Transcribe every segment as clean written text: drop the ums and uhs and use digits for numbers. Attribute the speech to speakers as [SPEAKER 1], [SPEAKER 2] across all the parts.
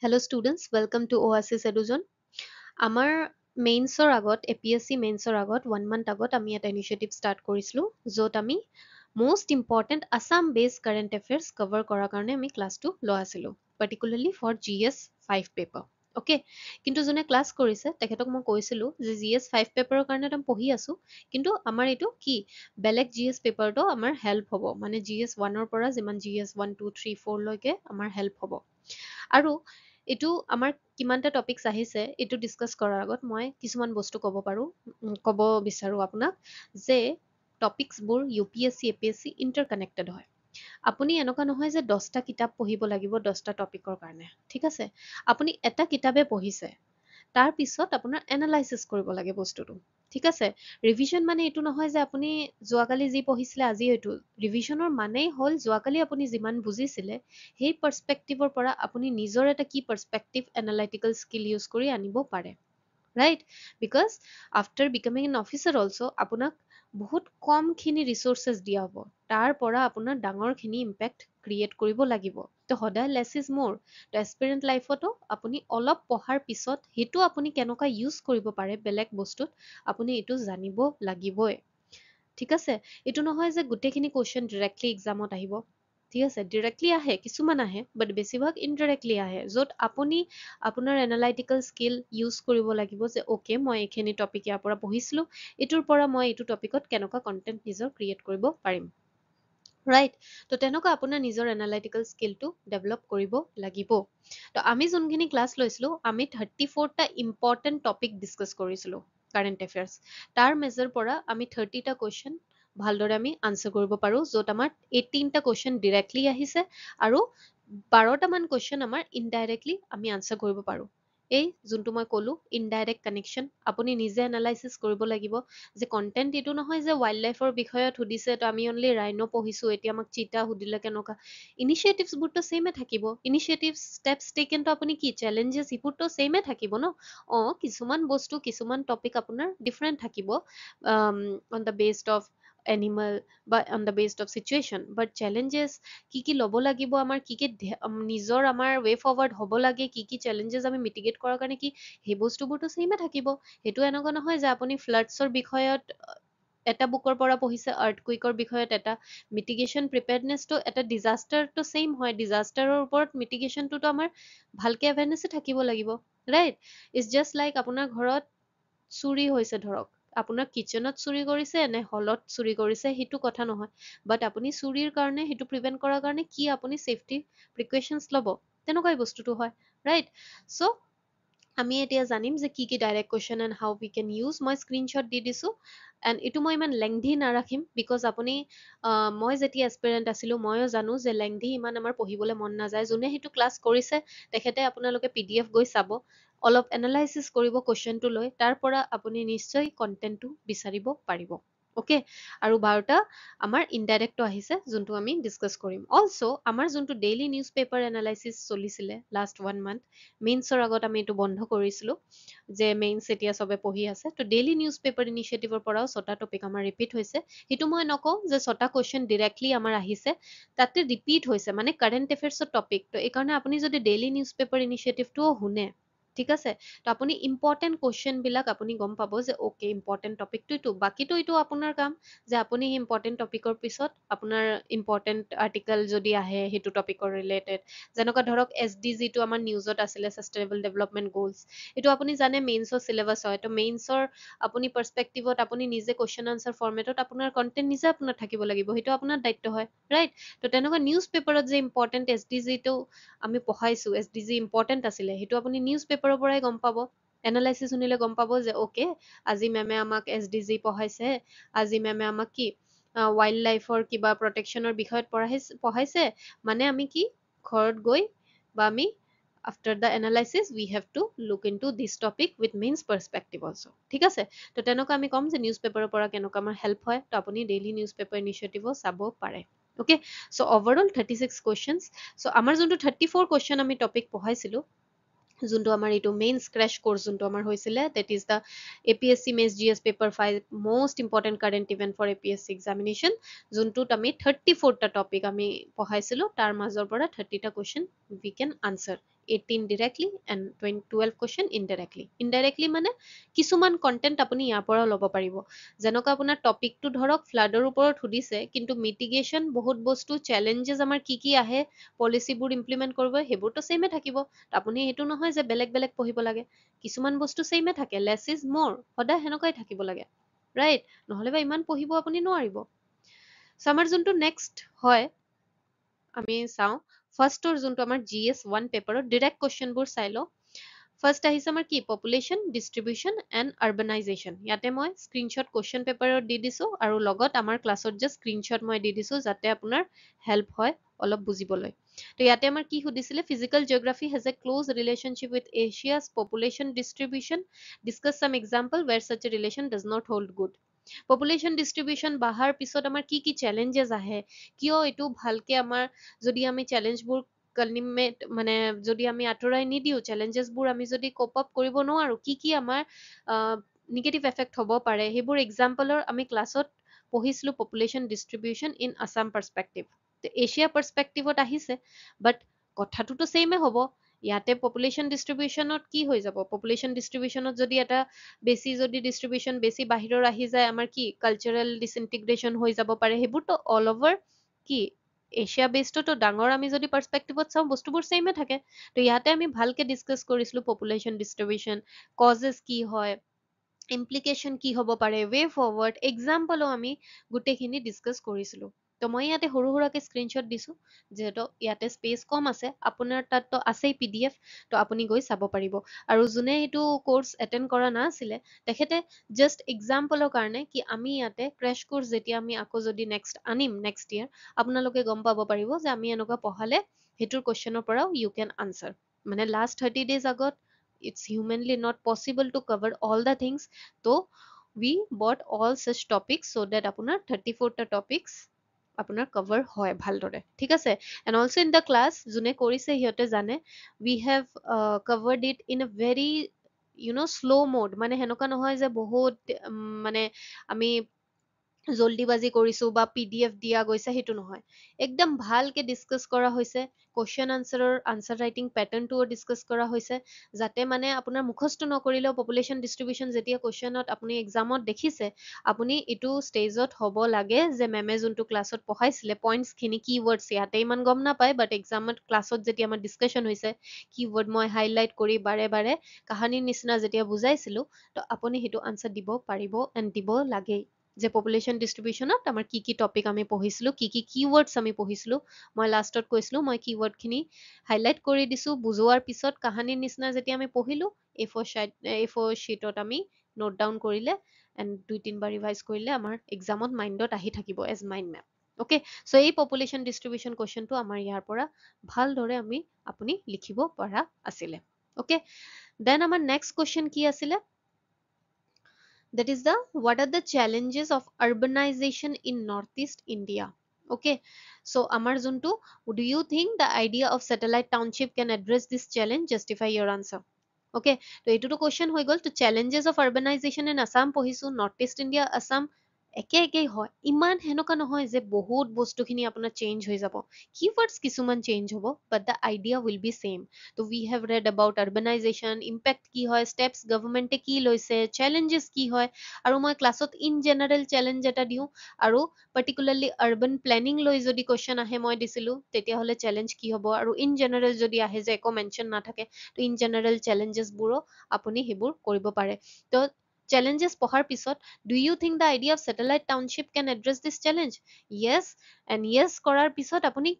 [SPEAKER 1] Hello students, welcome to Oasis Edujon. আমাৰ মেইনছৰ আগত APSC মেইনছৰ আগত 1 month আগত আমি এটা ইনিচিয়েটিভ ষ্টাৰ্ট কৰিছিলোঁ য'ত আমি most important Assam based current affairs cover কৰাৰ কাৰণে আমি ক্লাছটো লোৱা আছিলোঁ particularly for GS 5 paper. Okay, কিন্তু যোনে ক্লাছ কৰিছে তেখেতক মই কৈছিলোঁ যে GS 5 পেপাৰৰ কাৰণে আমি পঢ়ি আছোঁ, কিন্তু আমাৰ এইটো কি বেলেগ GS পেপাৰটো আমাৰ হেল্প হ'ব, মানে GS 1ৰ পৰা যিমান GS 1 2 3 4 লৈকে আমাৰ হেল্প হ'ব। আৰু এইটো আমাৰ কিমানটা টপিকছ আহিছে এইটো ডিছকাছ কৰাৰ আগত মই কিছুমান বস্তু ক'ব বিচাৰোঁ আপোনাক যে টপিকছবোৰ UPSC APSC ইণ্টাৰকানেক্টেড হয়। আপুনি এনেকুৱা নহয় যে 10টা কিতাপ পঢ়িব লাগিব 10টা টপিকৰ কাৰণে, ঠিক আছে? আপুনি এটা কিতাপে পঢ়িছে, তাৰ পিছত আপোনাৰ এনালাইচিছ কৰিব লাগে বস্তুটো, ঠিক আছে? ৰিভিজন মানে এইটো নহয় যে আপুনি যোৱাকালি যি পঢ়িছিলে আজি এইটো। ৰিভিজনৰ মানেই হ'ল যোৱাকালি আপুনি যিমান বুজিছিলে সেই পাৰ্চপেক্টিভৰ পৰা আপুনি নিজৰ এটা কি পাৰ্চপেক্টিভ এনালাইটিকেল স্কিল ইউজ কৰি আনিব পাৰে, right? Because after becoming N officer also' আপোনাক বহুত কমখিনি ৰিচোৰ্চেছ দিয়া হ'ব, তাৰ পৰা আপোনাৰ ডাঙৰখিনি ইম্পেক্ট ক্ৰিয়েট কৰিব লাগিব। তো সদায় লেছ ইজ মোৰ। তো এস্পিৰেণ্ট লাইফতো আপুনি অলপ পঢ়াৰ পিছত সেইটো আপুনি কেনেকুৱা ইউজ কৰিব পাৰে বেলেগ বস্তুত আপুনি এইটো জানিব লাগিবই, ঠিক আছে? এইটো নহয় যে গোটেইখিনি কুৱেশ্যন ডিৰেক্টলি এক্সামত আহিব, ঠিক আছে? ডিৰেক্টলি আহে, কিছুমান আহে, বাট বেছিভাগ ইনডিৰেক্টলি আহে, য'ত আপুনি আপোনাৰ এনালাইটিকেল স্কিল ইউজ কৰিব লাগিব যে অ'কে মই এইখিনি টপিক ইয়াৰ পৰা পঢ়িছিলোঁ, এইটোৰ পৰা মই এইটো টপিকত কেনেকুৱা কণ্টেণ্ট নিজৰ ক্ৰিয়েট কৰিব পাৰিম, ৰাইট? তো তেনেকুৱা আপোনাৰ নিজৰ এনালাইটিকেল স্কিলটো ডেভেলপ কৰিব লাগিব। তো আমি যোনখিনি ক্লাছ লৈছিলোঁ আমি 34টা ইম্পৰ্টেণ্ট টপিক ডিছকাছ কৰিছিলোঁ কাৰেণ্ট এফেয়াৰ্ছ। তাৰ মেজৰ পৰা আমি 30টা কুৱেশ্যন ভালদৰে আমি আনচাৰ কৰিব পাৰোঁ, য'ত আমাৰ 18টা কুৱেশ্যন ডিৰেক্টলি আহিছে আৰু 12টামান কুৱেশ্যন আমাৰ ইনডাইৰেক্টলি আমি আনচাৰ কৰিব পাৰোঁ। এই যোনটো মই ক'লোঁ ইনডাইৰেক্ট কানেকশ্যন, আপুনি নিজে এনালাইচিছ কৰিব লাগিব যে কণ্টেণ্ট এইটো নহয় যে ৱাইল্ড লাইফৰ বিষয়ত সুধিছে তো আমি অনলি ৰাইন' পঢ়িছোঁ, এতিয়া আমাক চিতা সুধিলে কেনেকুৱা। ইনিচিয়েটিভছবোৰতো ছেইমে থাকিব, ইনিচিয়েটিভছ ষ্টেপছ টেকেনটো আপুনি কি চেলেঞ্জেছ এইবোৰতো ছেইমে থাকিব ন। কিছুমান বস্তু কিছুমান টপিক আপোনাৰ ডিফাৰেণ্ট থাকিব on the based of animal বা on the based of situation, but challenges কি ল'ব লাগিব, আমাৰ কি নিজৰ আমাৰ ৱে ফৰৱাৰ্ড হ'ব লাগে, কি চেলেঞ্জেছ আমি মিটিগেট কৰাৰ কাৰণে কি সেই বস্তুবোৰতো ছেইমে থাকিব। সেইটো এনেকুৱা নহয় যে আপুনি ফ্লাডছৰ বিষয়ত এটা বুকৰ পৰা পঢ়িছে, আৰ্থকুইকৰ বিষয়ত এটা, মিটিগেশ্যন প্ৰিপেয়াৰনেছটো এটা ডিজাষ্টাৰটো ছেইম হয়, ডিজাষ্টাৰৰ ওপৰত মিটিগেশ্যনটোতো আমাৰ ভালকে এৱেৰনেছে থাকিব লাগিব, ৰাইট? ইটছ জাষ্ট লাইক আপোনাৰ ঘৰত চুৰি হৈছে ধৰক, আপোনাৰ কিটচেনত চুৰি কৰিছে নে হলত চুৰি কৰিছে সেইটো কথা নহয়, বাট আপুনি চুৰিৰ কাৰণে সেইটো প্ৰিভেণ্ট কৰাৰ কাৰণে কি আপুনি ছেফটি প্ৰিকশ্যনছ ল'ব, তেনেকুৱাই বস্তুটো হয়, ৰাইট? চ' আমি এতিয়া জানিম যে কি direct question and how we can use. মই স্ক্ৰীনশ্বট দি দিছোঁ এণ্ড এইটো মই ইমান লেংধি নাৰাখিম বিকজ আপুনি মই যেতিয়া এস্পিৰেণ্ট আছিলোঁ ময়ো জানো যে লেংধি ইমান আমাৰ পঢ়িবলৈ মন নাযায়। যোনে সেইটো ক্লাছ কৰিছে তেখেতে আপোনালোকে PDF গৈ চাব, অলপ এনালাইচিছ কৰিব কুৱেশ্যনটো লৈ, তাৰ পৰা আপুনি নিশ্চয় কণ্টেণ্টটো বিচাৰিব পাৰিব, অ'কে? আৰু 12টা আমাৰ ইনডাইৰেক্টটো আহিছে যোনটো আমি ডিছকাছ কৰিম। অলছ' আমাৰ যোনটো ডেইলি নিউজ পেপাৰ এনালাইচিছ চলিছিলে লাষ্ট 1 month, মেইনছৰ আগত আমি এইটো বন্ধ কৰিছিলোঁ যে মেইনছ এতিয়া চবে পঢ়ি আছে, তো ডেইলি নিউজ পেপাৰ ইনিচিয়েটিভৰ পৰাও 6টা টপিক আমাৰ ৰিপিট হৈছে। সেইটো মই নকওঁ যে 6টা কুৱেশ্যন ডিৰেক্টলি আমাৰ আহিছে, তাতে ৰিপিট হৈছে মানে কাৰেণ্ট এফেয়াৰ্ছৰ টপিক। তো এইকাৰণে আপুনি যদি ডেইলি নিউজ পেপাৰ ইনিচিয়েটিভটোও শুনে, ঠিক আছে, তো আপুনি ইম্পৰ্টেণ্ট কুৱেশ্যনবিলাক আপুনি গম পাব যে অ'কে ইম্পৰ্টেণ্ট টপিকটো এইটো, বাকীটো এইটো আপোনাৰ কাম যে আপুনি সেই ইম্পৰ্টেণ্ট টপিকৰ পিছত আপোনাৰ ইম্পৰ্টেণ্ট আৰ্টিকেল যদি আহে সেইটো টপিকৰ ৰিলেটেড, যেনেকুৱা ধৰক SDGটো আমাৰ নিউজত আছিলে ছাষ্টেইনেবল ডেভেলপমেণ্ট গ'লছ, এইটো আপুনি জানে মেইনছৰ চিলেবাছ হয়। তো মেইনছৰ আপুনি পাৰ্চপেক্টিভত আপুনি নিজে কুৱেশ্যন আনচাৰ ফৰ্মেটত আপোনাৰ কণ্টেণ্ট নিজে আপোনাৰ থাকিব লাগিব, সেইটো আপোনাৰ দায়িত্ব হয়, ৰাইট? তো তেনেকুৱা নিউজ পেপাৰত যে ইম্পৰ্টেণ্ট SDGটো আমি পঢ়াইছোঁ, SDG ইম্পৰ্টেণ্ট আছিলে, সেইটো আপুনি নিউজ পেপাৰৰ পৰাই গম পাব। এনালাইচিছ শুনিলে গম পাব যে অ'কে আজি মেমে আমাক SDG পঢ়াইছে, আজি মেমে আমাক কি ৱাইল্ড লাইফৰ কিবা প্ৰটেকশ্যনৰ বিষয়ত পঢ়াইছে, মানে আমি কি ঘৰত গৈ বা আমি after the analysis we have to look into this topic with means perspective also, ঠিক আছে? তো তেনেকুৱা আমি ক'ম যে নিউজ পেপাৰৰ পৰা কেনেকুৱা আমাৰ হেল্প হয়, তো আপুনি ডেইলি নিউজ পেপাৰ ইনিচিয়েটিভো চাব পাৰে, অ'কে? চ' অভাৰঅল 36 কুৱেশ্যনছ। চ' আমাৰ যোনটো 34 কুৱেশ্যন আমি টপিক পঢ়াইছিলোঁ, যোনটো আমাৰ এইটো মেইনছ ক্ৰেছ কোৰ্চ যোনটো আমাৰ হৈছিলে, that is the APSC mains GS paper 5 most important current event for APSC examination, যোনটোত আমি 34টা টপিক আমি পঢ়াইছিলোঁ, তাৰ মাজৰ পৰা 30টা question we can answer. 18 directly and 12 question indirectly. Indirectly মানে কিছুমান কন্টেন্ট আপুনি ইয়াৰ পৰাও ল'ব পাৰিব। যেনেকুৱা আপোনাৰ টপিকটো ধৰক ফ্লাডৰ ওপৰত সুধিছে, কিন্তু মিটিগেশ্যন বহুত বস্তু চেলেঞ্জেছ আমাৰ কি আহে পলিচিবোৰ ইমপ্লিমেণ্ট কৰিব, সেইবোৰতো ছেইমে থাকিব। আপুনি সেইটো নহয় যে বেলেগ বেলেগ পঢ়িব লাগে, কিছুমান বস্তু ছেইমে থাকে, লেছ ইজ মোৰ, সদায় সেনেকুৱাই থাকিব লাগে, ৰাইট? নহ'লে বা ইমান পঢ়িব আপুনি নোৱাৰিব। চ' আমাৰ যোনটো নেক্সট হয়, আমি চাওঁ ফাৰ্ষ্টৰ যোনটো আমাৰ GS1 পেপাৰত ডিৰেক্ট কুৱেশ্যনবোৰ চাই লওঁ। ফাৰ্ষ্ট আহিছে আমাৰ কি পপুলেশ্যন ডিষ্ট্ৰিবিউশ্যন এণ্ড আৰ্বানাইজেশ্যন। ইয়াতে মই স্ক্ৰীনশ্বট কুৱেশ্যন পেপাৰত দি দিছোঁ আৰু লগত আমাৰ ক্লাছত যে স্ক্ৰীনশ্বট মই দি দিছোঁ যাতে আপোনাৰ হেল্প হয় অলপ বুজিবলৈ। তো ইয়াতে আমাৰ কি সুধিছিলে, physical geography has a close relationship with Asia's population distribution, discuss some example where such a relation does not hold good. Population distribution বাঢ়াৰ পিছত আমাৰ কি চেলেঞ্জেছ আহে, কিয় এইটো ভালকে আমাৰ যদি আমি চেলেঞ্জবোৰ কলিমেট মানে যদি আমি আঁতৰাই নিদিওঁ, চেলেঞ্জেছবোৰ আমি যদি কোপ আপ কৰিব নোৱাৰো, কি আমাৰ নিগেটিভ এফেক্ট হ'ব পাৰে, সেইবোৰ এক্সাম্পলৰ আমি ক্লাছত পঢ়িছিলো population distribution in Assam perspective. Asia পাৰ্চপেক্টিভত আহিছে, বাট কথাটোতো ছেইমে হ'ব। ইয়াতে পপুলেশ্যন ডিষ্ট্ৰিবিউশ্যনত কি হৈ যাব, পপুলেশ্যন ডিষ্ট্ৰিবিউশ্যনত যদি এটা বেছি যদি ডিষ্ট্ৰিবিউশ্যন বেছি বাহিৰৰ আহি যায়, আমাৰ কি কালচাৰেল ডিছইণ্টিগ্ৰেশ্যন হৈ যাব পাৰে, সেইবোৰতো অল অভাৰ কি এছিয়া বেছটোতো ডাঙৰ আমি যদি পাৰ্চপেক্টিভত চাওঁ বস্তুবোৰ ছেইমে থাকে। তো ইয়াতে আমি ভালকে ডিছকাছ কৰিছিলো পপুলেশ্যন ডিষ্ট্ৰিবিউশ্যন, কজেছ কি হয়, ইমপ্লিকেশ্যন কি হ'ব পাৰে, ৱে ফৰৱাৰ্ড, এক্সাম্পলো আমি গোটেইখিনি ডিছকাছ কৰিছিলো। তো মই ইয়াতে সৰু সুৰাকে স্ক্ৰীনশ্বট দিছোঁ, যিহেতু ইয়াতে স্পেচ কম আছে, আপোনাৰ তাততো আছেই PDF, তো আপুনি গৈ চাব পাৰিব। আৰু যোনে এইটো কোৰ্চ এটেণ্ড কৰা নাছিলে তেখেতে জাষ্ট এক্সাম্পলৰ কাৰণে কি আমি ইয়াতে ক্ৰেছ কোৰ্চ যেতিয়া আমি আকৌ যদি নেক্সট আনিম নেক্সট ইয়েৰ, আপোনালোকে গম পাব পাৰিব যে আমি এনেকুৱা পঢ়ালে সেইটোৰ কুৱেশ্যনৰ পৰাও ইউ কেন আনচাৰ। মানে লাষ্ট 30 days আগত it's humanly not possible to cover all the things, so we bought all such topics so that আপোনাৰ 34টা topics আপোনাৰ cover হয় ভালদৰে, ঠিক আছে? and also in the class যোনে কৰিছে সিহঁতে জানে we have covered it in a very slow mode, মানে সেনেকুৱা নহয় যে বহুত মানে আমি জল্দিবাজি কৰিছো বা PDF দিয়া গৈছে, সেইটো নহয়। একদম ভালকে ডিছকাছ কৰা হৈছে, কুৱেশ্যন আনচাৰৰ আনচাৰ ৰাইটিং পেটাৰ্ণটোও ডিছকাছ কৰা হৈছে, যাতে মানে আপোনাৰ মুখস্থ নকৰিলেও পপুলেশ্যন ডিষ্ট্ৰিবিউশ্যন যেতিয়া কুৱেশ্যনত আপুনি এক্সামত দেখিছে, আপুনি এইটো ষ্টেজত হ'ব লাগে যে মেমে যোনটো ক্লাছত পঢ়াইছিলে পইণ্টছখিনি কিৱৰ্ডছ ইয়াতে ইমান গম নাপায়, বাট এক্সামত ক্লাছত যেতিয়া আমাৰ ডিছকাশ্যন হৈছে কিৱৰ্ড মই হাইলাইট কৰি বাৰে বাৰে কাহানীৰ নিচিনা যেতিয়া বুজাইছিলো, তো আপুনি সেইটো আনচাৰ দিব পাৰিব এণ্ড দিব লাগেই। যে পপুলেশ্যন ডিষ্ট্ৰিবিউশ্যনত আমাৰ কি টপিক আমি পঢ়িছিলো, কি কিৱৰ্ডছ আমি পঢ়িছিলো, মই লাষ্টত কৈছিলো মই কিৱৰ্ডখিনি হাইলাইট কৰি দিছো, বুজোৱাৰ পিছত কাহানীৰ নিচিনা যেতিয়া আমি পঢ়িলো A4 শ্বীটত আমি নোট ডাউন কৰিলে এণ্ড 2-3 বাৰ ৰিভাইজ কৰিলে আমাৰ এক্সামত মাইণ্ডত আহি থাকিব এজ মাইণ্ড মেপ। অ'কে, চ' এই পপুলেশ্যন ডিষ্ট্ৰিবিউশ্যন কুৱেশ্যনটো আমাৰ ইয়াৰ পৰা ভালদৰে আপুনি লিখিব পৰা আছিলে। অ'কে, দেন আমাৰ নেক্সট কুৱেশ্যন কি আছিলে, that is the what are the challenges of urbanization in northeast India? Okay, so amar juntu, do you think the idea of satellite township can address this challenge? Justify your answer. Okay, তো এইটোতো question হৈ গ'ল। তো challenges of urbanization in Assam পঢ়িছো, north east India Assam একেই হয়, ইমান সেনেকুৱা নহয় যে বহুত বস্তুখিনি আপোনাৰ চেঞ্জ হৈ যাব, কিৱৰ্ডছ কিছুমান চেঞ্জ হ'ব, but the idea will be same. So we have read about urbanisation, impact কি হয়, ষ্টেপছ গভৰ্ণমেণ্টে কি লৈছে, চেলেঞ্জেছ কি হয়, আৰু মই ক্লাছত ইন জেনেৰেল চেলেঞ্জ এটা দিওঁ, আৰু পাৰ্টিকুলাৰলি আৰ্বান প্লেনিং লৈ যদি কুৱেশ্যন আহে মই দিছিলোঁ, তেতিয়াহ'লে চেলেঞ্জ কি হ'ব, আৰু ইন জেনেৰেল যদি আহে যে একো মেনশ্যন নাথাকে, তো ইন জেনেৰেল চেলেঞ্জেছবোৰো আপুনি সেইবোৰ কৰিব পাৰে। তো challenges পঢ়াৰ পিছত, do you think the idea of satellite township can address this challenge? Yes, and yes কৰাৰ পিছত আপুনি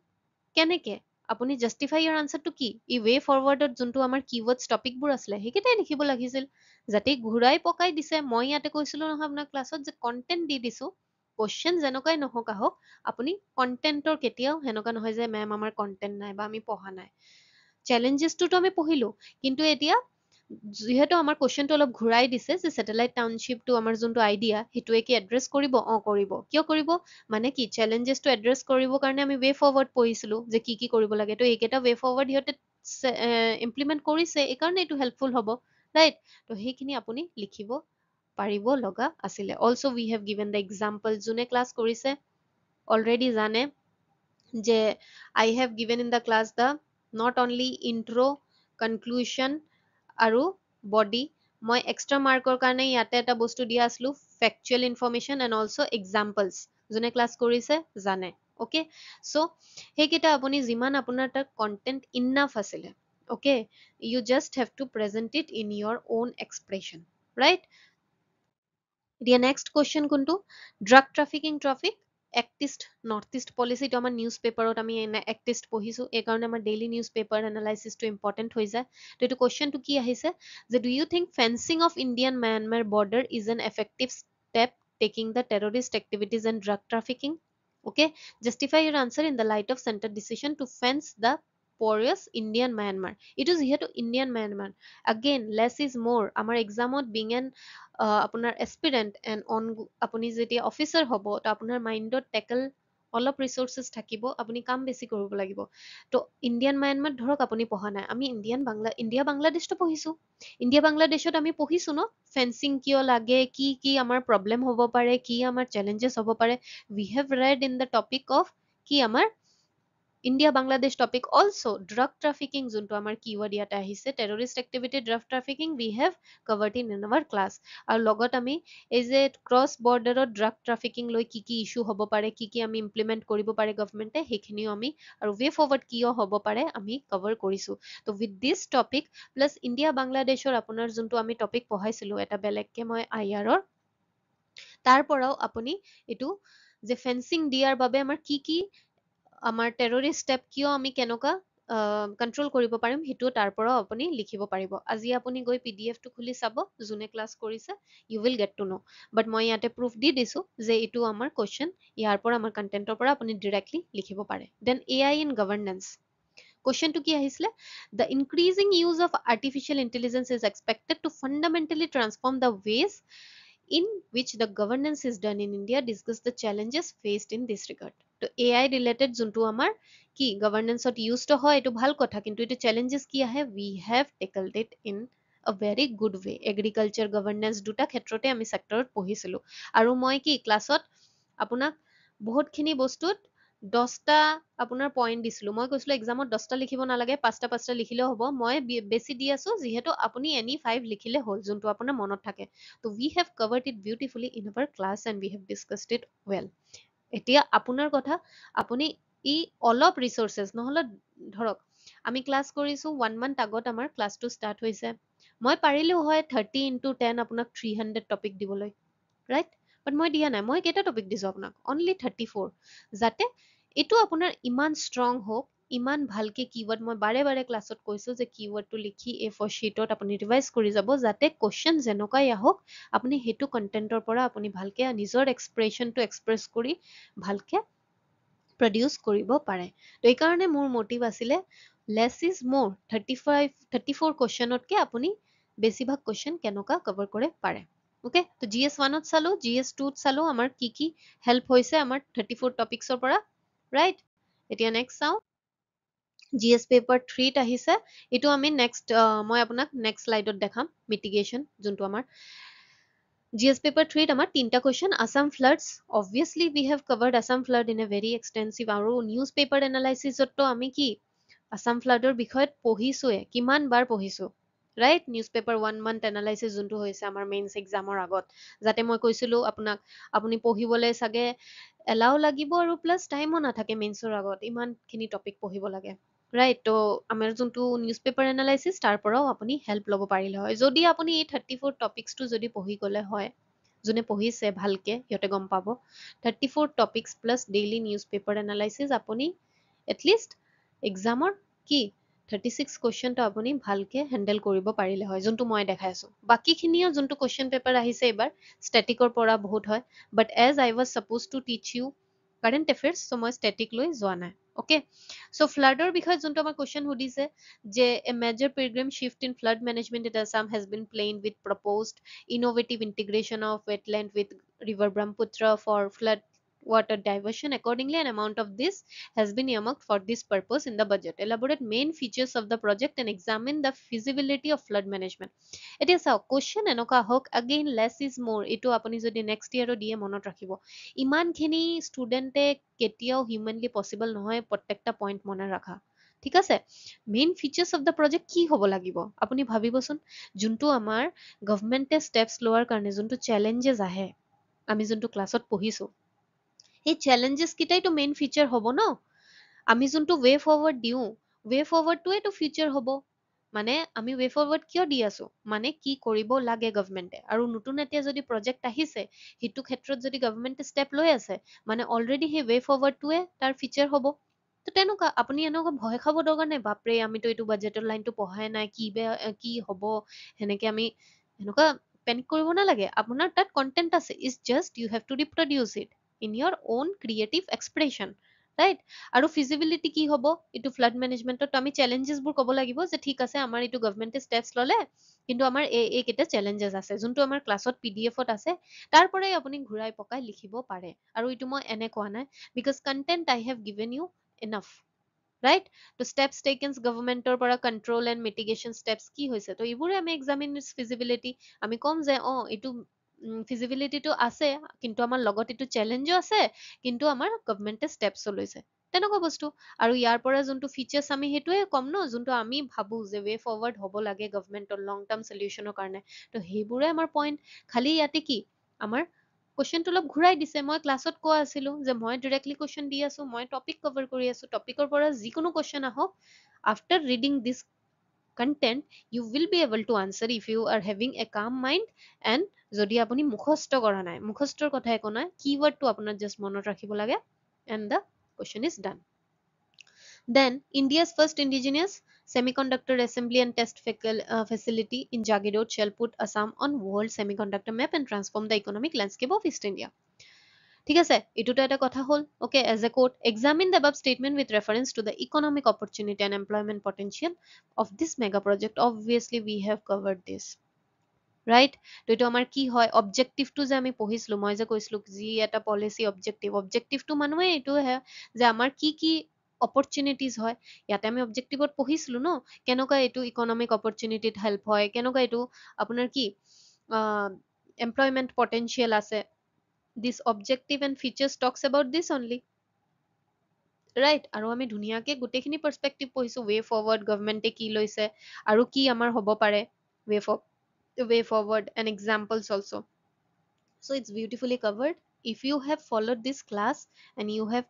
[SPEAKER 1] কেনেকে, আপুনি justify your answer টো কি, ই way forward ত যোনটো আমাৰ keywords topic বোৰ আছিলে সেইকেইটাই লিখিব লাগিছিল, যাতে ঘূৰাই পকাই দিছে। মই ইয়াতে কৈছিলো নহয় আপোনাৰ ক্লাছত যে কণ্টেণ্ট দি দিছো, কুৱেশ্যন যেনেকুৱাই নহওক আহক, আপুনি কণ্টেণ্টৰ কেতিয়াও সেনেকুৱা নহয় যে মেম আমাৰ কণ্টেণ্ট নাই বা আমি পঢ়া নাই। চেলেঞ্জেছটোতো আমি পঢ়িলো, কিন্তু এতিয়া যিহেতু আমাৰ কুৱেশ্যনটো অলপ ঘূৰাই দিছে যে ছেটেলাইট টাউনশ্বিপটো আমাৰ যোনটো আইডিয়া সেইটোৱে কি এড্ৰেছ কৰিব, কৰিব। কিয় কৰিব, মানে কি চেলেঞ্জেছটো এড্ৰেছ কৰিবৰ কাৰণে আমি ৱে ফৰৱাৰ্ড পঢ়িছিলো যে কি কৰিব লাগে, তো এইকেইটা ৱে ফৰৱাৰ্ড সিহঁতে ইমপ্লিমেণ্ট কৰিছে, এইকাৰণে এইটো হেল্পফুল হ'ব, ৰাইট? তো সেইখিনি আপুনি লিখিব পাৰিব লগা আছিলে। Also' we have given the example, যোনে ক্লাছ কৰিছে অলৰেডি জানে যে I have given in the class the not only intro কনক্লুশ্যন আৰু বডি মই এক্সট্ৰা মাৰ্কৰ কাৰণে ইয়াতে এটা বস্তু দিয়া আছিলো factual information and also' examples যোনে ক্লাছ কৰিছে জানে অ'কে চ' সেইকেইটা আপুনি যিমান আপোনাৰ তাত কণ্টেণ্ট ইনাফ আছিলে okay you just have to present it in your own expression right এতিয়া নেক্সট কুৱেশ্যন কোনটো drug trafficking traffic act east north east পলিচিটো আমাৰ নিউজ পেপাৰত আমি এক্ট ইষ্ট পঢ়িছোঁ এইকাৰণে আমাৰ ডেইলি নিউজ পেপাৰ এনালাইচিছটো ইম্পৰ্টেণ্ট হৈ যায় তো এইটো কুৱেশ্যনটো কি আহিছে যে do U think fencing of Indian Myanmar border is an effective step taking the terrorist activities and drug trafficking okay justify your answer in the light of center decision to fence the porous Indian Myanmar it is here to Indian Myanmar again less is more আমাৰ এক্সামত being an আপোনাৰ এস্পিৰেণ্ট and on আপুনি যেতিয়া officer হ'ব তো আপোনাৰ মাইণ্ডত tackle অলপ resources থাকিব আপুনি কাম বেছি কৰিব লাগিব তো ইণ্ডিয়ান ম্যানমাৰ ধৰক আপুনি পঢ়া নাই আমি ইণ্ডিয়া বাংলাদেশটো পঢ়িছো ইণ্ডিয়া বাংলাদেশত আমি পঢ়িছো ন ফেন্সিং কিয় লাগে কি কি আমাৰ প্ৰব্লেম হ'ব পাৰে কি আমাৰ চেলেঞ্জেছ হ'ব পাৰে we have read in the topic of কি আমাৰ India Bangladesh topic also drug trafficking যোনটো আমাৰ কিৱৰ্ড ইয়াতে আহিছে terrorist activity drug trafficking we have covered in our class আৰু লগত আমি এই যে ক্ৰছ বৰ্ডাৰত ড্ৰাগ ট্ৰাফিকিং লৈ কি কি ইছ্যু হ'ব পাৰে কি কি আমি ইমপ্লিমেণ্ট কৰিব পাৰে গভৰ্ণমেণ্টে সেইখিনিও আমি আৰু ৱে ফৰৱাৰ্ড কিয় হ'ব পাৰে আমি কভাৰ কৰিছোঁ তো with this topic plus India বাংলাদেশৰ আপোনাৰ যোনটো আমি টপিক পঢ়াইছিলোঁ এটা বেলেগকে মই আইআৰৰ তাৰ পৰাও আপুনি এইটো যে ফেন্সিং দিয়াৰ বাবে আমাৰ কি কি আমাৰ টেৰৰিষ্ট ষ্টেপ কিয় আমি কেনেকুৱা কণ্ট্ৰল কৰিব পাৰিম সেইটো তাৰ পৰাও আপুনি লিখিব পাৰিব আজি আপুনি গৈ PDF টো খুলি চাব যোনে ক্লাছ কৰিছে ইউ উইল গেট টু ন' বাট মই ইয়াতে প্ৰুফ দি দিছোঁ যে এইটো আমাৰ কুৱেশ্যন ইয়াৰ পৰা আমাৰ কণ্টেণ্টৰ পৰা আপুনি ডিৰেক্টলি লিখিব পাৰে দেন AI ইন গভৰ্নেন্স কুৱেশ্যনটো কি আহিছিলে the increasing use of artificial intelligence is expected to fundamentally transform the ways in which the governance is done in India discuss the challenges faced in this regard তো AI related যোনটো আমাৰ কি গভৰ্নেন্সত used হয় এইটো ভাল কথা কিন্তু এইটো চেলেঞ্জেছ কি আহে we have tackled it in a very good way agriculture governance দুটা ক্ষেত্ৰতে আমি চেক্টৰত পঢ়িছিলোঁ আৰু মই কি ক্লাছত আপোনাক বহুতখিনি বস্তুত 10টা আপোনাৰ পইণ্ট দিছিলোঁ মই কৈছিলোঁ এক্সামত 10টা লিখিব নালাগে 5টা 5টা লিখিলেও হ'ব মই বেছি দি আছোঁ যিহেতু আপুনি এনি 5 লিখিলে হ'ল যোনটো আপোনাৰ মনত থাকে তো we have covered it beautifully in our class and we have discussed it well এতিয়া আপোনাৰ কথা আপুনি ই অলপ ৰিচোৰ্চেছ নহ'লে ধৰক আমি ক্লাছ কৰিছোঁ 1 মান্থ আগত আমাৰ ক্লাছটো ষ্টাৰ্ট হৈছে মই পাৰিলেও হয় 30 into 10 আপোনাক 300 টপিক দিবলৈ ৰাইট বাট মই দিয়া নাই মই কেইটা টপিক দিছোঁ আপোনাক অনলি 34 যাতে এইটো আপোনাৰ ইমান ষ্ট্ৰং হওক ইমান ভালকে কিৱৰ্ড মই বাৰে বাৰে ক্লাছত কৈছোঁ যে কিৱৰ্ডটো লিখি A4 শ্বীটত আপুনি ৰিভাইজ কৰি যাব যাতে কুৱেশ্যন যেনেকুৱাই আহক আপুনি সেইটো কণ্টেণ্টৰ পৰা আপুনি ভালকে নিজৰ এক্সপ্ৰেছনটো এক্সপ্ৰেছ কৰি ভালকে প্ৰডিউচ কৰিব পাৰে তো এইকাৰণে মোৰ মটিভ আছিলে লেছ ইজ মোৰ 34 কুৱেশ্যনতকে আপুনি বেছিভাগ কুৱেশ্যন কেনেকুৱা কভাৰ কৰিব পাৰে অ'কে তো GS1ত চালো GS2ত চালো আমাৰ কি কি হেল্প হৈছে আমাৰ 34 টপিকছৰ পৰা ৰাইট এতিয়া নেক্সট চাওঁ GS পেপাৰ 3ত আহিছে এইটো আমি নেক্সট মই আপোনাক নেক্সট শ্লাইডত দেখাম মিটিগেশ্যন যোনটো আমাৰ GS paper 3 আমাৰ তিনটা question Assam floods obviously we have covered Assam flood in a very extensive আৰু নিউজ পেপাৰ এনালাইচিছতো আমি কি আসাম ফ্লাডৰ বিষয়ত পঢ়িছোৱে কিমান বাৰ পঢ়িছো right news paper 1 month analysis যোনটো হৈছে আমাৰ মেইনছ এক্সামৰ আগত যাতে মই কৈছিলো আপোনাক আপুনি পঢ়িবলৈ চাগে এলাও লাগিব আৰু প্লাছ টাইমো নাথাকে মেইনছৰ আগত ইমানখিনি টপিক পঢ়িব লাগে ৰাইট তো আমাৰ যোনটো নিউজ পেপাৰ এনালাইচিছ তাৰ পৰাও আপুনি হেল্প ল'ব পাৰিলে হয় যদি আপুনি এই 34 টপিকছটো যদি পঢ়ি গ'লে হয় যোনে পঢ়িছে ভালকে সিহঁতে গম পাব 34 topics plus daily news paper analysis আপুনি এটলিষ্ট এক্সামৰ কি 36 কুৱেশ্যনটো আপুনি ভালকে হেণ্ডেল কৰিব পাৰিলে হয় যোনটো মই দেখাই আছো বাকীখিনিও যোনটো কুৱেশ্যন পেপাৰ আহিছে এইবাৰ ষ্টেটিকৰ পৰা বহুত হয় but as I was supposed to teach you current affairs so' মই ষ্টেটিক লৈ যোৱা নাই অ'কে চ' ফ্লাডৰ বিষয়ে যোনটো আমাৰ কুৱেশ্যন সুধিছে যে a major pilgrim shift in flood management at Assam has been planned with proposed innovative integration of wetland with river Brahmaputra for flood water diversion. Accordingly, an amount of this has been earmarked for this purpose in the budget. Elaborate main features of the project and examine the feasibility of flood management. এতিয়া চাওক question এনেকুৱা হওক again less is more এইটো আপুনি যদি next ইয়াৰো দিয়ে মনত ৰাখিব ইমানখিনি ষ্টুডেণ্টে কেতিয়াও হিউমেনলি পচিবল নহয় প্ৰত্যেকটা পইণ্ট মনত ৰখা ঠিক আছে, main features of the project কি হ'ব লাগিব আপুনি ভাবিবচোন। যোনটো আমাৰ গভৰ্ণমেণ্টে ষ্টেপছ লোৱাৰ কাৰণে যোনটো চেলেঞ্জেছ আহে, আমি যোনটো ক্লাছত পঢ়িছো, সেই চেলেঞ্জেছ কেইটাইতো মেইন ফিচাৰ হ'ব ন। আমি যোনটো ৱে ফৰৱাৰ্ড দিওঁ, ৱে ফৰৱাৰ্ডটোৱেতো ফিচাৰ হ'ব। মানে আমি ৱে ফৰৱাৰ্ড কিয় দি আছো, মানে কি কৰিব লাগে গভৰ্ণমেণ্টে, আৰু নতুন এতিয়া যদি প্ৰজেক্ট আহিছে সেইটো ক্ষেত্ৰত যদি গভৰ্ণমেণ্টে ষ্টেপ লৈ আছে, মানে অলৰেডি সেই ৱে ফৰৱাৰ্ডটোৱে তাৰ ফিচাৰ হ'ব। তো তেনেকুৱা আপুনি এনেকুৱা ভয় খাব দৰকাৰ নাই, বাপৰে আমিতো এইটো বাজেটৰ লাইনটো পঢ়াই নাই, কি বেয়া কি হ'ব, সেনেকে আমি এনেকুৱা পেনিক কৰিব নালাগে। আপোনাৰ তাত কণ্টেণ্ট আছে, it's just you have to reproduce it in your own creative expression, right. আৰু ফিজিবিলিটি কি হ'ব, এইটো ফ্লাড মেনেজমেণ্টত আমি চেলেঞ্জেছবোৰ ক'ব লাগিব যে ঠিক আছে আমাৰ এইটো গভৰ্ণমেণ্টে ষ্টেপছ ল'লে, কিন্তু আমাৰ এইকেইটা চেলেঞ্জেছ আছে, যোনটো আমাৰ ক্লাছত পিডিএফত আছে, তাৰ পৰাই আপুনি ঘূৰাই পকাই লিখিব পাৰে। আৰু এইটো মই এনে কোৱা নাই, because content I have given you enough, right. তো ষ্টেপছ টেকেন গভৰ্ণমেণ্টৰ পৰা কণ্ট্ৰল এণ্ড মিটিগেশ্যন ষ্টেপছ কি হৈছে, তো এইবোৰে আমি এক্সামিন ইটছ ফিজিবিলিটি। আমি ক'ম যে এইটো ফিজিবিলিটিটো আছে, কিন্তু আমাৰ লগত এইটো চেলেঞ্জো আছে, কিন্তু আমাৰ গভৰ্ণমেণ্টে ষ্টেপছো লৈছে, তেনেকুৱা বস্তু। আৰু ইয়াৰ পৰা যোনটো ফিচাৰ্ছ আমি সেইটোৱে ক'ম ন, যোনটো আমি ভাবো যে ৱে ফৰৱাৰ্ড হ'ব লাগে গভৰ্ণমেণ্টৰ লং টাৰ্ম চলিউচনৰ কাৰণে। তো সেইবোৰে আমাৰ পইণ্ট। খালি ইয়াতে কি আমাৰ কুৱেশ্যনটো অলপ ঘূৰাই দিছে। মই ক্লাছত কোৱা আছিলো যে মই ডিৰেক্টলি কুৱেশ্যন দি আছো, মই টপিক কভাৰ কৰি আছো, টপিকৰ পৰা যিকোনো কুৱেশ্যন আহক, after reading this content you will be able to answer if you are having a calm mind and যদি আপুনি মুখস্থ কৰা নাই, মুখস্থৰ কথা একো নাই, কিৱৰ্ডটো আপোনাৰ জাষ্ট মনত ৰাখিব লাগে and the question is done. Then India's first indigenous semiconductor assembly and test facility in Jagirod shall put Assam on world semiconductor map and transform the economic landscape of East India. ঠিক আছে, এইটোতো এটা কথা হ'ল। Okay, as a quote, examine the above statement with reference to the economic opportunity and employment potential of this mega project. Obviously we have covered this, right. তো এইটো আমাৰ কি হয়, অবজেক্টিভটো যে আমি পঢ়িছিলো, মই যে কৈছিলো যি এটা পলিচি অবজেক্টিভ, অবজেক্টিভটো মানুহে এইটোহে যে আমাৰ কি কি অপৰচুনিটিজ হয়। ইয়াতে আমি অবজেক্টিভত পঢ়িছিলো ন, কেনেকুৱা এইটো ইকনমিক অপৰচুনিটিত হেল্প হয়, কেনেকুৱা এইটো আপোনাৰ কি এমপ্লয়মেণ্ট পটেনচিয়েল আছে। This objective and features talks about this only, right. আৰু আমি ধুনীয়াকে গোটেইখিনি পাৰ্চপেক্টিভ পঢ়িছো, ৱে ফৰৱাৰ্ড গভৰ্ণমেণ্টে কি লৈছে আৰু কি আমাৰ হ'ব পাৰে way forward and examples also. So it's beautifully covered. If you have followed this class and you have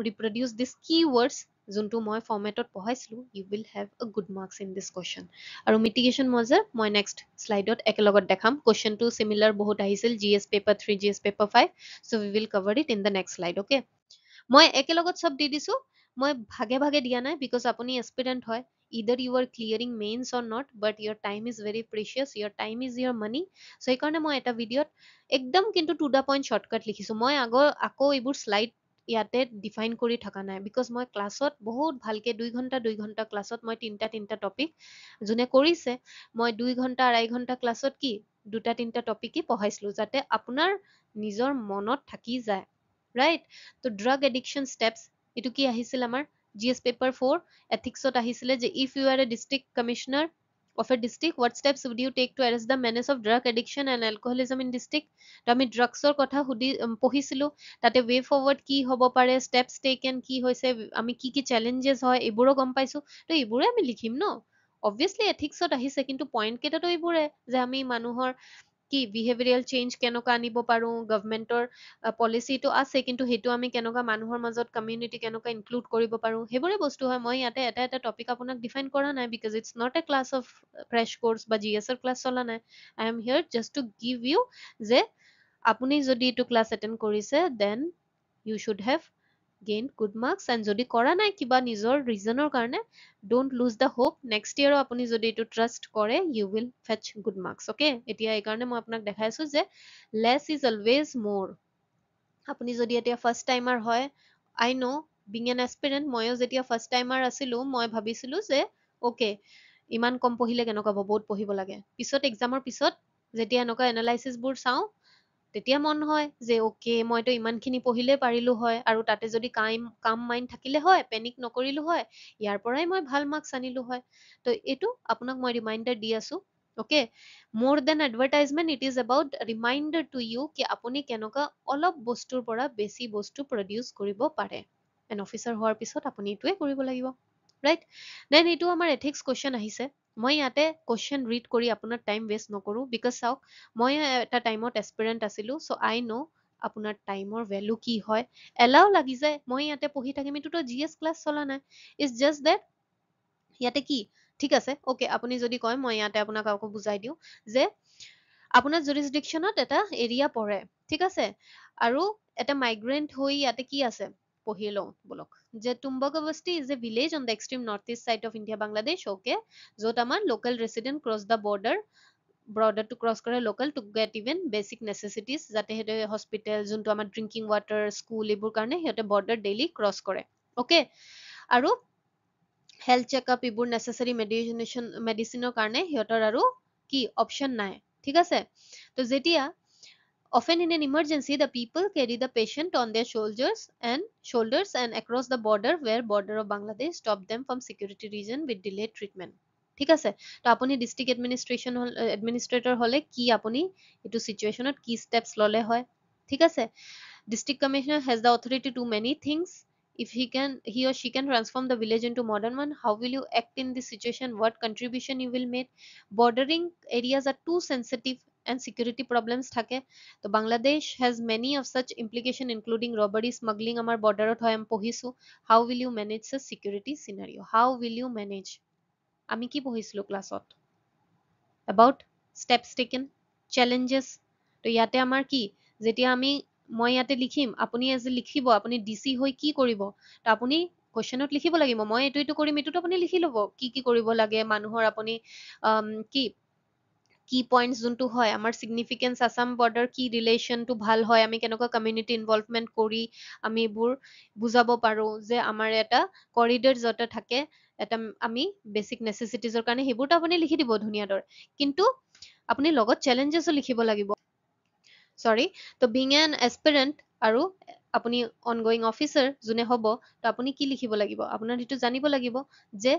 [SPEAKER 1] reproduced these keywords যোনটো মই ফৰ্মেটত পঢ়াইছিলো, you will have a good marks in this question. আৰু মিটিগেশ্যন মজা মই নেক্সট শ্লাইডত একেলগত দেখাম। কুৱেশ্যনটো similar বহুত আহিছিল GS paper 3 GS paper 5, so we will cover it in the next slide. Okay, মই একেলগত সব দি দিছো, মই ভাগে ভাগে দিয়া নাই, বিকজ আপুনি এস্পিৰেণ্ট হয়, either you are clearing mains or not, but your time is very precious, your time is your money. So সেইকাৰণে মই এটা ভিডিঅ'ত একদম কিন্তু টু দা পইণ্ট শ্বৰ্টকাট লিখিছো। মই আকৌ এইবোৰ শ্লাইড ইয়াতে ডিফাইন কৰি থকা নাই, বিকজ মই ক্লাছত বহুত ভালকে 2 ঘণ্টা ক্লাছত মই তিনিটা টপিক যোনে কৰিছে, মই 2 ঘণ্টা 2.5 ঘণ্টা ক্লাছত কি দুটা তিনিটা টপিকেই পঢ়াইছিলো, যাতে আপোনাৰ নিজৰ মনত থাকি যায়, ৰাইট। তো ড্ৰাগ এডিকশ্যন ষ্টেপছ, এইটো কি আহিছিল আমাৰ GS পেপাৰ 4 এথিক্সত আহিছিলে যে if you are a district commissioner of a district, what steps would you take to arrest the menace of drug addiction and alcoholism in district? তো আমি ড্ৰাগছৰ কথা পঢ়িছিলো, তাতে ৱে ফৰৱাৰ্ড কি হ'ব পাৰে, ষ্টেপছ টেকেন কি হৈছে, আমি কি কি চেলেঞ্জেছ হয় এইবোৰো গম পাইছো। তো এইবোৰে আমি লিখিম ন, অবভিয়াছলি এথিক্সত আহিছে, কিন্তু পইণ্ট কেইটাতো এইবোৰে যে আমি মানুহৰ কি বিহেভিয়াৰেল চেঞ্জ কেনেকুৱা আনিব পাৰো, গভৰ্ণমেণ্টৰ পলিচিটো আছে, কিন্তু সেইটো আমি কেনেকুৱা মানুহৰ মাজত কমিউনিটি কেনেকুৱা ইনক্লুড কৰিব পাৰো, সেইবোৰে বস্তু হয়। মই ইয়াতে এটা টপিক আপোনাক ডিফাইন কৰা নাই, because it's not a class of crash course বা GSৰ ক্লাছ চলা নাই। I am here just to give you যে আপুনি যদি এইটো ক্লাছ এটেণ্ড কৰিছে, then you should have gain good marks, and যদি কৰা নাই কিবা নিজৰ ৰিজনৰ কাৰণে, don't lose the hope, next ইয়েৰো আপুনি যদি এইটো ট্ৰাষ্ট কৰে, you will fetch good marks. Okay, এতিয়া এইকাৰণে মই আপোনাক দেখাইছো যে লেছ ইজ অলৱেজ মোৰ। আপুনি যদি এতিয়া ফাৰ্ষ্ট টাইমাৰ হয়, আই ন' বিং এন এস্পিৰেণ্ট, ময়ো যেতিয়া ফাৰ্ষ্ট টাইমাৰ আছিলো, মই ভাবিছিলো যে অ'কে ইমান কম পঢ়িলে কেনেকুৱা হ'ব, বহুত পঢ়িব লাগে। পিছত এক্সামৰ পিছত যেতিয়া এনেকুৱা এনালাইচিছবোৰ চাওঁ, তেতিয়া মন হয় যে অ'কে মইতো ইমানখিনি পঢ়িলে পাৰিলো হয়, আৰু তাতে যদি কাম মাইণ্ড থাকিলে হয়, পেনিক নকৰিলো হয়, ইয়াৰ পৰাই মই ভাল মাৰ্কছ আনিলো হয়। তো এইটো আপোনাক মই ৰিমাইণ্ডাৰ দি আছো। অ'কে, মোৰ then advertisement, it is about reminder to you কি আপুনি কেনেকুৱা অলপ বস্তুৰ পৰা বেছি বস্তু প্ৰডিউচ কৰিব পাৰে। এন অফিচাৰ হোৱাৰ পিছত আপুনি এইটোৱে কৰিব লাগিব, ৰাইট? দেন এইটো আমাৰ এথিক্স কুৱেশ্যন আহিছে। মই ইয়াতে কুৱেশ্যন ৰিড কৰি আপোনাৰ টাইম ৱেষ্ট নকৰোঁ, বিকজ চাওক মই এটা টাইমত এছপিৰেণ্ট আছিলোঁ, চ' আই ন' আপোনাৰ টাইমৰ ভেলু কি হয়। এলাও লাগি যায় মই ইয়াতে পঢ়ি থাকিম, এইটোতো জি এছ ক্লাছ চলা নাই। ইটছ জাষ্ট ডেট ইয়াতে কি ঠিক আছে, অ'কে, আপুনি যদি কয় মই ইয়াতে আপোনাক আকৌ বুজাই দিওঁ যে আপোনাৰ জুৰিছডিকশ্যনত এটা এৰিয়া পৰে, ঠিক আছে, আৰু এটা মাইগ্ৰেণ্ট হৈ ইয়াতে কি আছে পঢ়ি লওঁ বলক, যে Tumbakbasti is a village on the extreme north east side of India Bangladesh, okay, য'ত আমাৰ লোকেল ৰেচিডেণ্ট ক্ৰছ দ্য বৰ্ডাৰটো ক্ৰছ কৰে local to get even basic necessities, যাতে সিহঁতে হস্পিটেল, যোনটো আমাৰ ড্ৰিংকিং ৱাটাৰ, স্কুল, এইবোৰ কাৰণে সিহঁতে বৰ্ডাৰ ডেইলি ক্ৰছ কৰে, অ'কে, আৰু হেল্থ চেকআপ এইবোৰ নেচেচাৰী মেডিচিনৰ কাৰণে সিহঁতৰ আৰু কি অপশ্যন নাই, ঠিক আছে। তো যেতিয়া often in an emergency the people carry the patient on their shoulders and across the border of Bangladesh stop them from security reason with delayed treatment, ঠিক আছে। তো আপুনি ডিষ্ট্ৰিক্ট এডমিনিষ্ট্ৰেটৰ হলে কি আপুনি এইটো চিচুৱেশ্যনত কি ষ্টেপছ ললে হয়, ঠিক আছে। District Commissioner has the authority to many things. If he or she can transform the village into modern one, how will you act in this situation? What contribution you will make? Bordering areas are too sensitive and security problems থাকে। তো Bangladesh has many of such implication including robbery, smuggling আমাৰ বৰ্ডাৰত হয় আমি পঢ়িছো। How will you manage the security scenario? How will you manage? আমি কি পঢ়িছিলো ক্লাছত? About steps taken, challenges। তো ইয়াতে আমাৰ কি যেতিয়া মই ইয়াতে লিখিম, আপুনি এজ লিখিব আপুনি ডিচি হৈ কি কৰিব, তো আপুনি কুৱেশ্যনত লিখিব লাগিব মই এইটো এইটো কৰিম, এইটোতো আপুনি লিখি ল'ব কি কি কৰিব লাগে মানুহৰ, আপুনি কি কি পইণ্টছ যোনটো হয় আমাৰ চিগনিফিকেঞ্চ, আছাম বৰ্ডাৰ কি ৰিলেশ্যনটো ভাল হয়, আমি কেনেকুৱা কমিউনিটি ইনভলভমেণ্ট কৰি আমি এইবোৰ বুজাব পাৰোঁ যে আমাৰ এটা কৰিডৰ য'তে থাকে এটা আমি বেচিক নেচেচিটিজৰ কাৰণে, সেইবোৰতো আপুনি লিখি দিব ধুনীয়া দৰে, কিন্তু আপুনি লগত চেলেঞ্জেছো লিখিব লাগিব। চৰি, তো বিং এন এছপিৰেণ্ট আৰু আপুনি অনগয়িং অফিচাৰ যোনে হ'ব, তো আপুনি কি লিখিব লাগিব, আপোনাৰ সেইটো জানিব লাগিব যে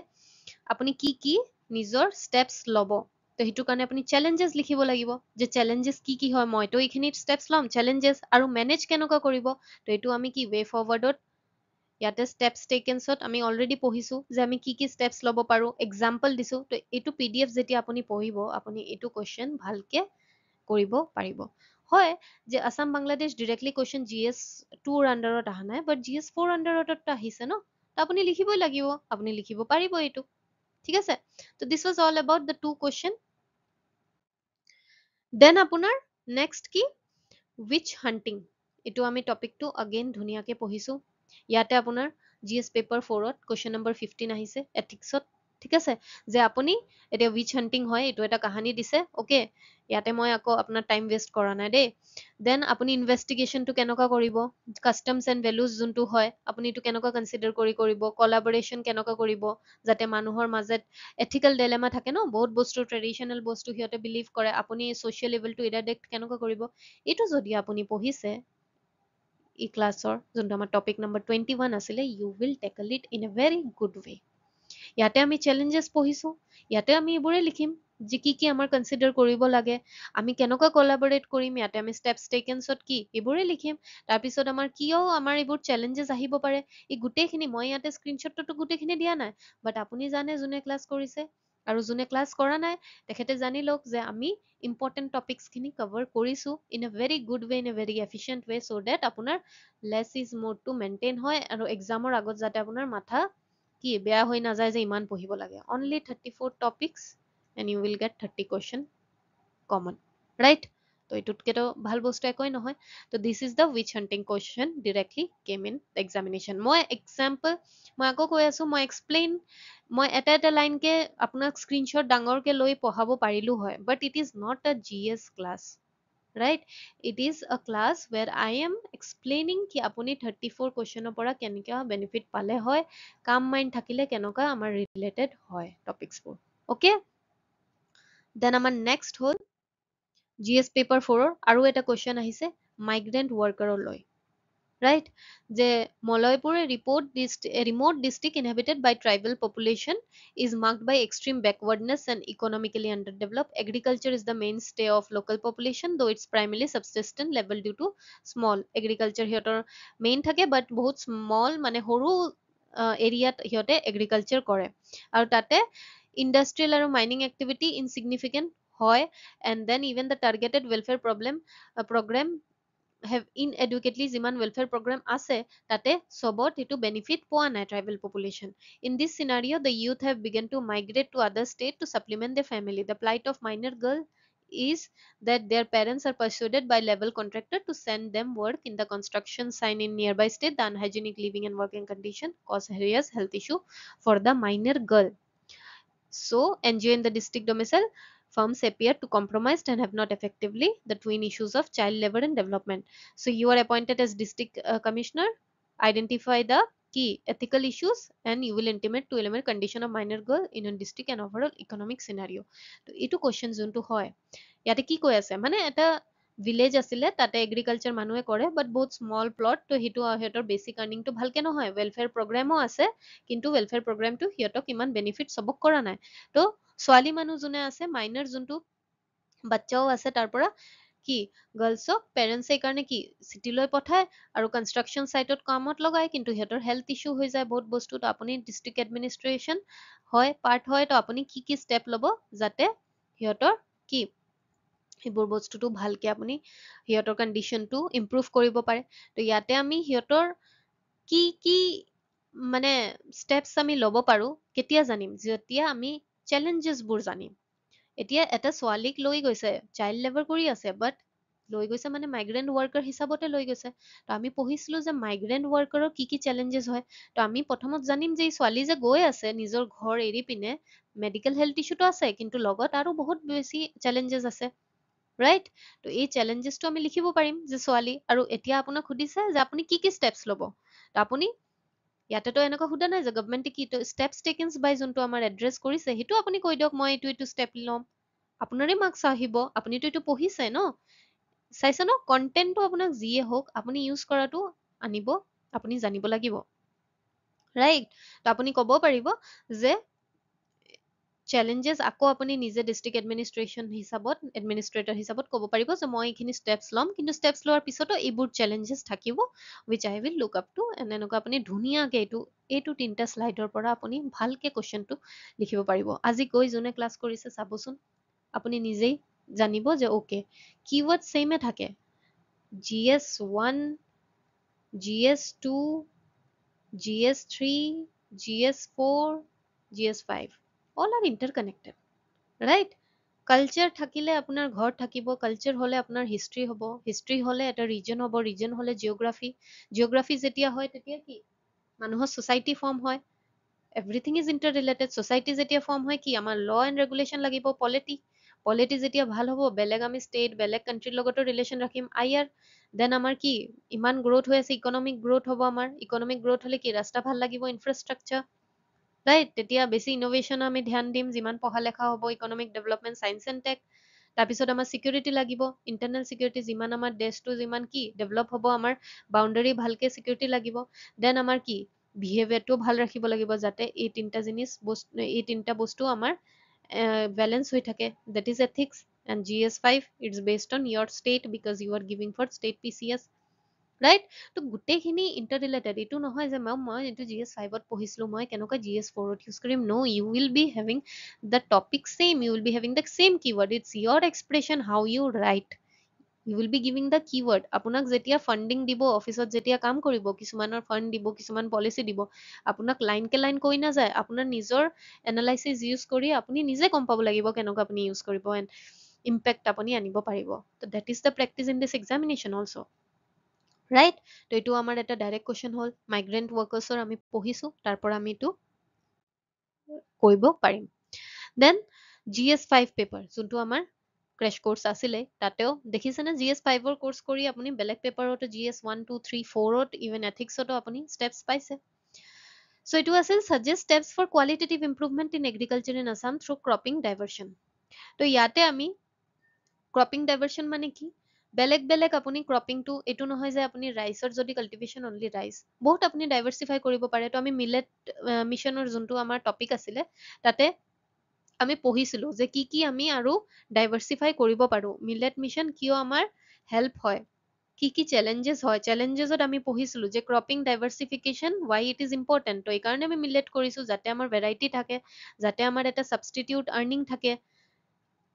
[SPEAKER 1] আপুনি কি কি নিজৰ ষ্টেপছ ল'ব। তো সেইটো কাৰণে আপুনি চেলেঞ্জেছ লিখিব লাগিব যে চেলেঞ্জেছ কি কি হয়, মইতো এইখিনি ষ্টেপছ ল'ম চেলেঞ্জেছ, আৰু মেনেজ কেনেকুৱা কৰিব। তো এইটো আমি কি ৱে ফৰৱাৰ্ডত ইয়াতে ষ্টেপছ টেকেনছত আমি অলৰেডি পঢ়িছোঁ যে আমি কি কি ষ্টেপছ ল'ব পাৰোঁ, এক্সাম্পল দিছোঁ। তো এইটো PDF যেতিয়া আপুনি পঢ়িব আপুনি এইটো কুৱেশ্যন ভালকে কৰিব পাৰিব। হয় যে Assam Bangladesh directly question GS 2ৰ আণ্ডাৰত অহা নাই, বাট GS 4 আণ্ডাৰত আহিছে ন, তো আপুনি লিখিবই লাগিব, আপুনি লিখিব পাৰিব এইটো, ঠিক আছে। তো this was all about the 2 question. Then আপোনাৰ নেক্সট কি উইচ হাণ্টিং, এইটো আমি টপিকটো আগেইন ধুনীয়াকে পঢ়িছোঁ। ইয়াতে আপোনাৰ GS পেপাৰ 4ত কুৱেশ্যন নম্বৰ 15 আহিছে এথিক্সত, ঠিক আছে, যে আপুনি এতিয়া উইচ হাণ্টিং হয় এইটো এটা কাহানী দিছে, অ'কে, ইয়াতে মই আকৌ আপোনাৰ টাইম ৱেষ্ট কৰা নাই দেই। দেন আপুনি ইনভেষ্টিগেশ্যনটো কেনেকুৱা কৰিব, কাষ্টমছ এণ্ড ভেলুজ যোনটো হয় আপুনি এইটো কেনেকুৱা কনচিডাৰ কৰি কৰিব, কলাবৰেশ্যন কেনেকুৱা কৰিব, যাতে মানুহৰ মাজত এথিকেল ডেলেমা থাকে ন, বহুত বস্তু ট্ৰেডিশ্যনেল বস্তু সিহঁতে বিলিভ কৰে, আপুনি ছ'চিয়েল লেভেলটো ইৰাডিক্ট কেনেকুৱা কৰিব, এইটো যদি আপুনি পঢ়িছে ই ক্লাছৰ যোনটো আমাৰ টপিক নম্বৰ 21 আছিলে, you will tackle it in a very good way. ইয়াতে আমি চেলেঞ্জেছ পঢ়িছোঁ, ইয়াতে আমি এইবোৰে লিখিম যে কি কি আমাৰ কনচিডাৰ কৰিব লাগে, আমি কেনেকুৱা কলাবৰেট কৰিম, ইয়াতে আমি ষ্টেপছ টেকেনছত কি এইবোৰে লিখিম। তাৰপিছত আমাৰ কিয় আমাৰ এইবোৰ চেলেঞ্জেছ আহিব পাৰে, এই গোটেইখিনি মই ইয়াতে স্ক্ৰীনশ্বটতো গোটেইখিনি দিয়া নাই, বাট আপুনি জানে যোনে ক্লাছ কৰিছে, আৰু যোনে ক্লাছ কৰা নাই তেখেতে জানি লওক যে আমি ইম্পৰ্টেণ্ট টপিকছখিনি কভাৰ কৰিছোঁ in a very good way, in a very efficient way, so' that আপোনাৰ লেছ ইজ মোৰটো মেইনটেইন হয়, আৰু এক্সামৰ আগত যাতে আপোনাৰ মাথা কি বেয়া হৈ নাযায় যে ইমান পঢ়িব লাগে। Only 34 topics and you will get 30 question common, right? তো এইটোতকেতো ভাল বস্তু একোৱেই নহয়। তো this is the witch hunting question directly came in examination. মই এক্সাম্পল মই আকৌ কৈ আছোঁ, মই এটা এটা লাইনকে আপোনাক স্ক্ৰীনশ্বট ডাঙৰকে লৈ পঢ়াব পাৰিলোঁ হয়, but it is not a GS class, right? It is a class where I am explaining কি আপুনি 34 কুৱেশ্যনৰ পৰা কেনেকুৱা বেনিফিট পালে হয়, কাম মাইণ্ড থাকিলে কেনেকুৱা আমাৰ ৰিলেটেড হয় টপিকছবোৰ, অ'কে। দেন আমাৰ নেক্সট হ'ল GS পেপাৰ 4ৰ আৰু এটা কুৱেশ্যন আহিছে মাইগ্ৰেণ্ট ৱৰ্কাৰলৈ। right? যে মলয়পুৰ a remote district inhabited by tribal population is marked by extreme backwardness and economically underdeveloped. Agriculture is the mainstay of local population, though it's primarily subsistence level due to small agriculture সিহঁতৰ main থাকে but বহুত small মানে সৰু এৰিয়াত সিহঁতে agriculture কৰে আৰু তাতে industrial আৰু mining activity insignificant হয় and then even the targeted welfare program have inadequately যিমান welfare program আছে তাতে চবত এইটো benefit পোৱা নাই tribal population. In this scenario, the youth have begun to migrate to other states to supplement their family. The plight of minor girl is that their parents are persuaded by level contractor to send them work in the construction sign in nearby state. The unhygienic living and working condition cause serious health issue for the minor girl. So, NGO in the district domicile firms appear to compromise and have not effectively the twin issues of child labor and development. So, you are appointed as district commissioner, identify the key ethical issues, and you will intimate to eliminate condition of minor girl in a district and overall economic scenario. তো এইটো question যোনটো হয় ইয়াতে কি কৈ আছে মানে এটা ভিলেজ আছিলে তাতে এগ্ৰিকালচাৰ মানুহে কৰে বাট বহুত স্মল প্লট তো সেইটো সিহঁতৰ বেচিক আৰ্নিংটো ভালকে নহয় ৱেলফেয়াৰ প্ৰগ্ৰেমো আছে কিন্তু ৱেলফেয়াৰ প্ৰগ্ৰেমটো সিহঁতক ইমান বেনিফিট চবক কৰা নাই তো ছোৱালী মানুহ যোনে আছে মাইনাৰ যোনটো বাচ্চাও আছে তাৰ পৰা কি গাৰ্লছক পেৰেণ্টছে এইকাৰণে কি চিটিলৈ পঠায় আৰু কনষ্ট্ৰাকশ্যন চাইটত কামত লগায় কিন্তু সিহঁতৰ হেল্থ ইছ্যু হৈ যায় বহুত বস্তু তো আপুনি ডিষ্ট্ৰিক্ট এডমিনিষ্ট্ৰেশ্যন হয় পাৰ্ট হয় তো আপুনি কি কি ষ্টেপ ল'ব যাতে সিহঁতৰ কি সেইবোৰ বস্তুটো ভালকে আপুনি সিহঁতৰ কণ্ডিশ্যনটো ইম্প্ৰুভ কৰিব পাৰে তো ইয়াতে আমি সিহঁতৰ কি কি মানে ষ্টেপছ আমি ল'ব পাৰো কেতিয়া জানিম যেতিয়া আমি চেলেঞ্জেছবোৰ জানিম এতিয়া এটা ছোৱালীক লৈ গৈছে চাইল্ড লেবাৰ কৰি আছে বাট লৈ গৈছে মানে মাইগ্ৰেণ্ট ৱৰ্কাৰ হিচাপতে লৈ গৈছে তো আমি পঢ়িছিলো যে মাইগ্ৰেণ্ট ৱৰ্কাৰৰ কি কি চেলেঞ্জেছ হয় তো আমি প্ৰথমত জানিম যে এই ছোৱালী যে গৈ আছে নিজৰ ঘৰ এৰি পিনে মেডিকেল হেল্থ ইছ্যুটো আছে কিন্তু লগত আৰু বহুত বেছি চেলেঞ্জেছ আছে ৰাইট তো এই চেলেঞ্জেছটো আমি লিখিব পাৰিম যে ছোৱালী আৰু এতিয়া আপোনাক সুধিছে যে আপুনি কি কি ষ্টেপছ ল'ব তো আপুনি ইয়াতেতো এনেকুৱা সোধা নাই যে গভমেণ্টে কি ষ্টেপছ টেকেনছ বাই যোনটো আমাৰ এড্ৰেছ কৰিছে সেইটো আপুনি কৈ দিয়ক মই এইটো ষ্টেপ ল'ম আপোনাৰে মাৰ্কছ আহিব আপুনিতো এইটো পঢ়িছে ন চাইছে ন কণ্টেণ্টটো আপোনাক যিয়ে হওক আপুনি ইউজ কৰাটো আনিব আপুনি জানিব লাগিব ৰাইট তো আপুনি ক'ব পাৰিব যে চেলেঞ্জেছ আকৌ আপুনি নিজে ডিষ্ট্ৰিক্ট এডমিনিষ্ট্ৰেশ্যন হিচাপত এডমিনিষ্ট্ৰেটৰ হিচাপত ক'ব পাৰিব যে মই এইখিনি ষ্টেপছ ল'ম কিন্তু ষ্টেপছ লোৱাৰ পিছতো এইবোৰ চেলেঞ্জেছ থাকিব wish I will look up to এনেকুৱা আপুনি ধুনীয়াকে এইটো তিনিটা শ্লাইডৰ পৰা আপুনি ভালকে কুৱেশ্যনটো লিখিব পাৰিব আজি গৈ যোনে ক্লাছ কৰিছে চাবচোন আপুনি নিজেই জানিব যে অ'কে কিৱৰ্ড ছেইমে থাকে GS1 GS2 GS3 GS4 GS5 all are interconnected right culture থাকিলে আপোনাৰ ঘৰ থাকিব কালচাৰ হলে আপোনাৰ হিষ্ট্ৰী হ'ব হিষ্ট্ৰী হলে এটা ৰিজন হ'ব ৰিজন হলে জিঅ'গ্ৰাফী জিঅ'গ্ৰাফী যেতিয়া হয় তেতিয়া কি মানুহৰ ছ'চাইটি ফৰ্ম হয় everything is inter related society যেতিয়া ফৰ্ম হয় কি আমাৰ ল এণ্ড ৰেগুলেশ্যন লাগিব পলিটি যেতিয়া ভাল হ'ব বেলেগ আমি ষ্টেট বেলেগ কাণ্ট্ৰিৰ লগতো ৰিলেশ্যন ৰাখিম আয়াৰ দেন আমাৰ কি ইমান গ্ৰ'থ হৈ আছে ইকনমিক গ্ৰ'থ হ'ব আমাৰ ইকনমিক গ্ৰ'থ হলে কি ৰাস্তা ভাল লাগিব ইনফ্ৰাষ্ট্ৰাকচাৰ ৰাইট তেতিয়া বেছি ইন'ভেশ্যন আমি ধ্যান দিম যিমান পঢ়া লেখা হ'ব economic development science and tech তাৰপিছত আমাৰ চিকিউৰিটি লাগিব ইণ্টাৰনেল চিকিউৰিটি যিমান আমাৰ দেশটো যিমান কি ডেভেলপ হ'ব আমাৰ বাউণ্ডাৰী ভালকে চিকিউৰিটি লাগিব দেন আমাৰ কি বিহেভিয়াৰটো ভাল ৰাখিব লাগিব যাতে এই তিনিটা বস্তু আমাৰ বেলেঞ্চ হৈ থাকে that is ethics and GS5 it's based on your state because you are giving for state PCS right তো গোটেইখিনি ইণ্টাৰ ৰিলেটেড এইটো নহয় যে মেম মই এইটো GS5ত পঢ়িছিলো মই কেনেকুৱা GS4ত ইউজ কৰিম no you will be having the topic same you will be having the same keyword it's your expression how you write you will be giving the keyword আপোনাক যেতিয়া ফান্ডিং দিব অফিচত যেতিয়া কাম কৰিব কিছুমানৰ ফান্ড দিব কিছুমান পলিচি দিব আপোনাক লাইন কে লাইন কৈ নাযায় আপোনাৰ নিজৰ এনালাইচিছ ইউজ কৰি আপুনি নিজে গম পাব লাগিব কেনেকুৱা আপুনি ইউজ কৰিব এণ্ড ইম্পেক্ট আপুনি আনিব পাৰিব তো that is the practice in this examination also' right তো এইটো আমাৰ এটা ডাইৰেক্ট কুৱেশ্যন হ'ল মাইগ্ৰেণ্ট ৱৰ্কাৰ্ছৰ আমি পঢ়িছো তাৰ পৰা আমি এইটো কৰিব পাৰিম দেন GS5 পেপাৰ যোনটো আমাৰ ক্ৰেছ কোৰ্চ আছিলে তাতেও দেখিছেনে GS5ৰ কোৰ্চ কৰি আপুনি বেলেগ পেপাৰতো GS1 2 3 4ত ইভেন এথিক্সতো আপুনি ষ্টেপছ পাইছে চ' এইটো আছিল suggest steps for qualitative improvement in agriculture in Assam through cropping diversion তো ইয়াতে আমি ক্ৰপিং ডাইভাৰ্চন মানে কি বেলেগ বেলেগ আপুনি ক্ৰপিংটো এইটো নহয় যে আপুনি ৰাইচৰ যদি কাল্টিভেশ্যন অনলি ৰাইচ, বহুত আপুনি ডাইভাৰ্চিফাই কৰিব পাৰে। তো আমি মিলেট মিছনৰ যোনটো আমাৰ টপিক আছিলে তাতে আমি পঢ়িছিলো যে কি আমি আৰু ডাইভাৰ্চিফাই কৰিব পাৰো, মিলেট মিছন কিয় আমাৰ হেল্প হয়, কি চেলেঞ্জেছ হয়। চেলেঞ্জেছত আমি পঢ়িছিলো যে cropping diversification why it is important. So এইকাৰণে আমি মিলেট কৰিছো যাতে আমাৰ ভেৰাইটি থাকে, যাতে আমাৰ এটা ছাবষ্টিটিউট আৰ্নিং থাকে,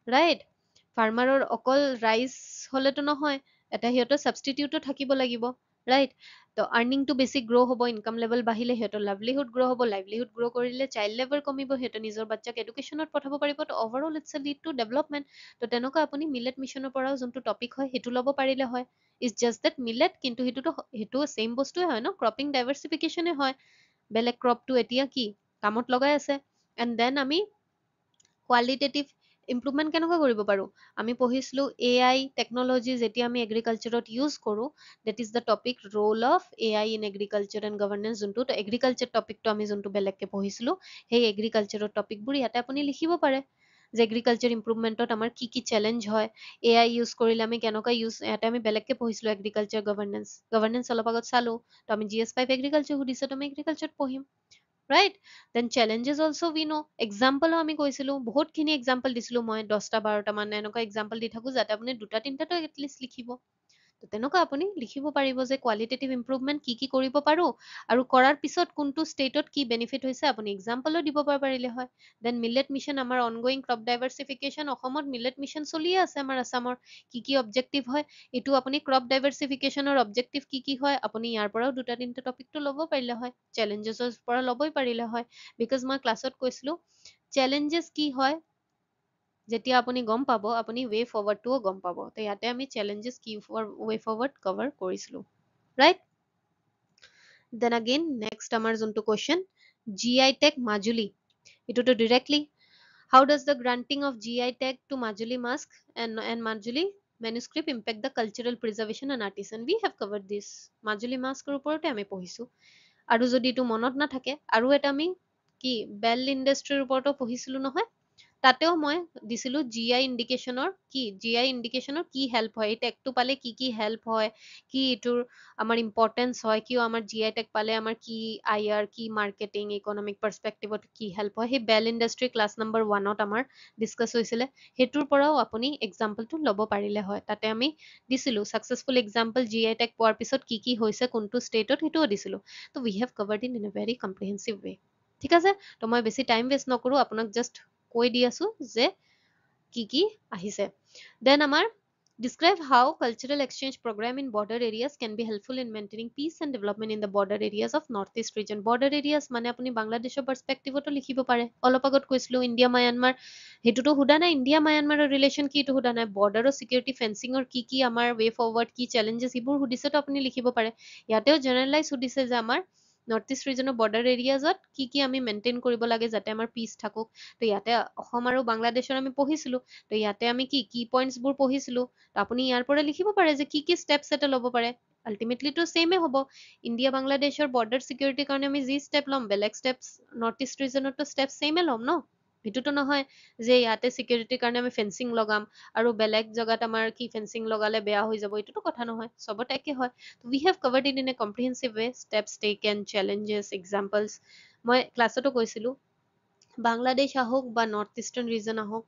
[SPEAKER 1] ৰাইট। ফাৰ্মাৰৰ অকল ৰাইচ হলেতো নহয়, এটা সিহঁতৰ ছাবষ্টিটিউটো থাকিব লাগিব, ৰাইট। তো আৰ্নিংটো বেছি গ্ৰ' হ'ব, ইনকাম লেভেল বাঢ়িলে সিহঁতৰ লাইভলিহুড গ্ৰ' হ'ব, লাইভলিহুড গ্ৰ' কৰিলে চাইল্ড লেবাৰ কমিব, সিহঁতে নিজৰ বাচ্চাক এডুকেশ্যনত পঠাব পাৰিব। তো overall it's a lead to development. তো তেনেকুৱা আপুনি মিলেট মিছনৰ পৰাও যোনটো টপিক হয় সেইটো ল'ব পাৰিলে হয়। ইটছ জাষ্ট দেট মিলেট, কিন্তু সেইটো ছেইম বস্তুৱে হয় ন, ক্ৰপিং ডাইভাৰ্চিফিকেশ্যনে হয়। বেলেগ ক্ৰপটো এতিয়া কি কামত লগাই আছে। এণ্ড দেন আমি কোৱালিটেটিভ ইম্প্ৰুভমেণ্ট কেনেকুৱা কৰিব পাৰোঁ। আমি পঢ়িছিলোঁ AI টেকনলজি যেতিয়া আমি এগ্ৰিকালচাৰত ইউজ কৰোঁ, that is the topic role of AI in agriculture and governance. যোনটো এগ্ৰিকালচাৰ টপিকটো আমি যোনটো বেলেগকে পঢ়িছিলোঁ, সেই এগ্ৰিকালচাৰৰ টপিকবোৰ ইয়াতে আপুনি লিখিব পাৰে যে এগ্ৰিকালচাৰ ইম্প্ৰুভমেণ্টত আমাৰ কি চেলেঞ্জ হয়, AI ইউজ কৰিলে আমি কেনেকুৱা ইয়াতে আমি বেলেগকে পঢ়িছিলোঁ এগ্ৰিকালচাৰ গভৰ্নেন্স অলপ আগত চালোঁ। তো আমি GS5 এগ্ৰিকালচাৰ সুধিছে, তো আমি এগ্ৰিকালচাৰত পঢ়িম, right. Then challenges also' we know'. এক্সাম্পলো আমি কৈছিলোঁ, বহুতখিনি এক্সাম্পল দিছিলোঁ মই, 10টা 12টা মান এনেকুৱা এক্সাম্পল দি থাকোঁ যাতে আপুনি 2টা 3টাটো এটলিষ্ট লিখিব। তো তেনেকুৱা আপুনি লিখিব পাৰিব যে কোৱালিটেটিভ ইম্প্ৰুভমেণ্ট কি কৰিব পাৰোঁ, আৰু কৰাৰ পিছত কোনটো ষ্টেটত কি বেনিফিট হৈছে আপুনি এক্সাম্পলো দিব পাৰিলে হয়। দেন মিলেট মিছন, আমাৰ অনগয়িং ক্ৰপ ডাইভাৰ্চিফিকেশ্যন, অসমত মিলেট মিছন চলিয়ে আছে আমাৰ আছামৰ। কি অবজেক্টিভ হয়, এইটো আপুনি ক্ৰপ ডাইভাৰ্চিফিকেশ্যনৰ অবজেক্টিভ কি হয়, আপুনি ইয়াৰ পৰাও 2টা 3টা টপিকটো ল'ব পাৰিলে হয়, চেলেঞ্জেছৰ পৰা ল'বই পাৰিলে হয়। বিকজ মই ক্লাছত কৈছিলোঁ চেলেঞ্জেছ কি হয় যেতিয়া আপুনি গম পাব, আপুনি ৱে ফৰৱাৰ্ডটোও গম পাব। তো ইয়াতে আমি চেলেঞ্জেছ কি ৱে ফৰৱাৰ্ড কভাৰ কৰিছিলোঁ, ৰাইট। দেন আগেইন নেক্সট আমাৰ যোনটো কুৱেশ্যন, GI টেগ মাজুলী, এইটোতো directly how does the granting of GI tag to Majuli mask and Majuli manuscript impact the cultural preservation and artisan? We have covered this. Majuli mask ওপৰতে আমি পঢ়িছো। আৰু যদি এইটো মনত নাথাকে, আৰু এটা আমি কি বেল ইণ্ডাষ্ট্ৰীৰ ওপৰতো পঢ়িছিলো নহয়, তাতেও মই দিছিলো GI ইণ্ডিকেশ্যনৰ কি হেল্প হয়, এই টেগটো পালে কি হেল্প হয়, কি এইটোৰ আমাৰ ইম্পৰ্টেঞ্চ হয়, কিয় আমাৰ GI টেগ পালে আমাৰ কি IR, কি মাৰ্কেটিং, ইকনমিক পাৰ্চপেক্টিভত কি হেল্প হয়, সেই বেল ইণ্ডাষ্ট্ৰী ক্লাছ নম্বৰ 1ত আমাৰ ডিছকাছ হৈছিলে। সেইটোৰ পৰাও আপুনি এক্সাম্পলটো ল'ব পাৰিলে হয়। তাতে আমি দিছিলো ছাকচেছফুল এক্সাম্পল GI টেগ পোৱাৰ পিছত কি হৈছে কোনটো ষ্টেটত, সেইটোও দিছিলো। তো we have covered in a very comprehensive way. ঠিক আছে, তো মই বেছি টাইম ৱেষ্ট নকৰোঁ, আপোনাক জাষ্ট কৈ দি আছো যে কি আহিছে। দেন আমাৰ describe how cultural exchange program in border areas can be helpful in maintaining peace and development in the border areas of northeast region. Border areas মানে আপুনি বাংলাদেশৰ পাৰ্চপেক্টিভতো লিখিব পাৰে। অলপ আগত কৈছিলো ইণ্ডিয়া মায়ানমাৰ, সেইটোতো সোধা নাই ইণ্ডিয়া মায়ানমাৰৰ ৰিলেশ্যন কি, এইটো সোধা নাই। বৰ্ডাৰৰ চিকিউৰিটি ফেন্সিঙৰ কি আমাৰ ৱে ফৰৱাৰ্ড, কি চেলেঞ্জেছ, এইবোৰ সুধিছে, তো আপুনি লিখিব পাৰে। ইয়াতেও জেনেৰেলাইজ সুধিছে যে আমাৰ নৰ্থ ইষ্ট ৰিজনৰ বৰ্ডাৰ এৰিয়াজত কি আমি মেইনটেইন কৰিব লাগে যাতে আমাৰ পিচ থাকক। তো ইয়াতে অসম আৰু বাংলাদেশৰ আমি পঢ়িছিলো, তো ইয়াতে আমি কি পইণ্টছবোৰ পঢ়িছিলো। তো আপুনি ইয়াৰ পৰা লিখিব পাৰে যে কি ষ্টেপছ এটা ল'ব পাৰে। আল্টিমেটলিটো ছেমে হ'ব। ইণ্ডিয়া বাংলাদেশৰ বৰ্ডাৰ চিকিউৰিটিৰ কাৰণে আমি যি ষ্টেপ ল'ম, বেলেগ steps north east ৰিজনতো step same ল'ম ন। সেইটোতো নহয় যে ইয়াতে চিকিউৰিটিৰ কাৰণে আমি ফেন্সিং লগাম আৰু বেলেগ জেগাত আমাৰ কি ফেন্সিং লগালে বেয়া হৈ যাব, এইটোতো কথা নহয়, চবতে একে হয়। We have covered it in a comprehensive way, steps taken, challenges, examples. মই ক্লাছতো কৈছিলো বাংলাদেশ আহক বা নৰ্থ ইষ্টাৰ্ণ ৰিজন আহক,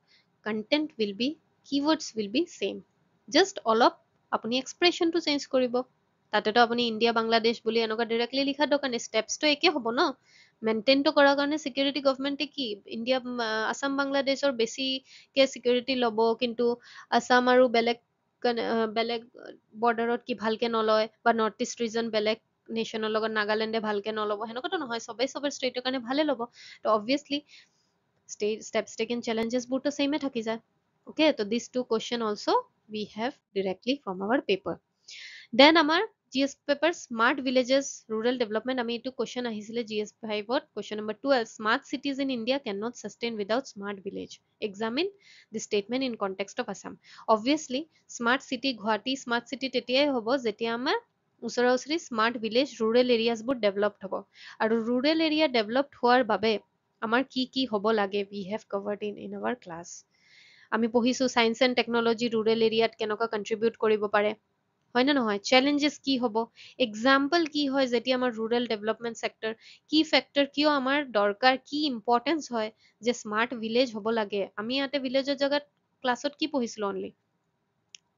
[SPEAKER 1] content will be, keywords will be same, just অলপ আপুনি এক্সপ্ৰেছনটো চেঞ্জ কৰিব। তাতেতো আপুনি ইণ্ডিয়া বাংলাদেশ বুলি এনেকুৱা ডিৰেক্টলি লিখা দৰকাৰ নাই, ষ্টেপছটো একে হ'ব ন। মেইনটেইনটো কৰাৰ কাৰণে চিকিউৰিটি গভমেণ্টে কি ইণ্ডিয়া আছাম বাংলাদেশৰ বেছিকে চিকিউৰিটি ল'ব, কিন্তু আছাম আৰু বেলেগ বৰ্ডাৰত কি ভালকে নলয়, বা নৰ্থ ইষ্ট ৰিজন বেলেগ নেশ্যনৰ লগত নাগালেণ্ডে ভালকে নল'ব, সেনেকুৱাতো নহয়, চবৰ ষ্টেটৰ কাৰণে ভালে ল'ব। তো অবভিয়াছলি steps taken, challengesবোৰতো ছেমে থাকি যায়। Okay, so these two question also we have directly from our paper. Then আমাৰ GS paper smart villages rural development, আমি এইটো question আহিছিলে GS5ত, question number 12, smart cities in India cannot sustain without smart village. Examine the statement in context of Assam. Obviously smart city Guwahati smart city তেতিয়াই হ'ব যেতিয়া আমাৰ ওচৰা ওচৰি স্মাৰ্ট ভিলেজ ৰুৰেল এৰিয়াজবোৰ ডেভেলপড হ'ব। আৰু ৰুৰেল এৰিয়া ডেভেলপড হোৱাৰ বাবে আমাৰ কি হ'ব লাগে, we have covered in our class. আমি পঢ়িছো সায়েন্স এণ্ড টেকনলজি ৰুৰেল এৰিয়াত কেনেকুৱা কণ্ট্ৰিবিউট কৰিব পাৰে, হয় নে নহয়? চেলেঞ্জেছ কি হ'ব, এক্সাম্পল কি হয় যেতিয়া আমাৰ ৰুৰেল ডেভেলপমেণ্ট চেক্টৰ, কি ফেক্টৰ কিয় আমাৰ দৰকাৰ, কি ইম্পৰ্টেঞ্চ হয় যে স্মাৰ্ট ভিলেজ হ'ব লাগে। আমি ইয়াতে ভিলেজৰ জেগাত ক্লাছত কি পঢ়িছিলো only?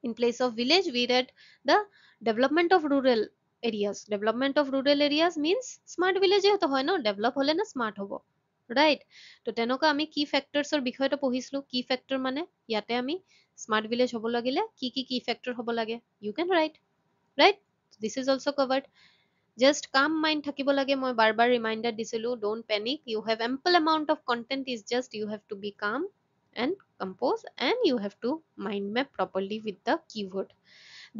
[SPEAKER 1] In place of village, we read the development of rural areas. Development of rural areas means smart village তো হয় ন, ডেভেলপ হলে না স্মাৰ্ট হ'ব, ৰাইট? তো তেনেকুৱা আমি কি ফেক্টৰছৰ বিষয়টো পঢ়িছিলো। কি ফেক্টৰ মানে ইয়াতে আমি স্মাৰ্ট ভিলেজ হ'ব লাগিলে কি ফেক্টৰ হ'ব লাগে, you can write, right? This is also' covered. Just calm mind থাকিব লাগে। মই বাৰ বাৰ ৰিমাইণ্ডাৰ দিছিলো, don't panic, you have ample amount of content, is just you have to be calm and compose, and you have to mind map properly with the keyword.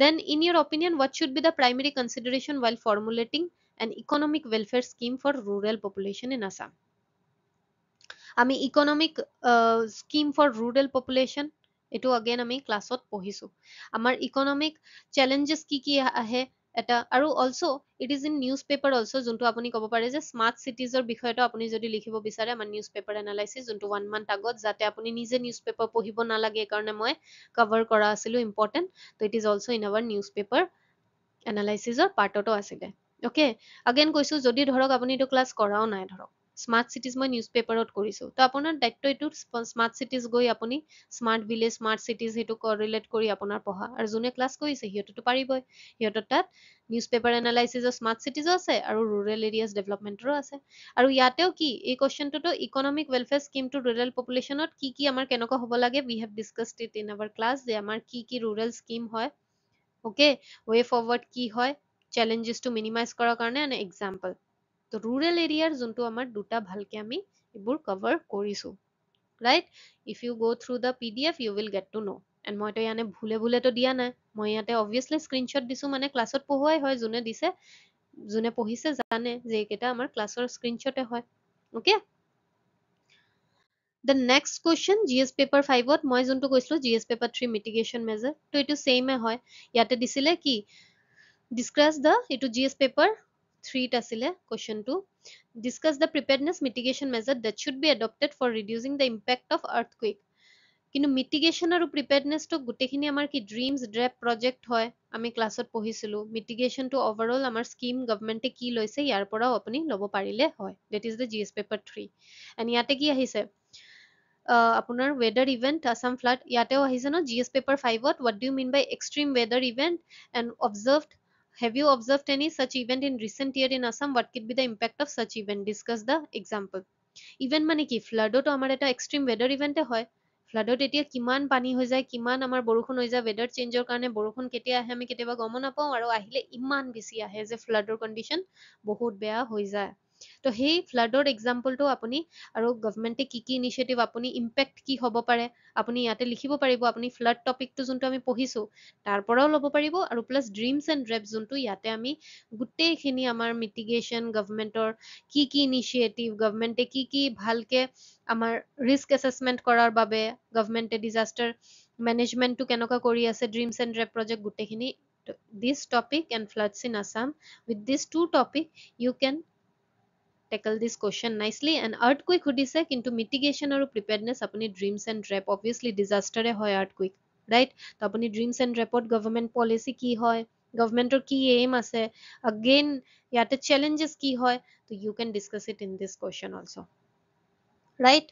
[SPEAKER 1] Then in your opinion, what should be the primary consideration while formulating an economic welfare scheme for rural population in Assam? আমি economic scheme for rural population, এইটো again আমি ক্লাছত পঢ়িছো। আমাৰ economic challenges কি কি আহে এটা, আৰু also' it is in news paper also', যোনটো আপুনি ক'ব পাৰে যে স্মাৰ্ট চিটিজৰ বিষয়টো আপুনি যদি লিখিব বিচাৰে আমাৰ নিউজ পেপাৰ এনালাইচিছ, যোনটো 1 month আগত, যাতে আপুনি নিজে নিউজ পেপাৰ পঢ়িব নালাগে, এইকাৰণে মই কভাৰ কৰা আছিলো important. So' it is also' in our news paper এনালাইচিছৰ পাৰ্টতো আছিলে। অ'কে, আগেন কৈছো, যদি ধৰক আপুনি এইটো ক্লাছ কৰাও নাই, ধৰক স্মাৰ্ট চিটিজ মই নিউজ পেপাৰত কৰিছো, তো আপোনাৰ দায়িত্ব এইটো স্মাৰ্ট চিটিজ গৈ আপুনি স্মাৰ্ট ভিলেজ স্মাৰ্ট চিটিজ সেইটো কৰিলেট কৰি আপোনাৰ পঢ়া। আৰু যোনে ক্লাছ কৰিছে সিহঁতেতো পাৰিবই, সিহঁতৰ তাত নিউজ পেপাৰ এনালাইচিছৰ স্মাৰ্ট চিটিজো আছে আৰু ৰুৰেল এৰিয়াজ ডেভেলপমেণ্টৰো আছে। আৰু ইয়াতেও কি, এই কুৱেশ্যনটোতো economic welfare scheme to rural পপুলেশ্যনত কি আমাৰ কেনেকুৱা হ'ব লাগে, we have discussed it in our class, যে আমাৰ কি ৰুৰেল স্কিম হয়, অ'কে, ৱে ফৰৱাৰ্ড কি হয়, চেলেঞ্জেছটো মিনিমাইজ কৰাৰ কাৰণে, এন এক্সাম্পল। তো ৰুৰেল এৰিয়াৰ যোনটো আমাৰ দুটা ভালকে আমি এইবোৰ কভাৰ কৰিছো, right? If you go through the PDF you will get to know'. And মইতো ইয়ানে ভুলেতো দিয়া নাই, মই ইয়াতে অবভিয়াছলি স্ক্ৰীনশ্বট দিছো, মানে ক্লাছত পঢ়ুৱাই হয়, যোনে দিছে যোনে পঢ়িছে জানে যে এইকেইটা আমাৰ ক্লাছৰ স্ক্ৰীনশ্বটে হয়, okay? The next question, GS paper 5ত মই যোনটো কৈছিলো GS paper 3 mitigation measure, তো এইটো সেমে হয়। ইয়াতে দিছিলে কি, discuss the, এইটো GS paper 3 আছিলে question 2, discuss the preparedness mitigation measure that should be adopted for reducing the impact of earthquake. কিন্তু মিটিগেশ্যন আৰু প্ৰিপেয়াৰনেছটো গোটেইখিনি আমাৰ কি ড্ৰিমছ ড্ৰেপ প্ৰজেক্ট হয়, আমি ক্লাছত পঢ়িছিলো। মিটিগেশ্যনটো অভাৰঅল আমাৰ স্কিম গভৰ্ণমেণ্টে কি লৈছে ইয়াৰ পৰাও আপুনি ল'ব পাৰিলে হয়, that is the GS paper 3। And ইয়াতে কি আহিছে, আপোনাৰ ৱেডাৰ ইভেণ্ট আছাম ফ্লাড, ইয়াতেও আহিছে ন GS paper 5ত, what do you mean by extreme weather event and observed, have you observed any such event in recent year in Assam, what could be the impact of such event, discuss the example. Event মানে কি, ফ্লাডতো আমাৰ এটা extreme weather ইভেণ্টে হয়। ফ্লাডত এতিয়া কিমান পানী হৈ যায়, কিমান আমাৰ বৰষুণ হৈ যায়, ৱেডাৰ চেঞ্জৰ কাৰণে বৰষুণ কেতিয়া আহে আমি কেতিয়াবা গম নাপাওঁ, আৰু আহিলে ইমান বেছি আহে যে ফ্লাডৰ কণ্ডিশ্যন বহুত বেয়া হৈ যায়। তো সেই ফ্লাডৰ এক্সাম্পলটো আপুনি, আৰু গভৰ্ণমেণ্টে কি ইনিচিয়েটিভ, আপুনি ইম্পেক্ট কি হ'ব পাৰে আপুনি ইয়াতে লিখিব পাৰিব। আপুনি ফ্লাড টপিকটো যোনটো আমি পঢ়িছো তাৰ পৰাও ল'ব পাৰিব, আৰু প্লাছ ড্ৰিমছ এণ্ড ড্ৰেপছ যোনটো ইয়াতে আমি গোটেইখিনি আমাৰ মিটিগেশ্যন, গভৰ্ণমেণ্টৰ কি ইনিচিয়েটিভ, গভৰ্ণমেণ্টে কি ভালকে আমাৰ ৰিস্ক এছেচমেণ্ট কৰাৰ বাবে, গভৰ্ণমেণ্টে ডিজাষ্টাৰ মেনেজমেণ্টটো কেনেকুৱা কৰি আছে, ড্ৰিমছ এণ্ড ড্ৰেপ প্ৰজেক্ট গোটেইখিনি, this topic and floods in Assam, with this two topic you can tackle this question nicely. and earthquake সুধিছে, কিন্তু mitigation আৰু preparedness আপুনি dreams and drap, obviously disaster হয় earthquake, right? তো আপুনি dreams and drapত government policy কি হয়, গভৰ্ণমেণ্টৰ কি aim আছে, again ইয়াতে challenges কি হয়, তো you can discuss it in this question also, right?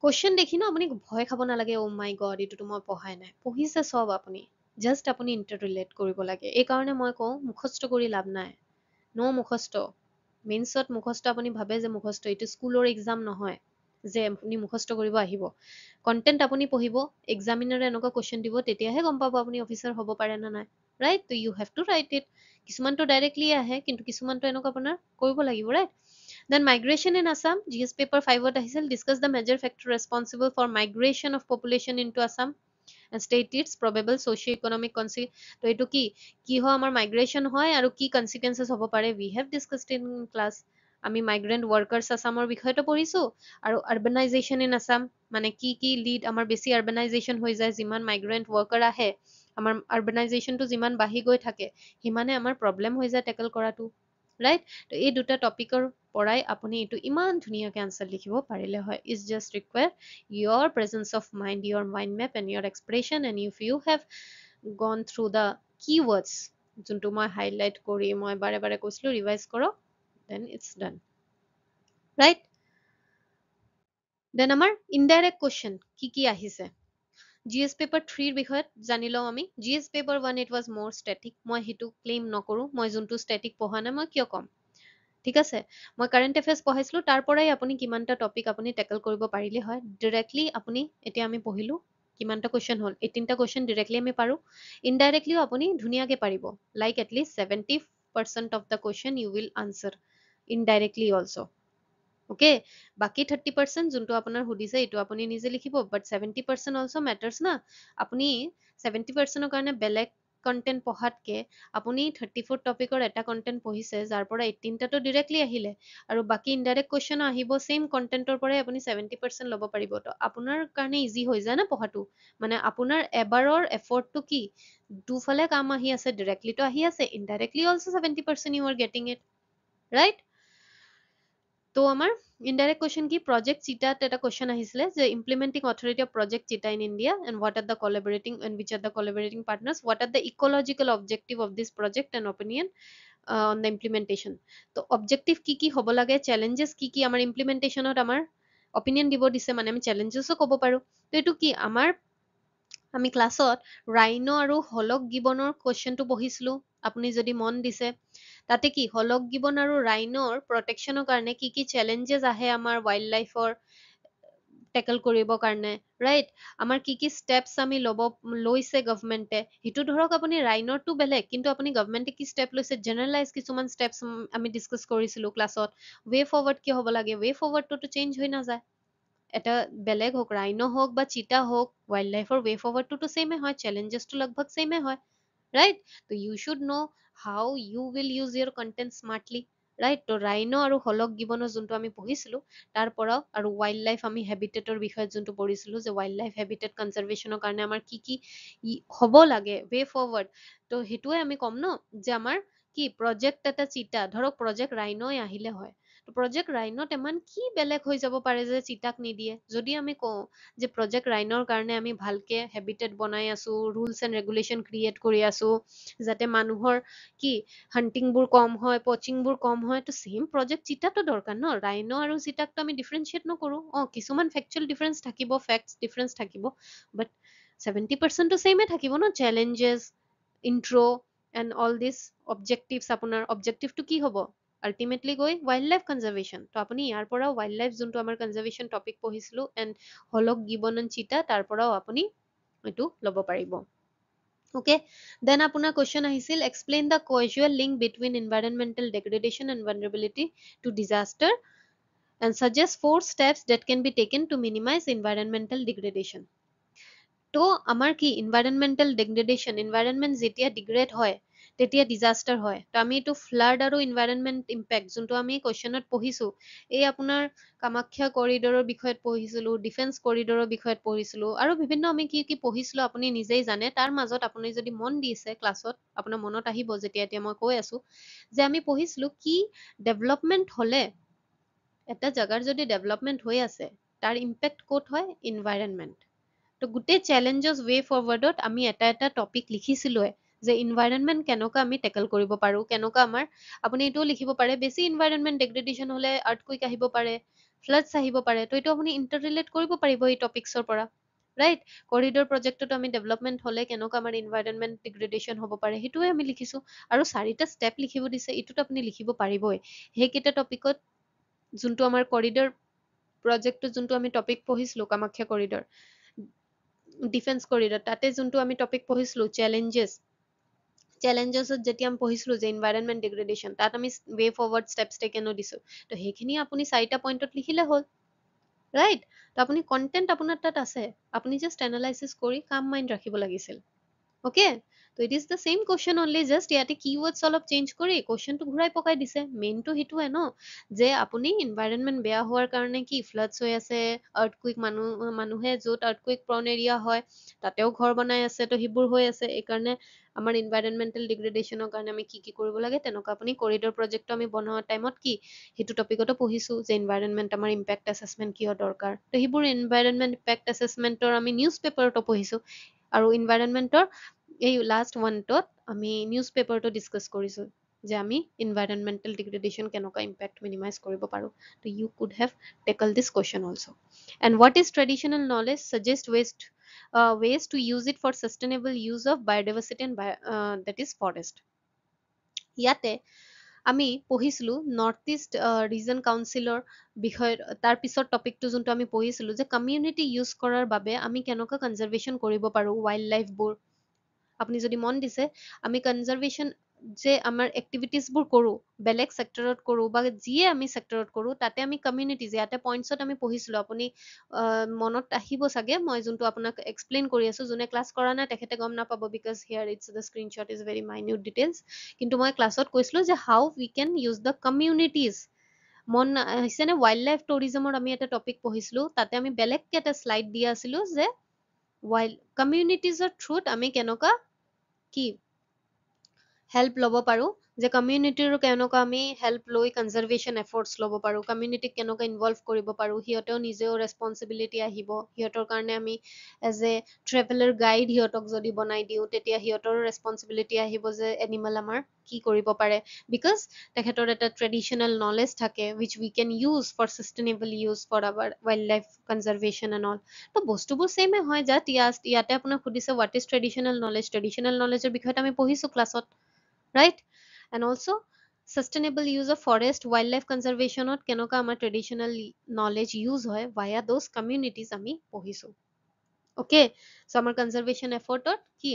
[SPEAKER 1] question দেখি ন আপুনি ভয় খাব নালাগে, oh my god এইটোতো মই পঢ়াই নাই, পঢ়িছে চব আপুনি, জাষ্ট আপুনি ইণ্টাৰৰিলেট কৰিব লাগে। এইকাৰণে মই কওঁ মুখস্থ কৰি লাভ নাই, ন' মুখস্থ। মেইনছত মুখস্থ আপুনি ভাবে যে মুখস্থ, এইটো স্কুলৰ এক্সাম নহয় যে আপুনি মুখস্থ কৰিব আহিব। কণ্টেণ্ট আপুনি পঢ়িব, এক্সামিনাৰে এনেকুৱা কুৱেশ্যন দিব, তেতিয়াহে গম পাব আপুনি অফিচাৰ হ'ব পাৰে নে নাই, ৰাইট? তো you have to write it. কিছুমানটো ডাইৰেক্টলি আহে, কিন্তু কিছুমানটো এনেকুৱা আপোনাৰ কৰিব লাগিব, right? Then migration in Assam, GS paper 5ত আহিছিল, discuss the major factor responsible for migration of population in to Assam and state its probable socio-economic তো এইটো কি হয় আমাৰ মাইগ্ৰেশ্যন হয় আৰু কি কনচিকুৱেঞ্চেছ হ'ব পাৰে, we have discussed in class। আমি মাইগ্ৰেণ্ট ৱৰ্কাৰ্ছ আছামৰ বিষয়টো পঢ়িছো, আৰু আৰ্বানাইজেশ্যন ইন আছাম মানে কি লিড, আমাৰ বেছি আৰ্বানাইজেশ্যন হৈ যায়, যিমান মাইগ্ৰেণ্ট ৱৰ্কাৰ আহে, আমাৰ আৰ্বানাইজেশ্যনটো যিমান বাঢ়ি গৈ থাকে সিমানে আমাৰ প্ৰব্লেম হৈ যায় টেকল কৰাটো, ৰাইট তো এই দুটা টপিকৰ পৰাই আপুনি এইটো ইমান ধুনীয়াকৈ আনচাৰ লিখিব পাৰিলে হয় is just require your presence of mind, your mind map and your expression, and if you have gone through the keywords যোনটো মই হাইলাইট কৰি মই বাৰে বাৰে কৈছিলো ৰিভাইজ কৰক then it's done right then আমাৰ indirect question কি কি আহিছে GS paper 3 ৰ বিষয়ত জানি লওঁ আমি GS paper 1 it was more static মই সেইটো ক্লেইম নকৰো মই যোনটো static পঢ়া নাই মই কিয় ক'ম ঠিক আছে মই কাৰেণ্ট এফেয়াৰ্ছ পঢ়াইছিলো তাৰ পৰাই আপুনি কিমানটা টপিক আপুনি টেকল কৰিব পাৰিলে হয় ডিৰেক্টলি আপুনি এতিয়া আমি পঢ়িলো কিমানটা কুৱেশ্যন হ'ল 18টা কুৱেশ্যন ডিৰেক্টলি আমি পাৰো ইনডাইৰেক্টলিও আপুনি ধুনীয়াকে পাৰিব like at least 70% of the question you will answer indirectly also' okay বাকী 30% যোনটো আপোনাৰ সুধিছে এইটো আপুনি নিজে লিখিব বাট 70% অলছ' মেটাৰ্ছ না আপুনি 70%ৰ কাৰণে বেলেগ কণ্টেণ্ট পঢ়াতকে আপুনি 34 টপিকৰ এটা কণ্টেণ্ট পঢ়িছে যাৰ পৰা 18টাটো ডিৰেক্টলি আহিলে আৰু বাকী ইনডাইৰেক্ট কুৱেশ্যনো আহিব ছেইম কণ্টেণ্টৰ পৰাই আপুনি 70% ল'ব পাৰিব তো আপোনাৰ কাৰণে ইজি হৈ যায় না পঢ়াটো মানে আপোনাৰ এবাৰৰ এফৰ্টটো কি দুফালে কাম আহি আছে ডিৰেক্টলিটো আহি আছে indirectly also' 70% you are getting it right তো আমাৰ ইনডাইৰেক্ট কুৱেশ্যন কি প্ৰজেক্ট চিটাত এটা কুৱেশ্যন আহিছিলে যে implementing authority of project cheetah in India and what are the collaborating and which are the collaborating partners what are the ecological objective of this project and opinion on the implementation তো objective কি কি হ'ব লাগে challenges কি কি আমাৰ ইমপ্লিমেণ্টেশ্যনত আমাৰ opinion দিব দিছে মানে আমি চেলেঞ্জেছো ক'ব পাৰোঁ তো এইটো কি আমাৰ আমি ক্লাছত ৰাইনো আৰু হলক গিবনৰ কুৱেশ্যনটো পঢ়িছিলো আপুনি যদি মন দিছে তাতে কি হলক গিবন আৰু ৰাইনৰ প্ৰটেকশ্যনৰ কাৰণে কি কি চেলেঞ্জেছ আহে আমাৰ ৱাইল্ড লাইফৰ টেকল কৰিবৰ কাৰণে ৰাইট আমাৰ কি কি ষ্টেপছ আমি লৈছে গভমেণ্টে সেইটো ধৰক আপুনি ৰাইনৰটো বেলেগ কিন্তু আপুনি গভমেণ্টে কি ষ্টেপ লৈছে জেনেৰেলাইজ কিছুমান ষ্টেপছ আমি ডিছকাছ কৰিছিলো ক্লাছত ৱে ফৰৱাৰ্ড কি হ'ব লাগে ৱে ফৰৱাৰ্ডটোতো চেঞ্জ হৈ নাযায় এটা বেলেগ হওক ৰাইনো হওক বা চিতা হওক ৱাইল্ড লাইফৰ ৱে ফৰৱাৰ্ডটোতো ছেমে হয় চেলেঞ্জেছটো লগভগ ছেমে হয় ৰাইট তো you should know' how you will use your content smartly right তো ৰাইনো আৰু হলক গিবনৰ যোনটো আমি পঢ়িছিলো তাৰ পৰাও আৰু ৱাইল্ড লাইফ আমি হেবিটেটৰ বিষয়ত যোনটো পঢ়িছিলো যে ৱাইল্ড লাইফ হেবিটেট কনজাৰ্ভেশ্যনৰ কাৰণে আমাৰ কি কি হ'ব লাগে ৱে ফৰৱাৰ্ড তো সেইটোৱে আমি ক'ম ন যে আমাৰ কি প্ৰজেক্ট এটা চিটা ধৰক প্ৰজেক্ট ৰাইনই আহিলে হয় প্ৰজেক্ট ৰাইনত ইমান কি বেলেগ হৈ যাব পাৰে যে চিতাক নিদিয়ে যদি আমি কওঁ যে প্ৰজেক্ট ৰাইনৰ কাৰণে আমি ভালকে হেবিটেট বনাই আছো ৰুলছ এণ্ড ৰেগুলেশ্যন ক্ৰিয়েট কৰি আছো যাতে মানুহৰ কি হাণ্টিংবোৰ কম হয় পচিংবোৰ কম হয় তো ছেইম প্ৰজেক্ট চিতাটো দৰকাৰ ন ৰাইনো আৰু চিতাকটো আমি ডিফাৰেঞ্চিয়েট নকৰো কিছুমান ফেকচুৱেল ডিফাৰেঞ্চ থাকিব ফেক্টছ ডিফাৰেঞ্চ থাকিব বাট 70%টো ছেইমে থাকিব ন challenges intro and all this objectives আপোনাৰ অবজেক্টিভটো কি হ'ব আল্টিমেটলি গৈ ৱাইল্ড লাইফ কনজাৰ্ভেশ্যন তো আপুনি ইয়াৰ পৰাও ৱাইল্ড লাইফ যোনটো আমাৰ কনজাৰ্ভেশ্যন টপিক পঢ়িছিলো এণ্ড হলক গিবন এণ্ড চিতা তাৰ পৰাও আপুনি এইটো ল'ব পাৰিব okay then আপোনাৰ question আহিছিল explain the causal link between environmental degradation and vulnerability to disaster and suggest 4 steps that can be taken to minimize environmental degradation তো আমাৰ কি environmental degradation environment যেতিয়া degrade হয় তেতিয়া disaster হয় তো আমি এইটো flood আৰু environment impact যোনটো আমি কুৱেশ্যনত পঢ়িছো এই আপোনাৰ কামাখ্যা কৰিডৰৰ বিষয়ত পঢ়িছিলো ডিফেন্স কৰিডৰৰ বিষয়ত পঢ়িছিলো আৰু বিভিন্ন আমি কি কি পঢ়িছিলো আপুনি নিজেই জানে তাৰ মাজত আপুনি যদি মন দিছে ক্লাছত আপোনাৰ মনত আহিব যেতিয়া এতিয়া মই কৈ আছো যে আমি পঢ়িছিলো কি ডেভেলপমেণ্ট হলে এটা জাগাৰ যদি ডেভেলপমেণ্ট হৈ আছে তাৰ ইম্পেক্ট ক'ত হয় ইনভাইৰনমেণ্ট তো গোটেই চেলেঞ্জেছ ৱে ফৰৱাৰ্ডত আমি এটা এটা টপিক লিখিছিলোৱে যে ইনভাইৰনমেণ্ট কেনেকুৱা আমি টেকল কৰিব পাৰো কেনেকুৱা আমাৰ আপুনি এইটোও লিখিব পাৰে বেছি ইনভাইৰনমেণ্ট ডেগ্ৰেডেশ্যন হলে আৰ্থকুইক আহিব পাৰে ফ্লাডছ আহিব পাৰে তো এইটো আপুনি ইণ্টাৰ ৰিলেট কৰিব পাৰিব এই টপিকছৰ পৰা ৰাইট কৰিডৰ প্ৰজেক্টত আমি ডেভেলপমেণ্ট হলে কেনেকুৱা আমাৰ ইনভাইৰনমেণ্ট ডিগ্ৰেডেশ্যন হ'ব পাৰে সেইটোৱে আমি লিখিছো আৰু 4টা ষ্টেপ লিখিব দিছে এইটোত আপুনি লিখিব পাৰিবই সেইকেইটা টপিকত যোনটো আমাৰ কৰিডৰ প্ৰজেক্টত যোনটো আমি টপিক পঢ়িছিলো কামাখ্যা কৰিডৰ ডিফেন্স কৰিডৰ তাতে যোনটো আমি টপিক পঢ়িছিলো চেলেঞ্জেছত যেতিয়া আমি পঢ়িছিলো যে ইনভাইৰনমেণ্ট ডিগ্ৰেডেশ্যন তাত আমি ৱে ফৰৱাৰ্ড ষ্টেপছ টেকেনো দিছো তো সেইখিনি আপুনি 4টা পইণ্টত লিখিলে হ'ল ৰাইট তো আপুনি কণ্টেণ্ট আপোনাৰ তাত আছে আপুনি জাষ্ট এনালাইচিছ কৰি কাম মাইণ্ড ৰাখিব লাগিছিল ওকে, তো it is the same question only, just ইয়াতে কিৱৰ্ডছ অলপ চেঞ্জ কৰি কুৱেশ্যনটো ঘূৰাই পকাই দিছে। মেইনটো সেইটোৱে ন, যে আপুনি ইনভাইৰনমেণ্ট বেয়া হোৱাৰ কাৰণে কি ফ্লাডছ হৈ আছে, আৰ্থকুইক মানুহে য'ত আৰ্থকুইক প্ৰন এৰিয়া হয় তাতেও ঘৰ বনাই আছে, তো সেইবোৰ হৈ আছে। এইকাৰণে আমাৰ ইনভাইৰনমেণ্টেল ডিগ্ৰেডেশ্যনৰ কাৰণে আমি কি কি কৰিব লাগে, তেনেকুৱা আপুনি কৰিডৰ প্ৰজেক্টটো আমি বনোৱা টাইমত কি সেইটো টপিকতো পঢ়িছোঁ যে ইনভাইৰনমেণ্ট আমাৰ ইম্পেক্ট এছেছমেণ্ট কিয় দৰকাৰ। তো সেইবোৰ ইনভাইৰনমেণ্ট ইম্পেক্ট এছেছমেণ্টৰ আমি নিউজ পেপাৰতো পঢ়িছোঁ। আৰু ইনভাইৰনমেণ্টৰ এই লাষ্ট ওৱানটোত আমি নিউজ পেপাৰটো ডিছকাছ কৰিছোঁ যে আমি ইনভাইৰনমেণ্টেল ডিগ্ৰেডেশ্যন কেনেকুৱা ইম্পেক্ট মিনিমাইজ কৰিব পাৰোঁ। তো you could have tackle this question also'. And what is traditional knowledge suggest ways to use it for sustainable use of biodiversity and that is forest. ইয়াতে আমি পঢ়িছিলোঁ নৰ্থ ইষ্ট ৰিজন কাউন্সিলৰ বিষয়ে, তাৰ পিছত টপিকটো যোনটো আমি পঢ়িছিলোঁ যে কমিউনিটি ইউজ কৰাৰ বাবে আমি কেনেকুৱা কনজাৰ্ভেশ্যন কৰিব পাৰোঁ ৱাইল্ড লাইফবোৰ। আপুনি যদি মন দিছে, আমি কনজাৰ্ভেশ্যন যে আমাৰ এক্টিভিটিজবোৰ কৰোঁ বেলেগ ছেক্টৰত কৰোঁ বা যিয়ে আমি ছেক্টৰত কৰোঁ, তাতে আমি কমিউনিটিজ ইয়াতে পইণ্টছত আমি পঢ়িছিলোঁ। আপুনি মনত আহিব চাগে, মই যোনটো আপোনাক এক্সপ্লেইন কৰি আছোঁ, যোনে ক্লাছ কৰা নাই তেখেতে গম নাপাব, because here it's the screenshot is very minute details. কিন্তু মই ক্লাছত কৈছিলোঁ যে how we can use the communities. মন হৈছেনে, ৱাইল্ড লাইফ টুৰিজমৰ আমি এটা টপিক পঢ়িছিলোঁ, তাতে আমি বেলেগকে এটা শ্লাইড দিয়া আছিলোঁ যে ৱাইল্ড কমিউনিটিজৰ থ্ৰুত আমি কেনেকুৱা কি হেল্প ল'ব পাৰোঁ, যে কমিউনিটিৰো কেনেকুৱা আমি হেল্প লৈ কনজাৰ্ভেশ্যন এফৰ্টছ ল'ব পাৰোঁ, কমিউনিটিক কেনেকুৱা ইনভলভ কৰিব পাৰোঁ, সিহঁতেও নিজেও ৰেছপনচিবিলিটি আহিব। সিহঁতৰ কাৰণে আমি এজ এ ট্ৰেভেলাৰ গাইড সিহঁতক যদি বনাই দিওঁ, তেতিয়া সিহঁতৰো ৰেছপনচিবিলিটি আহিব যে এনিমেল আমাৰ কি কৰিব পাৰে, বিকজ তেখেতৰ এটা ট্ৰেডিশ্যনেল নলেজ থাকে which we can use for sustainable use for our wildlife conservation and all. তো বস্তুবোৰ ছেমে হয়, জাষ্ট ইয়াতে আপোনাক সুধিছে what is traditional knowledge. Traditional নলেজৰ বিষয়ত আমি পঢ়িছোঁ ক্লাছত, right? And also sustainable use of forest wildlife conservation ত কেনেকুৱা আমাৰ ট্ৰেডিশ্যনেল নলেজ ইউজ হয় via those communities আমি পঢ়িছোঁ। অ'কে, চ' আমাৰ কনজাৰ্ভেশ্যন এফৰ্টত কি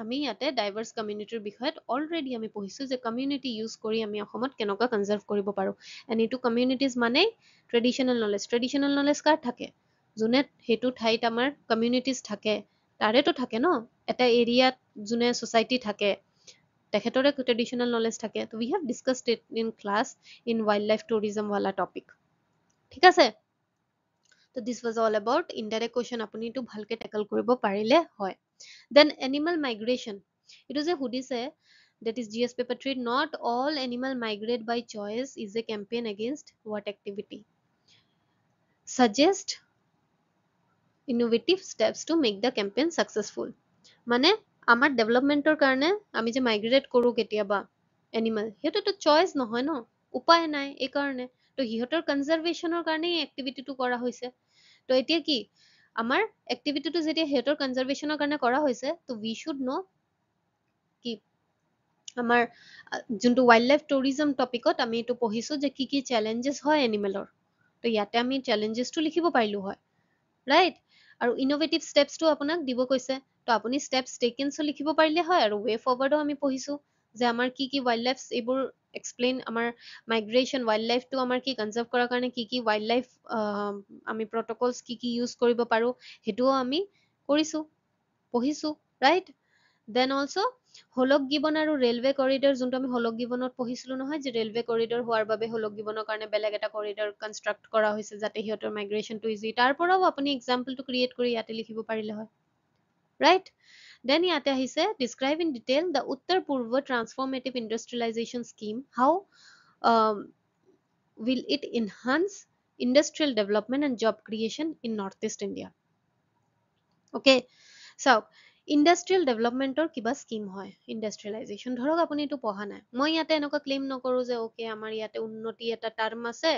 [SPEAKER 1] আমি ইয়াতে ডাইভাৰ্ছ কমিউনিটিৰ বিষয়ত অলৰেডি আমি পঢ়িছোঁ যে কমিউনিটি ইউজ কৰি আমি অসমত কেনেকুৱা কনজাৰ্ভ কৰিব পাৰোঁ। এণ্ড এইটো কমিউনিটিজ মানেই ট্ৰেডিশ্যনেল নলেজ। ট্ৰেডিশ্যনেল নলেজ কাৰ থাকে, যোনে সেইটো ঠাইত আমাৰ কমিউনিটিজ থাকে তাৰেতো থাকে ন, এটা এৰিয়াত যোনে ছ'চাইটি থাকে তেখেতৰে ট্ৰেডিশ্যনেল নলেজ থাকে। তো we have discussed it in class in wildlife tourism ৱালা টপিক। ঠিক আছে, তো this was all about indirect question, আপুনি এইটো ভালকে টেকল কৰিব পাৰিলে হয়। দেন এনিমেল মাইগ্ৰেশ্যন, এইটো যে সুধিছে that is GS paper 3, not all animal migrate by choice is a campaign against what activity? Suggest innovative steps to make the campaign successful. মানে আমাৰ ডেভেলপমেণ্টৰ কাৰণে আমি যে মাইগ্ৰেট কৰোঁ কেতিয়াবা এনিমেল, সিহঁতেতো চইচ নহয় ন, উপায় নাই, এইকাৰণে তো সিহঁতৰ কনজাৰ্ভেশ্যনৰ কাৰণেই এক্টিভিটিটো কৰা হৈছে। তো এতিয়া কি আমাৰ এক্টিভিটিটো যেতিয়া সিহঁতৰ কনজাৰ্ভেশ্যনৰ কাৰণে কৰা হৈছে, তো উই শুড ন' কি আমাৰ যোনটো ৱাইল্ড লাইফ টুৰিজম টপিকত আমি এইটো পঢ়িছোঁ যে কি কি চেলেঞ্জেছ হয় এনিমেলৰ। তো ইয়াতে আমি চেলেঞ্জেছটো লিখিব পাৰিলোঁ হয়, ৰাইট? আৰু ইন'ভেটিভ ষ্টেপছটো আপোনাক দিব কৈছে, তো আপুনি ষ্টেপছ টেকেনছো লিখিব পাৰিলে হয়। আৰু ৱে ফৰৱাৰ্ডো আমি পঢ়িছোঁ যে আমাৰ কি কি ৱাইল্ড লাইফ এইবোৰ এক্সপ্লেইন, আমাৰ মাইগ্ৰেশ্যন ৱাইল্ড লাইফটো আমাৰ কি কনজাৰ্ভ কৰাৰ কাৰণে কি কি ৱাইল্ড লাইফ আমি প্ৰট'কলছ কি কি ইউজ কৰিব পাৰোঁ সেইটোও আমি কৰিছোঁ, পঢ়িছোঁ, right? Then also' hoolock gibbon আৰু ৰেলৱে কৰিডৰ, যোনটো আমি হোলক গিবনত পঢ়িছিলোঁ নহয়, যে ৰেলৱে কৰিডৰ হোৱাৰ বাবে হোলক গিবনৰ কাৰণে বেলেগ এটা কৰিডৰ কনষ্ট্ৰাক্ট কৰা হৈছে যাতে সিহঁতৰ মাইগ্ৰেশ্যনটো ইজি, তাৰ পৰাও আপুনি এক্সাম্পলটো ক্ৰিয়েট কৰি ইয়াতে লিখিব পাৰিলে হয়, ৰাইট? দেন ইয়াতে আহিছে describe in detail the Uttar Poorva transformative industrialisation scheme, how will it enhance industrial development and job creation in Northeast India? Okay, চাওক ইণ্ডাষ্ট্ৰিয়েল ডেভেলপমেণ্টৰ কিবা স্কিম হয়, ইণ্ডাষ্ট্ৰিয়েলাইজেশ্যন, ধৰক আপুনি এইটো পঢ়া নাই, মই ইয়াতে এনেকুৱা ক্লেইম নকৰোঁ যে অ'কে আমাৰ ইয়াতে উন্নতি এটা টাৰ্ম আছে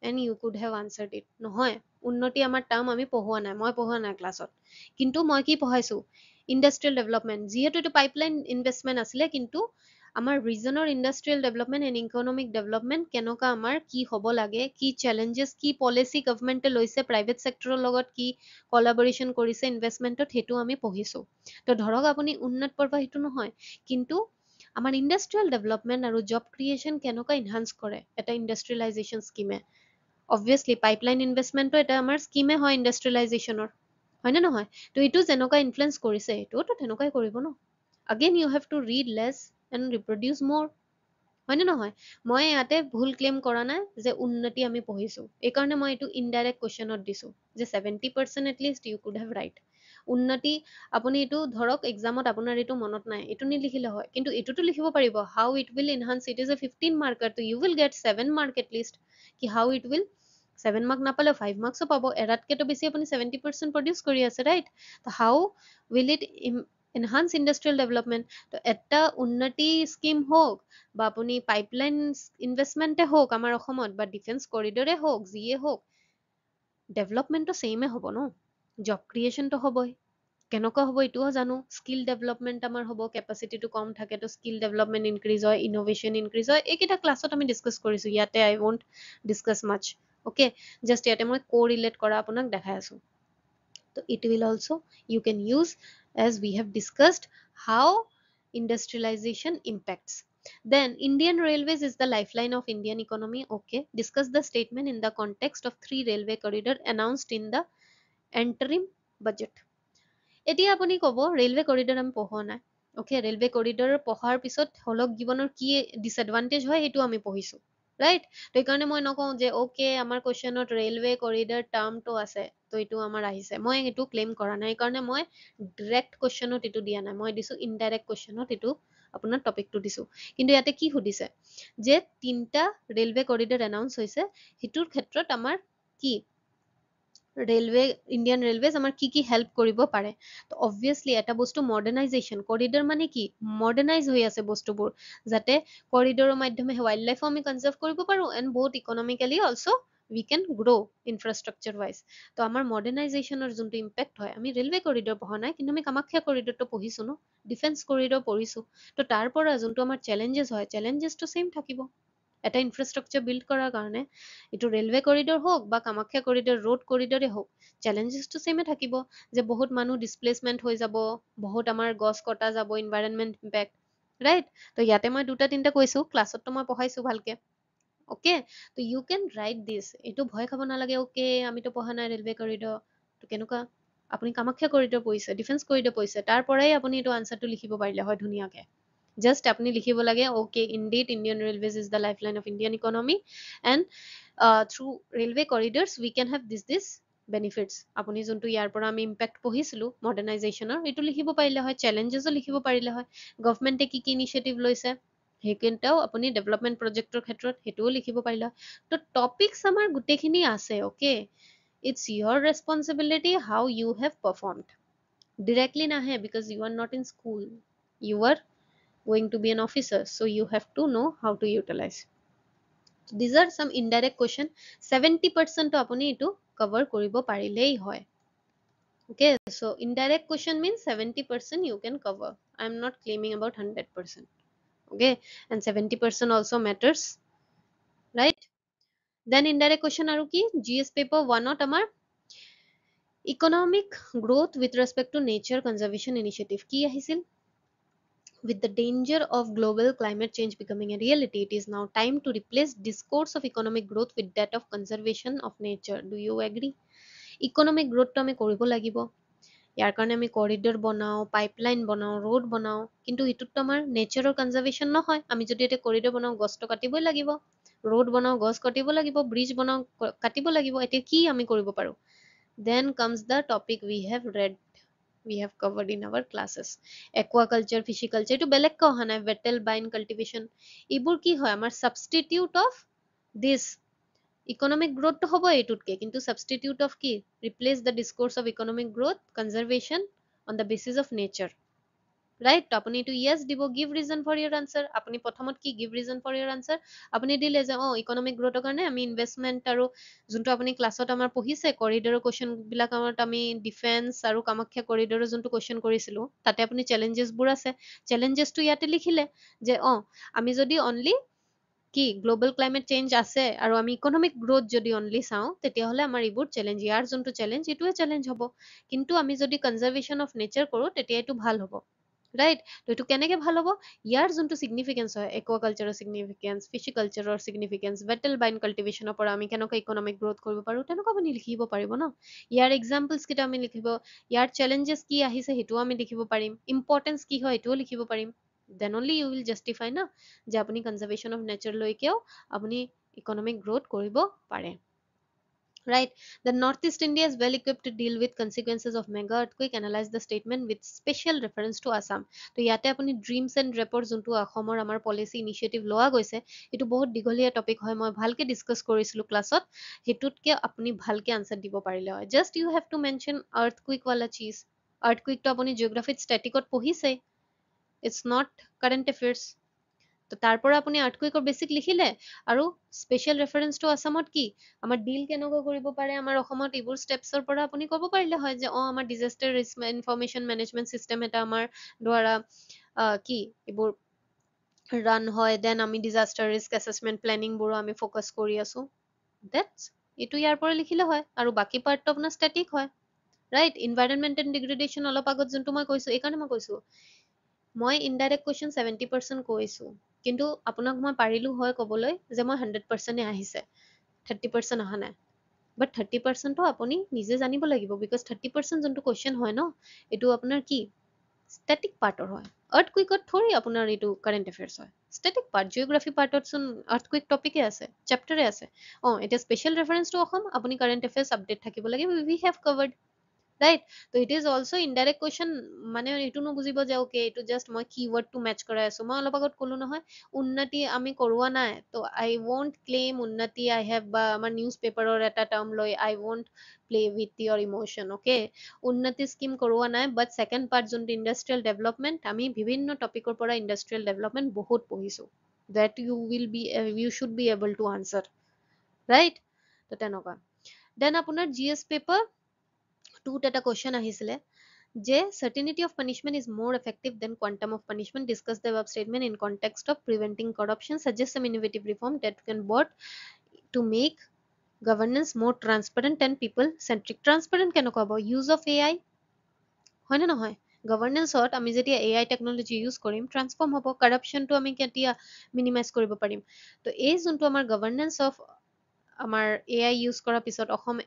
[SPEAKER 1] and you could have answered it, নহয়। উন্নতি আমাৰ টাৰ্ম আমি পঢ়োৱা নাই, মই পঢ়োৱা নাই ক্লাছত, কিন্তু মই কি পঢ়াইছোঁ ইণ্ডাষ্ট্ৰিয়েল ডেভেলপমেণ্ট, যিহেতু এইটো পাইপলাইন ইনভেষ্টমেণ্ট আছিলে, কিন্তু আমাৰ ৰিজনৰ industrial development and economic development কেনেকুৱা আমাৰ কি হ'ব লাগে, কি চেলেঞ্জেছ, কি পলিচি গভৰ্ণমেণ্টে লৈছে, প্ৰাইভেট ছেক্টৰৰ লগত কি কলাবৰেশ্যন কৰিছে ইনভেষ্টমেণ্টত, সেইটো আমি পঢ়িছোঁ। তো ধৰক আপুনি উন্নত পঢ়বা সেইটো নহয়, কিন্তু আমাৰ ইণ্ডাষ্ট্ৰিয়েল ডেভেলপমেণ্ট আৰু জব ক্ৰিয়েশ্যন কেনেকুৱা ইনহান্স কৰে এটা ইণ্ডাষ্ট্ৰিয়েলাইজেশ্যন স্কিমে। অবভিয়াছলি পাইপলাইন ইনভেষ্টমেণ্টটো এটা আমাৰ স্কিমে হয় ইণ্ডাষ্ট্ৰিয়েলাইজেশ্যনৰ, হয়নে নহয়? তো এইটো যেনেকুৱা ইনফ্লুৱেঞ্চ কৰিছে এইটোওতো তেনেকুৱাই কৰিব ন। Again you have to read less and reproduce more. হয়নে নহয়? মই ইয়াতে ভুল ক্লেইম কৰা নাই যে উন্নতি আমি পঢ়িছো, এইকাৰণে মই এইটো ইনডাইৰেক্ট কুৱেশ্যনত দিছো যে 70% at least you could have write. উন্নতি আপুনি এইটো ধৰক এক্সামত আপোনাৰ এইটো মনত নাই, এইটো নিলিখিলে হয়, কিন্তু এইটোতো লিখিব পাৰিব how it will enhance. It is a 15 marker, তো you will get 7 mark at least. কি হাউ ইট উইল 7 মাৰ্ক নাপালে 5 মাৰ্কছো পাব, এৰাতকেতো বেছি আপুনি 70% প্ৰডিউচ কৰি আছে, right? How will it enhance industrial development? তো এটা উন্নতি স্কিম হওক বা আপুনি পাইপলাইন ইনভেষ্টমেণ্টে হওক আমাৰ অসমত, বা ডিফেন্স কৰিডৰে হওক, যিয়ে হওক, ডেভেলপমেণ্টটো ছেইমে হ'ব ন, জব ক্ৰিয়েশ্যনটো হ'বই। কেনেকুৱা হ'ব এইটোও জানো, স্কিল ডেভেলপমেণ্ট আমাৰ হ'ব, কেপাচিটিটো কম থাকে তো স্কিল ডেভেলপমেণ্ট ইনক্ৰিজ হয়, ইন'ভেশ্যন ইনক্ৰিজ হয়, এইকেইটা ক্লাছত আমি ডিছকাছ কৰিছোঁ, ইয়াতে আই ৱন্ট ডিছকাছ মাছ। অ'কে, জাষ্ট ইয়াতে মই কোৰিলেট কৰা আপোনাক দেখাই আছোঁ। তো it will also you can use as we have discussed how industrialization impacts. Then Indian Railways is the lifeline of Indian economy. Okay, discuss the statement in the context of 3 railway corridor announced in the interim budget. এতিয়া আপুনি ক'ব railway corridor আমি পঢ়োৱা নাই। Okay, railway corridor পঢ়াৰ পিছত হলক জীৱনৰ কি ডিসএডভান্টেজ হয় সেইটো আমি পঢ়িছো, ৰাইট? তো এইকাৰণে মই নকওঁ যে অ'কে আমাৰ কুৱেশ্যনত ৰেলৱে কৰিডৰ টাৰ্মটো আছে তো এইটো আমাৰ আহিছে, মই এইটো ক্লেইম কৰা নাই। এইকাৰণে মই ডিৰেক্ট কুৱেশ্যনত এইটো দিয়া নাই, মই দিছো ইনডাইৰেক্ট কুৱেশ্যনত এইটো আপোনাৰ টপিকটো দিছো। কিন্তু ইয়াতে কি সুধিছে যে 3টা ৰেলৱে কৰিডৰ এনাউন্স হৈছে, সেইটোৰ ক্ষেত্ৰত আমাৰ কি ৰেলৱে, ইণ্ডিয়ান ৰেলৱেজ আমাৰ কি কি হেল্প কৰিব পাৰে। তো অবভিয়াছলি এটা বস্তু মডাৰ্ণাইজেশ্যন, কৰিডৰ মানে কি মডাৰ্ণাইজ হৈ আছে বস্তুবোৰ, যাতে কৰিডৰৰ মাধ্যমে ৱাইল্ড লাইফো আমি কনজাৰ্ভ কৰিব পাৰোঁ এণ্ড বহুত economically also' we can grow' infrastructure wise. তো আমাৰ মডাৰ্ণাইজেশ্যনৰ যোনটো ইম্পেক্ট হয়, আমি ৰেলৱে কৰিডৰ পঢ়া নাই কিন্তু আমি কামাখ্যা কৰিডৰটো পঢ়িছো ন, ডিফেন্স কৰিডৰ পঢ়িছো। তো তাৰ পৰা যোনটো আমাৰ চেলেঞ্জেছ হয়, চেলেঞ্জেছটো ছেইম থাকিব। এটা ইনফ্ৰাষ্ট্ৰাকচাৰ বিল্ড কৰাৰ কাৰণে এইটো ৰেলৱে কৰিডৰ হওক বা কামাখ্যা কৰিডৰ ৰোড কৰিডৰে হওক, চেলেঞ্জেছটো ছেইমে থাকিব যে বহুত মানুহ ডিছপ্লেচমেণ্ট হৈ যাব, বহুত আমাৰ গছ কটা যাব, ইনভাইৰনমেণ্ট ইম্পেক্ট, ৰাইট? তো ইয়াতে মই 2টা 3টা কৈছো, ক্লাছততো মই পঢ়াইছো ভালকে। অ'কে, তো ইউ কেন ৰাইট দিছ, এইটো ভয় খাব নালাগে অ'কে আমিতো পঢ়া নাই ৰেলৱে কৰিডৰ, তো কেনেকুৱা আপুনি কামাখ্যা কৰিডৰ পঢ়িছে, ডিফেন্স কৰিডৰ পঢ়িছে, তাৰ পৰাই আপুনি এইটো আনচাৰটো লিখিব পাৰিলে হয় ধুনীয়াকে। জাষ্ট আপুনি লিখিব লাগে okay indeed Indian railways is the lifeline of Indian economy and through railway corridors we can have this benefits. আপুনি যোনটো ইয়াৰ পৰা আমি ইম্পেক্ট পঢ়িছিলো মডাৰ্ণাইজেশ্যনৰ, এইটো লিখিব পাৰিলে হয়, চেলেঞ্জেছো লিখিব পাৰিলে হয়, গভমেণ্টে কি কি ইনিচিয়েটিভ লৈছে সেইকেইটাও আপুনি ডেভেলপমেণ্ট প্ৰজেক্টৰ ক্ষেত্ৰত সেইটোও লিখিব পাৰিলে হয়। তো টপিকছ আমাৰ গোটেইখিনি আছে। Okay, it's your responsibility how you have performed. Directly নাহে because you are not in school, you are going to be an officer, so you have to know how to utilize. These are some indirect question. 70% to apuni etu cover koribo parilei hoy. Okay, so indirect question means 70% you can cover. I am not claiming about 100%. Okay, and 70% also matters, right? Then indirect question aru ki GS paper 1 ot amar economic growth with respect to nature conservation initiative ki ahisil. With the danger of global climate change becoming a reality, it is now time to replace discourse of economic growth with that of conservation of nature. Do you agree? Economic growth to আমি কৰিব লাগিব, ইয়াৰ কাৰণে আমি corridor বনাও, pipeline বনাও, road বনাও, কিন্তু এইটোতো আমাৰ নেচাৰৰ কনজাৰ্ভেশ্যন নহয়। আমি যদি এতিয়া কৰিডৰ বনাও গছটো কাটিবই লাগিব, ৰোড বনাও গছ কাটিব লাগিব, ব্ৰিজ বনাও কাটিব লাগিব, এতিয়া কি আমি কৰিব পাৰো? Then comes the topic we have read, we have covered in our classes. Aquaculture, fishiculture, এইটো বেলেগকৈ অহা নাই, vettel bine cultivation, এইবোৰ কি হয় আমাৰ substitute of this economic growth to হ'ব এইটোতকে, কিন্তু substitute of কি replace the discourse of economic growth conservation on the basis of nature, right? তো আপুনি এইটো yes দিব, give reason for your answer. আপুনি প্ৰথমত কি give reason for your answer, আপুনি দিলে যে ইকনমিক গ্ৰোথৰ কাৰণে আমি ইনভেষ্টমেণ্ট আৰু যোনটো আপুনি ক্লাছত আমাৰ পঢ়িছে কৰিডৰৰ কুৱেশ্যন বিলাক আমাৰ আমি ডিফেন্স আৰু কামাখ্যা কৰিডৰৰ যোনটো কুৱেশ্যন কৰিছিলো তাতে আপুনি চেলেঞ্জেছবোৰ আছে, চেলেঞ্জেছটো ইয়াতে লিখিলে যে আমি যদি অনলি কি গ্লোবেল ক্লাইমেট চেঞ্জ আছে আৰু আমি ইকনমিক গ্ৰোথ যদি অনলি চাওঁ তেতিয়াহ'লে আমাৰ এইবোৰ চেলেঞ্জ, ইয়াৰ যোনটো চেলেঞ্জ এইটোৱে চেলেঞ্জ হ'ব। কিন্তু আমি যদি কনজাৰ্ভেশ্যন অফ নেচাৰ কৰোঁ তেতিয়া এইটো ভাল হ'ব, ৰাইট? তো এইটো কেনেকে ভাল হ'ব? ইয়াৰ যোনটো ছিগনিফিকেঞ্চ হয়, একুৱাকালচাৰৰ ছিগনিফিকেঞ্চ, ফিচিকালচাৰৰ ছিগনিফিকেঞ্চ, বেটেল বাইন কাল্টিভেশ্যনৰ পৰা আমি কেনেকৈ ইকনমিক গ্ৰ'থ কৰিব পাৰোঁ, তেনেকুৱা আপুনি লিখিব পাৰিব ন? ইয়াৰ এক্সাম্পলছ কেইটা আমি লিখিব, ইয়াৰ চেলেঞ্জেছ কি আহিছে সেইটোও আমি লিখিব পাৰিম, ইম্পৰ্টেঞ্চ কি হয় সেইটোও লিখিব পাৰিম। Then only you will justify না যে আপুনি কনজাৰ্ভেশ্যন অফ নেচাৰলৈকেও আপুনি ইকনমিক গ্ৰ'থ কৰিব পাৰে। Right? The Northeast India is well equipped to deal with consequences of mega earthquake. Analyze the statement with special reference to Assam. তো ইয়াতে আপুনি dreams and ড্ৰেপৰ যোনটো অসমৰ আমাৰ পলিচি ইনিচিয়েটিভ লোৱা গৈছে, এইটো বহুত দীঘলীয়া টপিক হয়, মই ভালকে ডিছকাছ কৰিছিলোঁ ক্লাছত, সেইটোতকে আপুনি ভালকে আনচাৰ দিব পাৰিলে হয়। Just you have to mention earthquake ৱালা চিজ। আৰ্থকুইকটো আপুনি জিঅ'গ্ৰাফিত ষ্টেটিকত পঢ়িছেই, ইটছ নট কাৰেণ্ট এফেয়াৰ্ছ। তো তাৰ পৰা আপুনি আৰ্থকুইকৰ বেছিক লিখিলে, আৰু স্পেচিয়েল ৰেফাৰেঞ্চটো আছামত কি, আমাৰ ডিল কেনেকৈ কৰিব পাৰে আমাৰ অসমত, এইবোৰ ষ্টেপছৰ পৰা আপুনি ক'ব পাৰিলে হয় যে আমাৰ disaster risk information management system এটা আমাৰ দ্বাৰা কি এইবোৰ ৰান হয়, দেন আমি ডিজাষ্টাৰ ৰিস্ক এছেচমেণ্ট প্লেনিংবোৰো আমি ফ'কাছ কৰি আছোঁ। ডেটছ এইটো ইয়াৰ পৰা লিখিলে হয়, আৰু বাকী পাৰ্টটো আপোনাৰ ষ্টেটিক হয়। ৰাইট? ইনভাইৰনমেণ্ট এণ্ড ডিগ্ৰেডেশ্যন অলপ আগত যোনটো মই কৈছোঁ, এইকাৰণে মই কৈছোঁ মই ইনডাইৰেক্ট কুৱেশ্যন 70% কৈছোঁ, কিন্তু আপোনাক মই পাৰিলোঁ হয় ক'বলৈ যে মই 100% আহিছে, 30% অহা নাই। বাট 30%ও আপুনি নিজে জানিব লাগিব, বিকজ 30% যোনটো কুৱেশ্যন হয় ন, এইটো আপোনাৰ কি ষ্টেটিক পাৰ্টৰ হয়। আৰ্থকুইকত থৰি আপোনাৰ এইটো কাৰেণ্ট এফেয়াৰ্ছ হয়, ষ্টেটিক পাৰ্ট। জিঅ'গ্ৰাফী পাৰ্টত চোন আৰ্থকুইক টপিকে আছে, চেপ্টাৰে আছে। এতিয়া স্পেচিয়েল ৰেফাৰেঞ্চটো অসম, আপুনি কাৰেণ্ট এফেয়াৰ্ছ আপডেট থাকিব লাগে, উই হেভ কভাৰ্ড। ৰাইট? তো it is also' indirect question, মানে এইটো নুবুজিব যে অ'কে এইটো জাষ্ট মই কিৱৰ্ডটো মেচ কৰাই আছোঁ। মই অলপ আগত ক'লো নহয়, উন্নতি আমি কৰোৱা নাই, তো আই ৱন্ট ক্লেইম উন্নতি আই হেভ, বা আমাৰ নিউজ পেপাৰৰ এটা টাৰ্ম লৈ I won't play with your emotion, okay? Unnati scheme কৰোৱা নাই, বাট ছেকেণ্ড পাৰ্ট যোনটো ইণ্ডাষ্ট্ৰিয়েল ডেভেলপমেণ্ট, আমি বিভিন্ন টপিকৰ পৰা ইণ্ডাষ্ট্ৰিয়েল ডেভেলপমেণ্ট বহুত পঢ়িছোঁ, that you should be able to answer, right? তো তেনেকুৱা। দেন আপোনাৰ GS পেপাৰ 2ত এটা কুৱেশ্যন আহিছিলে যে certainty of punishment is more effective than quantum of punishment. Discuss the above statement in context of preventing corruption. Suggest some innovative reform that can brought to make governance more transparent and people centric. Transparent কেনেকুৱা হ'ব? Use of AI, হয়নে নহয়? গভৰ্ণেন্সত আমি যেতিয়া AI technology use কৰিম, transform হ'ব, কাৰাপশ্যনটো আমি কেতিয়া মিনিমাইজ কৰিব পাৰিম। তো এই যোনটো আমাৰ গভৰ্ণেন্স অফ আমাৰ AI ইউজ কৰাৰ পিছত অসম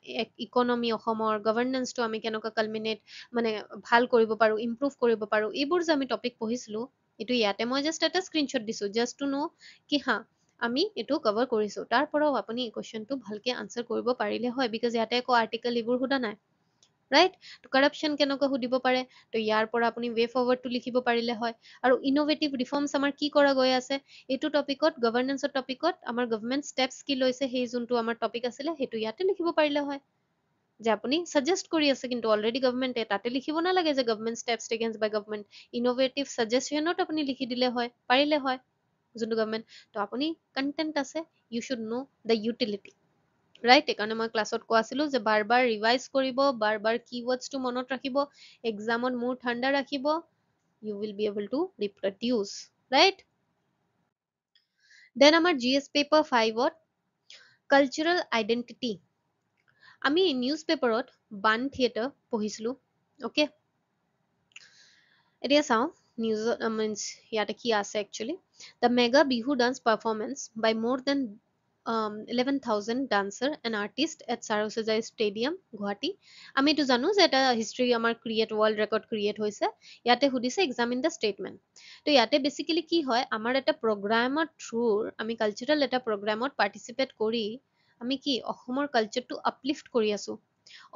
[SPEAKER 1] ইকনমি, অসমৰ গভৰ্ণেন্সটো আমি কেনেকুৱা কালমিনেট মানে ভাল কৰিব পাৰোঁ, ইম্প্ৰুভ কৰিব পাৰোঁ, এইবোৰ যে আমি টপিক পঢ়িছিলোঁ, এইটো ইয়াতে মই জাষ্ট এটা স্ক্ৰীনশ্বট দিছোঁ, জাষ্ট টু ন' কি হা আমি এইটো কভাৰ কৰিছোঁ। তাৰ পৰাও আপুনি এই কুৱেশ্যনটো ভালকে আনচাৰ কৰিব পাৰিলে হয়, বিকজ ইয়াতে একো আৰ্টিকেল এইবোৰ সোধা নাই। ৰাইট? তো কাৰাপশ্যন কেনেকৈ সুধিব পাৰে, তো ইয়াৰ পৰা আপুনি ৱে ফৰৱাৰ্ডটো লিখিব পাৰিলে হয়। আৰু ইন'ভেটিভ ৰিফৰ্মছ আমাৰ কি কৰা গৈ আছে, এইটো টপিকত, গভৰ্ণেন্সৰ টপিকত আমাৰ গভৰ্ণমেণ্ট ষ্টেপছ কি লৈছে, সেই যোনটো আমাৰ টপিক আছিলে সেইটো ইয়াতে লিখিব পাৰিলে হয়। যে আপুনি ছাজেষ্ট কৰি আছে, কিন্তু অলৰেডি গভৰ্ণমেণ্টে, তাতে লিখিব নালাগে যে গভৰ্ণমেণ্ট ষ্টেপছ টেকেন বাই গভৰ্ণমেণ্ট, ইন'ভেটিভ ছাজেশ্যনত আপুনি লিখি দিলে হয়, পাৰিলে হয় যোনটো গভৰ্ণমেণ্ট। তো আপুনি কণ্টেণ্ট আছে, you should know' the utility. Right? সেইকাৰণে মই ক্লাছত কোৱা আছিলোঁ যে বাৰ বাৰ ৰিভাইজ কৰিব, বাৰ বাৰ কিৱৰ্ডছটো মনত ৰাখিব, এক্সামত মূৰ ঠাণ্ডা ৰাখিব, you will be able to reproduce. Right? Then আমাৰ GS পেপাৰ 5ত কালচাৰেল আইডেণ্টিটি, আমি নিউজ পেপাৰত বান থিয়েটাৰ পঢ়িছিলোঁ, অ'কে? এতিয়া চাওঁ নিউজত মিনছ ইয়াতে কি আছে actually. The mega Bihu dance performance by more than 11,000 dancer and artist at Sarosajai Stadium, Guwahati. আমি এইটো জানো যে এটা হিষ্ট্ৰী আমাৰ ৱৰ্ল্ড ৰেকৰ্ড ক্ৰিয়েট হৈছে। ইয়াতে সুধিছে এক্সামিন দ্য ষ্টেটমেণ্ট। তো ইয়াতে বেচিকেলি কি হয়, আমাৰ এটা প্ৰগ্ৰামৰ থ্ৰুৰ আমি কালচাৰেল এটা প্ৰগ্ৰামত পাৰ্টিচিপেট কৰি আমি কি অসমৰ কালচাৰটো আপলিফ্ট কৰি আছোঁ,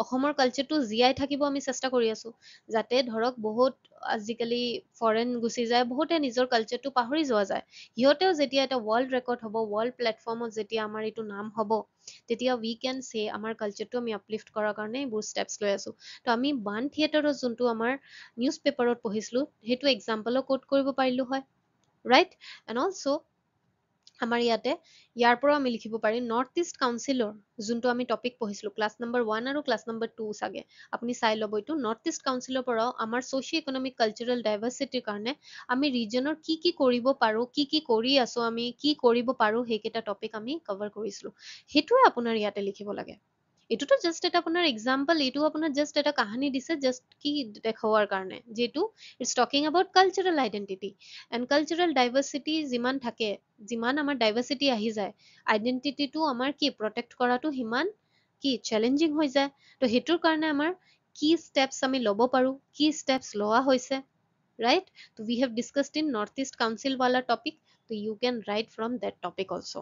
[SPEAKER 1] অসমৰ কালচাৰটো জীয়াই থাকিব আমি চেষ্টা কৰি আছোঁ। যাতে ধৰক বহুত আজিকালি ফৰেন গুচি যায়, বহুতে নিজৰ কালচাৰটো পাহৰি যোৱা যায়, সিহঁতেও যেতিয়া এটা ৱৰ্ল্ড ৰেকৰ্ড হ'ব, ৱৰ্ল্ড প্লেটফৰ্মত যেতিয়া আমাৰ এইটো নাম হ'ব, তেতিয়া উই কেন চে আমাৰ কালচাৰটো আমি আপলিফ্ট কৰাৰ কাৰণে এইবোৰ ষ্টেপছ লৈ আছোঁ। তো আমি বান থিয়েটাৰত যোনটো আমাৰ নিউজ পেপাৰত পঢ়িছিলোঁ, সেইটো এক্সাম্পলো কোট কৰিব পাৰিলোঁ হয়। ৰাইট? এণ্ড অলছ' আমাৰ ইয়াতে ইয়াৰ পৰাও আমি লিখিব পাৰিম নৰ্থ ইষ্ট কাউন্সিলৰ যোনটো আমি টপিক পঢ়িছিলোঁ ক্লাছ নম্বৰ 1 আৰু ক্লাছ নম্বৰ 2 চাগে, আপুনি চাই ল'ব এইটো। নৰ্থ ইষ্ট কাউন্সিলৰ পৰাও আমাৰ ছ'চিঅ' ইকনমিক কালচাৰেল ডাইভাৰ্চিটিৰ কাৰণে আমি ৰিজনৰ কি কৰিব পাৰোঁ, কি কৰি আছোঁ, আমি কি কৰিব পাৰোঁ, সেইকেইটা টপিক আমি কভাৰ কৰিছিলোঁ। সেইটোৱে আপোনাৰ ইয়াতে লিখিব লাগে। এইটোতো জাষ্ট এটা আপোনাৰ এক্সাম্পল, এইটো আপোনাৰ জাষ্ট এটা কাহিনী দিছে জাষ্ট কি দেখাৱাৰ কাৰণে, যিটো it's talking about cultural identity and cultural diversity যিমান থাকে, যিমান আমাৰ ডাইভাৰ্চিটি আহি যায়, আইডেণ্টিটিটো আমাৰ কি প্ৰটেক্ট কৰাটো সিমান কি চেলেঞ্জিং হৈ যায়। তো সেইটোৰ কাৰণে আমাৰ কি ষ্টেপছ আমি ল'ব পাৰোঁ, কি ষ্টেপছ লোৱা হৈছে, right? So we have discussed in Northeast Council wala topic, so you can write from that topic also.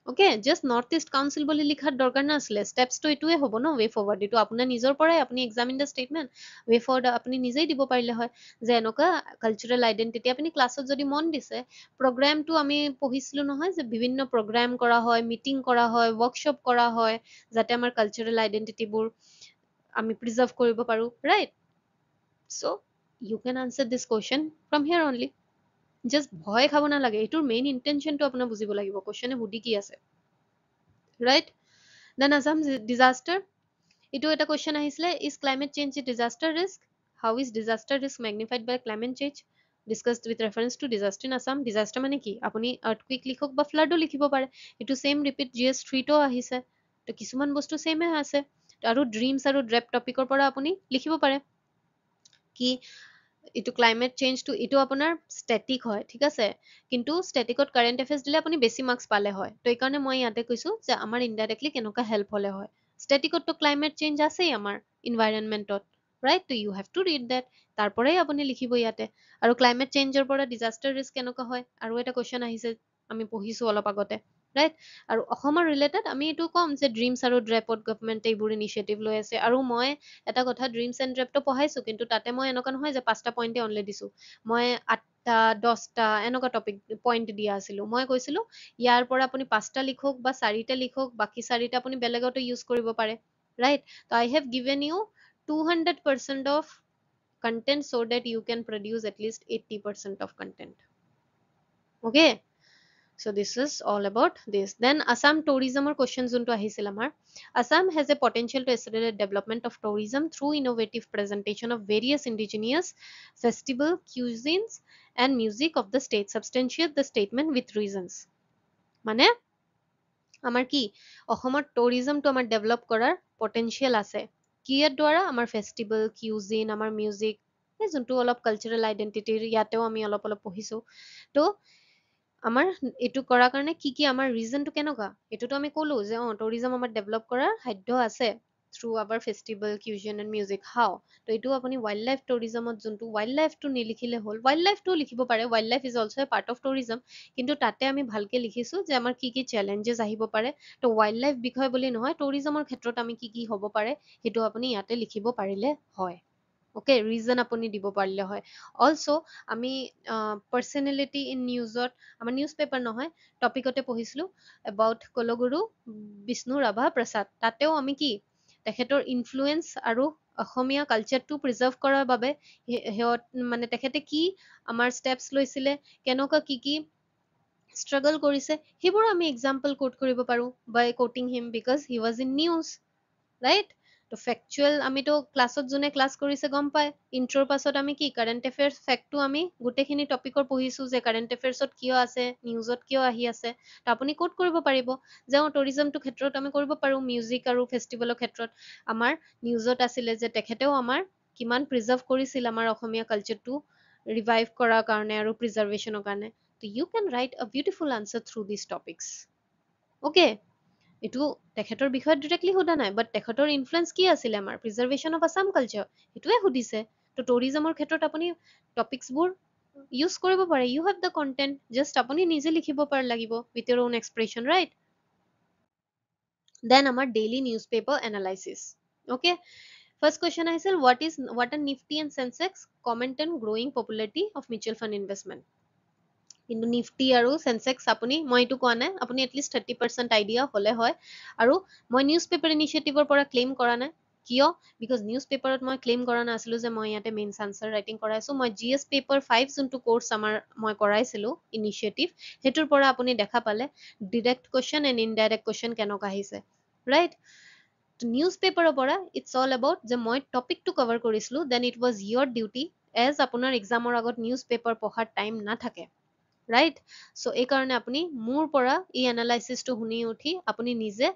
[SPEAKER 1] Okay, just Northeast Council বুলি লিখাৰ দৰকাৰ নাছিলে, ষ্টেপছটো এইটোৱে হ'ব ন, ৱে ফৰৱাৰ্ড। এইটো আপোনাৰ নিজৰ পৰাই আপুনি examine the statement, way forward আপুনি নিজেই দিব পাৰিলে হয়, যে এনেকুৱা কালচাৰেল আইডেণ্টিটি। আপুনি ক্লাছত যদি মন দিছে, প্ৰগ্ৰামটো আমি পঢ়িছিলোঁ নহয়, যে বিভিন্ন প্ৰগ্ৰাম কৰা হয়, মিটিং কৰা হয়, ৱৰ্কশ্বপ কৰা হয়, যাতে আমাৰ কালচাৰেল আইডেণ্টিটিবোৰ আমি প্ৰিজাৰ্ভ কৰিব পাৰোঁ, right? So' you can answer this question from here only. Just ভয় খাব নালাগে, এইটোৰ মেইন ইণ্টেনশ্যনটো আপোনাৰ বুজিব লাগিব, কুৱেশ্যনে সুধি কি আছে, ৰাইট? দেন আছাম ডিজাষ্টাৰ, এইটো এটা কুৱেশ্যন আহিছিলে, is climate change a disaster risk? How is disaster risk magnified by climate change? Discussed with reference to disaster in Assam. Disaster মানে কি? আপুনি আৰ্থকুইক লিখক বা ফ্লাডো লিখিব পাৰে, এইটো ছেইম ৰিপিট GS3টো আহিছে, তো কিছুমান বস্তু ছেইমে আছে। আৰু ড্ৰিমছ আৰু ড্ৰেপ টপিকৰ পৰা আপুনি লিখিব পাৰে কি এইটো ক্লাইমেট চেঞ্জটো, এইটো আপোনাৰ ষ্টেটিক হয়, ঠিক আছে, কিন্তু ষ্টেটিকত কাৰেণ্ট এফেয়াৰ্ছ দিলে আপুনি বেছি মাৰ্কছ পালে হয়। তো এইকাৰণে মই ইয়াতে কৈছোঁ যে আমাৰ ইনডাইৰেক্টলি কেনেকুৱা হেল্প হ'লে হয়। ষ্টেটিকততো ক্লাইমেট চেঞ্জ আছেই আমাৰ ইনভাইৰনমেণ্টত, ৰাইট? তো you have to read that, তাৰ পৰাই আপুনি লিখিব ইয়াতে। আৰু ক্লাইমেট চেঞ্জৰ পৰা ডিজাষ্টাৰ ৰিস্ক কেনেকুৱা হয়, আৰু এটা কুৱেশ্যন আহিছে, আমি পঢ়িছোঁ অলপ আগতে, ৰাইট? আৰু অসমৰ ৰিলেটেড আমি এইটো ক'ম যে ড্ৰিমছ আৰু ড্ৰেপত গভমেণ্টে এইবোৰ ইনিচিয়েটিভ লৈ আছে। আৰু মই এটা কথা, ড্ৰিমছ এণ্ড ড্ৰেপটো পঢ়াইছোঁ, কিন্তু তাতে মই এনেকুৱা নহয় যে 5টা পইণ্টে অনলি দিছোঁ, মই 8টা 10টা এনেকুৱা টপিক পইণ্ট দিয়া আছিলোঁ। মই কৈছিলোঁ ইয়াৰ পৰা আপুনি 5টা লিখক বা 4টা লিখক, বাকী 4টা আপুনি বেলেগতো ইউজ কৰিব পাৰে, ৰাইট? তো আই হেভ গিভেন ইউ 200% অফ content so that you can produce at least 80% of content. Okay, so this is all about this. Then Assam tourism or question junto ahisil amar. Assam has a potential to accelerate development of tourism through innovative presentation of various indigenous festival cuisines and music of the state. Substantiate the statement with reasons. মানে আমাৰ কি অসমত টুৰিজমটো আমাৰ develop কৰাৰ potential আছে, কিয়াৰ দ্বাৰা? আমাৰ festival, cuisine, আমাৰ মিউজিক, এই যোনটো অলপ কালচাৰেল আইডেণ্টিটিৰ ইয়াতেও আমি অলপ অলপ পঢ়িছোঁ। তো আমাৰ এইটো কৰাৰ কাৰণে কি কি আমাৰ ৰিজনটো কেনেকুৱা, এইটোতো আমি ক'লো যে টুৰিজম আমাৰ ডেভেলপ কৰাৰ সাধ্য আছে through our festival, cuisine and music. How? তো এইটো আপুনি ৱাইল্ড লাইফ টুৰিজমত যোনটো ৱাইল্ড লাইফটো নিলিখিলে হ'ল, ৱাইল্ড লাইফটো লিখিব পাৰে, wild life is also A part of tourism, কিন্তু তাতে আমি ভালকে লিখিছোঁ যে আমাৰ কি কি চেলেঞ্জেছ আহিব পাৰে। তো ৱাইল্ড লাইফ বিষয় বুলি নহয়, টুৰিজমৰ ক্ষেত্ৰত আমি কি কি হ'ব পাৰে সেইটো আপুনি ইয়াতে লিখিব পাৰিলে হয়। অ'কে, ৰিজন আপুনি দিব পাৰিলে হয়। অলছ' আমি পাৰ্চনেলিটি ইন নিউজত, আমাৰ নিউজ পেপাৰ নহয়, টপিকতে পঢ়িছিলোঁ এবাউট কুলগুৰু বিষ্ণু ৰাভা প্ৰসাদ। তাতেও আমি কি তেখেতৰ ইনফ্লুৱেঞ্চ আৰু অসমীয়া কালচাৰটো প্ৰিজাৰ্ভ কৰাৰ বাবে সিহঁত মানে তেখেতে কি আমাৰ ষ্টেপছ লৈছিলে, কেনেকুৱা কি কি ষ্ট্ৰাগল কৰিছে, সেইবোৰ আমি এক্সাম্পল কোট কৰিব পাৰোঁ by quoting him, because he was in news, right? তো ফেকচুৱেল আমিতো ক্লাছত যোনে ক্লাছ কৰিছে গম পায়, ইণ্ট্ৰৰ পাছত আমি কি কাৰেণ্ট এফেয়াৰ্ছ ফেক্টটো আমি গোটেইখিনি টপিকৰ পঢ়িছোঁ যে কাৰেণ্ট এফেয়াৰ্ছত কিয় আছে, নিউজত কিয় আহি আছে। তো আপুনি কোট কৰিব পাৰিব যে টুৰিজমটো ক্ষেত্ৰত আমি কৰিব পাৰোঁ, মিউজিক আৰু ফেষ্টিভেলৰ ক্ষেত্ৰত আমাৰ নিউজত আছিলে যে তেখেতেও আমাৰ কিমান প্ৰিজাৰ্ভ কৰিছিল আমাৰ অসমীয়া কালচাৰটো ৰিভাইভ কৰাৰ কাৰণে আৰু প্ৰিজাৰ্ভেশ্যনৰ কাৰণে। তো you can write a beautiful answer through this topics. Okay, এইটো তেখেতৰ বিষয়ত ডিৰেক্টলি সোধা নাই, বাট তেখেতৰ ইনফ্লুৱেঞ্চ কি আছিলে আমাৰ প্ৰিজাৰ্ভেশ্যন অফ আছাম কালচাৰ, সেইটোৱে সুধিছে। তো টুৰিজমৰ ক্ষেত্ৰত আপুনি টপিকছবোৰ ইউজ কৰিব পাৰে, you have the content, just আপুনি নিজে লিখিব পাৰ লাগিব with your own expression, right? Then আমাৰ daily news paper analysis. Okay, first question আহিছিল, what are Nifty and Sensex comment on growing popularity of mutual fund investment? কিন্তু Nifty আৰু চেনচেক্স আপুনি, মই এইটো কোৱা নাই, আপুনি এটলিষ্ট 30% আইডিয়া হ'লে হয়। আৰু মই নিউজ পেপাৰ ইনিচিয়েটিভৰ পৰা ক্লেইম কৰা নাই, কিয়? বিকজ নিউজ পেপাৰত মই ক্লেইম কৰা নাছিলোঁ যে মই ইয়াতে মেইনছ আনচাৰ ৰাইটিং কৰাইছোঁ। মই GS পেপাৰ 5 যোনটো কোৰ্চ আমাৰ মই কৰাইছিলোঁ ইনিচিয়েটিভ, সেইটোৰ পৰা আপুনি দেখা পালে direct question and indirect question কেনেকুৱা আহিছে, ৰাইট? নিউজ পেপাৰৰ পৰা ইটছ অল এবাউট যে মই টপিকটো কভাৰ কৰিছিলোঁ, then it was your duty, as আপোনাৰ এক্সামৰ আগত নিউজ পেপাৰ পঢ়াৰ টাইম নাথাকে, ৰাইট? চ' এইকাৰণে আপুনি মোৰ পৰা এই এনালাইচিছটো শুনি উঠি আপুনি নিজে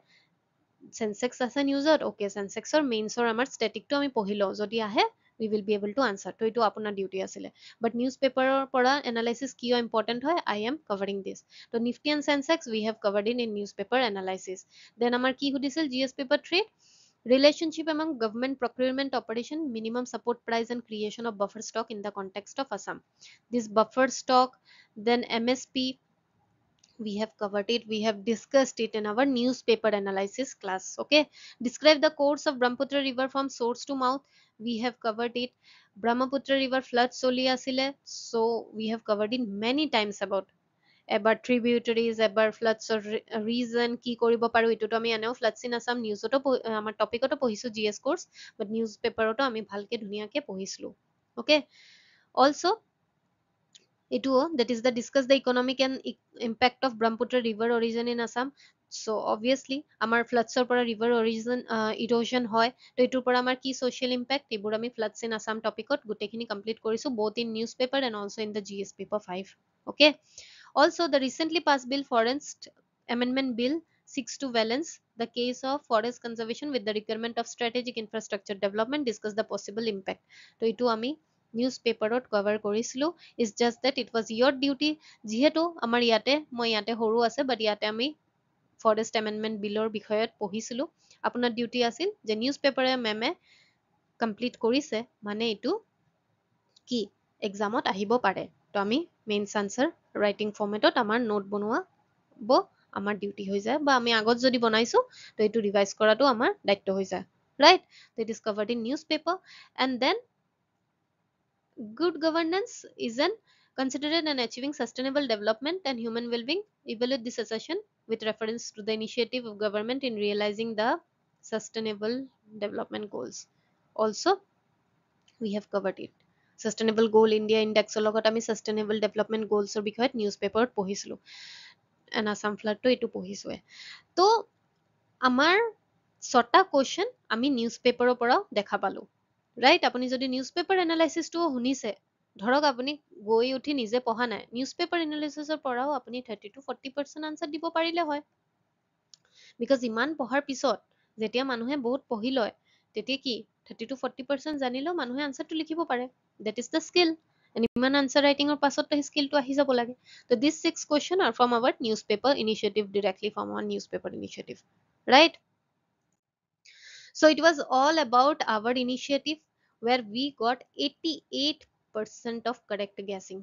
[SPEAKER 1] সেনসেক্স আছে নিউজত ওকে সেনসেক্সৰ মেইনছৰ আমাৰ ষ্টেটিকটো আমি পঢ়ি লওঁ যদি আহে we will be able to answer তো এইটো আপোনাৰ ডিউটি আছিলে বাট নিউজ পেপাৰৰ পৰা এনালাইচিছ কিয় ইম্পৰ্টেণ্ট হয় I am covering this তো Nifty and Sensex we have covered in news paper analysis then আমাৰ কি সুধিছিল GS paper 3 relationship among government procurement operation minimum support price and creation of buffer stock in the context of Assam this buffer stock then MSP we have covered it we have discussed it in our newspaper analysis class okay describe the course of Brahmaputra river from source to mouth we have covered it Brahmaputra river floods চলি আছিলে so we have covered it many times about এবাৰ tributaries এবাৰ floods reason কি কৰিব পাৰো এটোটো আমি এনেও floods in Assam নিউজতো আমাৰ টপিকতো পঢ়িছো GS course but নিউজ পেপাৰতো আমি ভালকে ধুনীয়াকে পঢ়িছিলো okay also এটুও that is the discuss the economic and impact of Brahmaputra river origin in Assam so obviously আমাৰ floods পৰা river origin erosion হয় তো এটোৰ পৰা আমাৰ কি social impact এইবোৰ আমি floods in Assam টপিকত গোটেইখিনি কমপ্লিট কৰিছো both in newspaper and also in the GS paper 5 okay also the recently passed bill forest amendment bill seeks to balance the case of forest conservation with the requirement of strategic infrastructure development discuss the possible impact তো এইটো আমি news পেপাৰত cover কৰিছিলো is just that it was your duty যিহেতু আমাৰ ইয়াতে মই ইয়াতে সৰু আছে বাট ইয়াতে আমি ফৰেষ্ট এমেণ্ডমেণ্ট বিলৰ বিষয়ত পঢ়িছিলো আপোনাৰ ডিউটি আছিল যে নিউজ পেপাৰে মেমে কমপ্লিট কৰিছে মানে এইটো কি এক্সামত আহিব পাৰে তো আমি মেইনছ আনসাৰ ৰাইটিং ফৰ্মেটত আমাৰ নোট বনোৱাব আমাৰ ডিউটি হৈ যায় বা আমি আগত যদি বনাইছো তো এইটো ৰিভাইজ কৰাটো আমাৰ দায়িত্ব হৈ যায় right so it is covered in newspaper and then good governance is an considered in achieving sustainable development and human well-being evaluate this session with reference to the initiative of government in realizing the sustainable development goals also we have covered it sustainable goal India index লগত আমি sustainable development goals ৰ বিষয়ত news পেপাৰত পঢ়িছিলো and Assam flood তো এইটো পঢ়িছোৱে তো আমাৰ ছটা কোৱেশ্চন আমি নিউজ পেপাৰৰ পৰাও দেখা পালো ৰাইট আপুনি যদি নিউজ পেপাৰ এনালাইচিছটো শুনিছে ধৰক আপুনি গৈ উঠি নিজে পঢ়া নাই নিউজ পেপাৰ এনালাইচিছৰ পৰাও আপুনি 30 to 40% আনসাৰ দিব পাৰিলে হয় বিকজ ইমান পঢ়াৰ পিছত যেতিয়া মানুহে বহুত পঢ়ি লয় তেতিয়া কি 30 to 40% জানিলেও মানুহে আনসাৰটো লিখিব পাৰে that is the skill and ইমান আনসাৰ ৰাইটিঙৰ পাছত সেই স্কিলটো আহি যাব লাগে so these 6 question are from our newspaper initiative directly from our newspaper initiative right so it was all about our initiative where we got 88% of correct guessing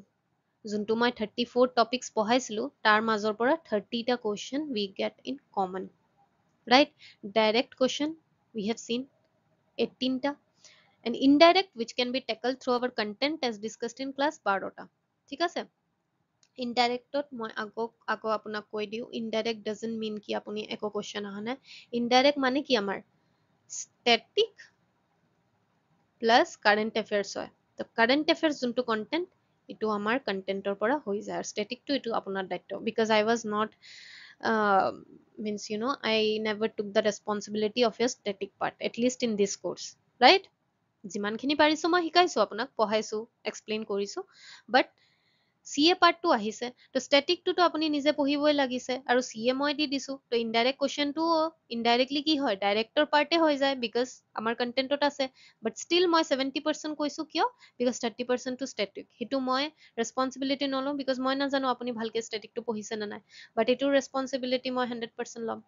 [SPEAKER 1] যোনটো মই 34 topics পঢ়াইছিলো তাৰ মাজৰ পৰা 30টা question we get in common right direct question we have seen 18টা and indirect which can be tackled through our content as discussed in class 12টা ঠিক আছে ইনডাইৰেক্টত মই আকৌ আপোনাক কৈ দিওঁ ইনডাইৰেক্ট doesn't mean কি আপুনি একো question অহা নাই ইনডাইৰেক্ট মানে কি আমাৰ static plus current affairs হয় তো current affairs যোনটো content এইটো আমাৰ কন্টেন্টৰ পৰা হৈ যায় আৰু ষ্টেটিকটো এইটো আপোনাৰ দায়িত্ব because I was not means I never took the responsibility of your static part at least in this course right যিমানখিনি পাৰিছো মই শিকাইছো আপোনাক পঢ়াইছো এক্সপ্লেইন কৰিছো বাট CA পাৰ্টটো আহিছে তো ষ্টেটিকটোতো আপুনি নিজে পঢ়িবই লাগিছে আৰু CA মই দি দিছো তো ইনডাইৰেক্ট কুৱেশ্যনটো ইনডাইৰেক্টলি কি হয় ডাইৰেক্টৰ পাৰ্টে হৈ যায় বিকজ আমাৰ কন্টেন্টত আছে বাট ষ্টিল মই 70% কৈছো কিয় বিকজ 30% টো ষ্টেটিক সেইটো মই ৰেছপন্সিবিলিটি নলওঁ বিকজ মই নাজানো আপুনি ভালকে ষ্টেটিকটো পঢ়িছে নে নাই বাট এইটোৰ ৰেছপন্সিবিলিটি মই 100% ল'ম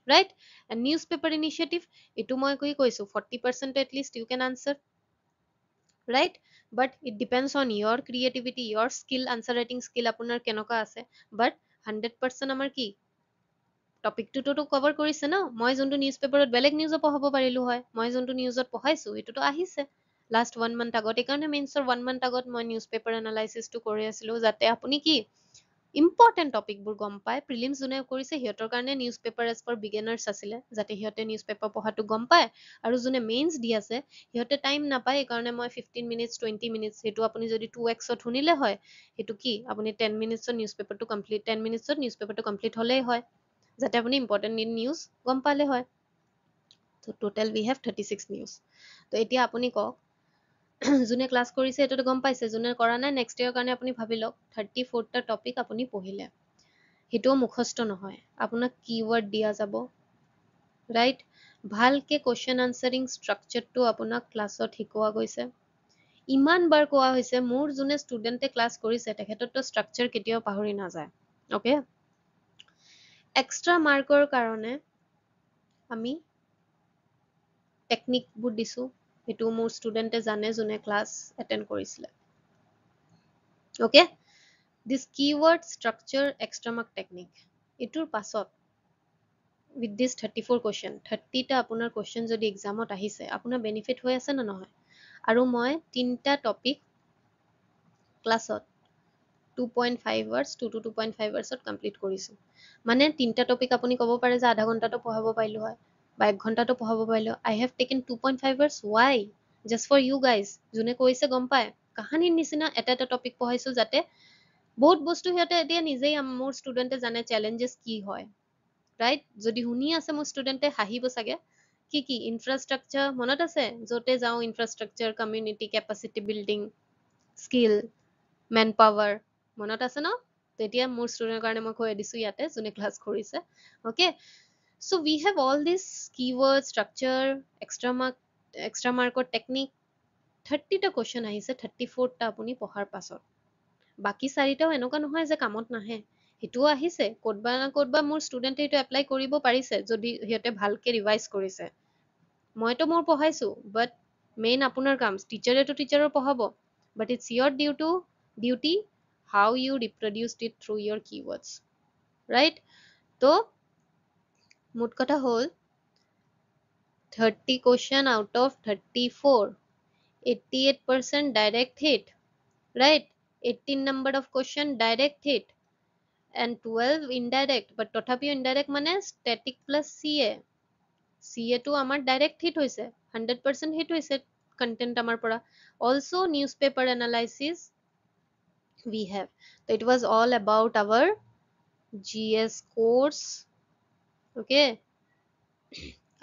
[SPEAKER 1] right and newspaper initiative এইটো মই কি কৈছো 40% at least you can answer right but it depends on your creativity your skill answer writing skill আপোনাৰ কেনেকুৱা আছে but 100% আমাৰ কি টপিকটোতো কভাৰ কৰিছে ন মই যোনটো নিউজ পেপাৰত বেলেগ নিউজো পঢ়াব পাৰিলো হয় মই যোনটো নিউজত পঢ়াইছো এইটোতো আহিছে লাষ্ট 1 month আগত এইকাৰণে মেইনছৰ 1 month আগত মই নিউজ পেপাৰ এনালাইচিছটো কৰি আছিলো যাতে আপুনি কি ইম্পৰ্টেণ্ট টপিকবোৰ গম পায় প্ৰিলিমছ যোনে কৰিছে সিহঁতৰ কাৰণে news paper as for beginners আছিলে যাতে সিহঁতে নিউজ পেপাৰ পঢ়াটো গম পায় আৰু যোনে মেইনছ দি আছে সিহঁতে টাইম নাপায় এইকাৰণে মই 15 minutes 20 minutes সেইটো আপুনি যদি 2x শুনিলে হয় সেইটো কি আপুনি 10 minutesত নিউজ পেপাৰটো কমপ্লিট 10 minutesত নিউজ পেপাৰটো কমপ্লিট হ'লেই হয় যাতে আপুনি ইম্পৰ্টেণ্ট নিউজ গম পালে হয় তো টোটেল উই হেভ 36 নিউজ তো এতিয়া আপুনি কওক যোনে ক্লাছ কৰিছে এইটোতো গম পাইছে যোনে কৰা নাই নেক্সট ইয়াৰ কাৰণে আপুনি ভাবি লওক 34টা টপিক আপুনি পঢ়িলে সেইটোও মুখস্থ নহয় আপোনাক কিৱৰ্ড দিয়া যাব ৰাইট? ভালকে কুৱেশ্যন আনচাৰিং ষ্ট্ৰাকচাৰটো আপোনাক ক্লাছত শিকোৱা গৈছে। ইমান বাৰ কোৱা হৈছে, মোৰ যোনে ষ্টুডেণ্টে ক্লাছ কৰিছে তেখেতৰতো ষ্ট্ৰাকচাৰ কেতিয়াও পাহৰি নাযায়। অ'কে? এক্সট্ৰা মাৰ্কৰ কাৰণে আমি টেকনিকবোৰ দিছোঁ। সেইটো মোৰ ষ্টুডেণ্টে জানে যোনে ক্লাছ এটেণ্ড কৰিছিলে। Okay? This keyword structure extra mark technique. এইটোৰ পাছত উইথ দিছ 34 কুৱেশ্যন, 30টা আপোনাৰ কুৱেশ্যন যদি এক্সামত আহিছে, আপোনাৰ বেনিফিট হৈ আছে নে নহয়? আৰু মই 3টা টপিক ক্লাছত 2.5 আৱাৰ্ছ, 2 to 2.5 আৱাৰ্ছত কমপ্লিট কৰিছোঁ। মানে 3টা টপিক আপুনি ক'ব পাৰে যে আধা ঘণ্টাটো পঢ়াব পাৰিলোঁ হয় বা 1 ঘণ্টাটো পঢ়াব পাৰিলোঁ। I have taken 2.5 hours. Why? Just for you guys. যোনে কৈছে গম পায়, কাহানীৰ নিচিনা এটা এটা টপিক পঢ়াইছোঁ যাতে বহুত বস্তু সিহঁতে এতিয়া নিজেই মোৰ ষ্টুডেণ্টে জানে চেলেঞ্জেছ কি হয়। ৰাইট? যদি শুনি আছে মোৰ ষ্টুডেণ্টে হাঁহিব চাগে। কি কি? ইনফ্ৰাষ্ট্ৰাকচাৰ মনত আছে? য'তে যাওঁ infrastructure, community, capacity building, skill, man power, মনত আছে ন? তেতিয়া মোৰ ষ্টুডেণ্টৰ কাৰণে মই কৈ দিছোঁ ইয়াতে যোনে ক্লাছ কৰিছে। Okay? So' we have all this keyword, structure, extra মাৰ্কৰ টেকনিক। 30টা কুৱেশ্যন আহিছে, 34টা আপুনি পঢ়াৰ পাছত। বাকী 4টাও এনেকুৱা নহয় যে কামত নাহে, সেইটোও আহিছে। ক'তবা না ক'তবা মোৰ ষ্টুডেণ্টে এইটো এপ্লাই কৰিব পাৰিছে যদি সিহঁতে ভালকে ৰিভাইজ কৰিছে। মইতো মোৰ পঢ়াইছোঁ, বাট মেইন আপোনাৰ কাম। টিচাৰেতো টিচাৰৰ পঢ়াব, but it's your duty how you reproduce it through your keywords. Right? তো মোট কথা হ'ল 30 question out of 34, 88% direct hit. Right? 18 number of question direct hit and 12 indirect, but তথাপিও indirect মানে static plus CA. CA টো আমাৰ direct hit হৈছে, 100% hit হৈছে content আমাৰ পৰা। Also newspaper analysis we have. So it was all about our GS course. Okay?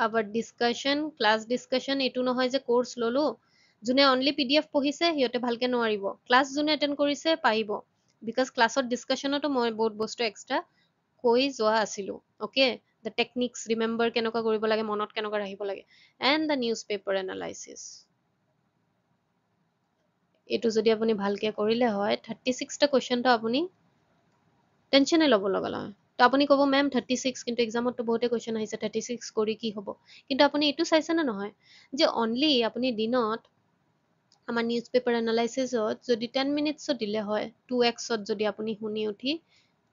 [SPEAKER 1] Our discussion, class discussion, এইটো নহয় যে course ললো, যোনে অনলি PDF পঢ়িছে সিহঁতে ভালকে নোৱাৰিব। ক্লাছ যোনে এটেণ্ড কৰিছে পাৰিব। বিকজ ক্লাছত ডিছকাশ্যনতো মই বহুত বস্তু এক্সট্ৰা কৈ যোৱা আছিলোঁ। অ'কে? দ্য টেকনিক্স, ৰিমেম্বাৰ কেনেকুৱা কৰিব লাগে, মনত কেনেকুৱা ৰাখিব লাগে, and the news paper analysis. এইটো যদি আপুনি ভালকে কৰিলে হয়, 36টা কুৱেশ্যনটো আপুনি টেনশ্যনে ল'ব লগা নহয়। তো আপুনি ক'ব মেম 36, কিন্তু এক্সামততো বহুতে কুৱেশ্যন আহিছে, 36 কৰি কি হ'ব? কিন্তু আপুনি এইটো চাইছেনে নহয় যে অনলি আপুনি দিনত আমাৰ নিউজ পেপাৰ এনালাইচিছত যদি 10 মিনিটছত দিলে হয়, 2x যদি আপুনি শুনি উঠি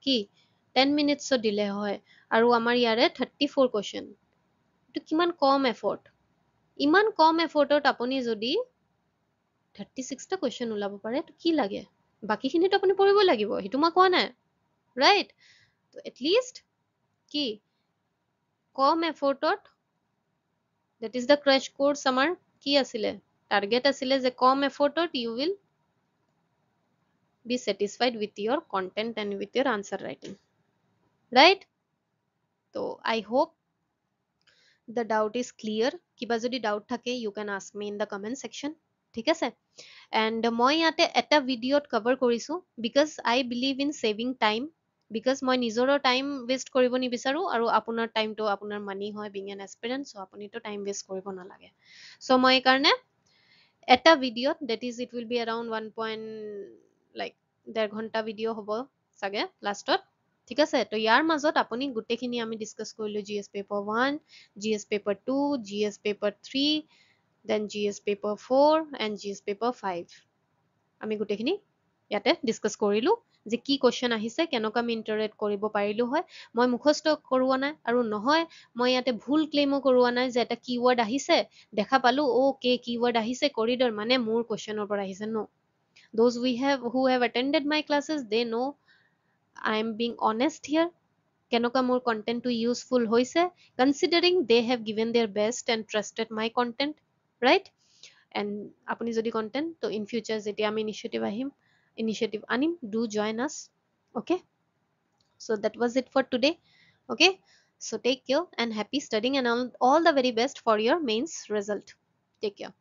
[SPEAKER 1] কি 10 মিনিটছত দিলে হয়, আৰু আমাৰ ইয়াৰে 34 কুৱেশ্যন, এইটো কিমান কম এফৰ্ট। ইমান কম এফৰ্টত আপুনি যদি 36টা কুৱেশ্যন ওলাব পাৰে, কি লাগে? বাকীখিনিতো আপুনি পঢ়িবই লাগিব, সেইটো মই কোৱা নাই। ৰাইট? তো এটলিষ্ট কি কম এফৰ্টত, that is the crash course আমাৰ কি আছিলে? টাৰ্গেট আছিলে যে কম এফৰ্টত you will be satisfied with your content and with your answer writing. Right? So I hope the doubt is clear. কিবা যদি ডাউট থাকে you can ask me in the comment section. ঠিক আছে? And মই ইয়াতে এটা ভিডিঅ'ত কভাৰ কৰিছোঁ because I believe in saving time. Because মই নিজৰো টাইম ৱেষ্ট কৰিব নিবিচাৰোঁ, আৰু আপোনাৰ টাইমটো আপোনাৰ মানি হয় বিং এন এক্সপিৰিয়েঞ্চ, চ' আপুনিতো টাইম ৱেষ্ট কৰিব নালাগে। চ' মই এইকাৰণে এটা ভিডিঅ'ত, that is it will be around 1.5 ঘণ্টা ভিডিঅ' হ'ব চাগে লাষ্টত। ঠিক আছে? তো ইয়াৰ মাজত আপুনি গোটেইখিনি আমি ডিছকাছ কৰিলোঁ GS paper 1, GS paper 2, GS paper 3, then GS paper 4 and GS paper 5। আমি গোটেইখিনি ইয়াতে ডিছকাছ কৰিলোঁ যে কি কুৱেশ্যন আহিছে, কেনেকুৱা আমি ইণ্টাৰেক্ট কৰিব পাৰিলোঁ হয়। মই মুখস্থ কৰোৱা নাই, আৰু নহয় মই ইয়াতে ভুল ক্লেইমো কৰোৱা নাই যে এটা কিৱৰ্ড আহিছে, দেখা পালোঁ অ'কে কিৱৰ্ড আহিছে কৰিডৰ মানে মোৰ কুৱেশ্যনৰ পৰা আহিছে। ন' those who have attended my classes, they know I am being honest here. কেনেকুৱা মোৰ কণ্টেণ্টটো ইউজফুল হৈছে, কনচিডাৰিং they have given their best and trusted my content, right? And আপুনি যদি কণ্টেণ্ট, তো ইন ফিউচাৰ যেতিয়া আমি ইনিচিয়েটিভ আনিম, do join us. Okay? So that was it for today. Okay? So take care and happy studying and all the very best for your mains result. Take care.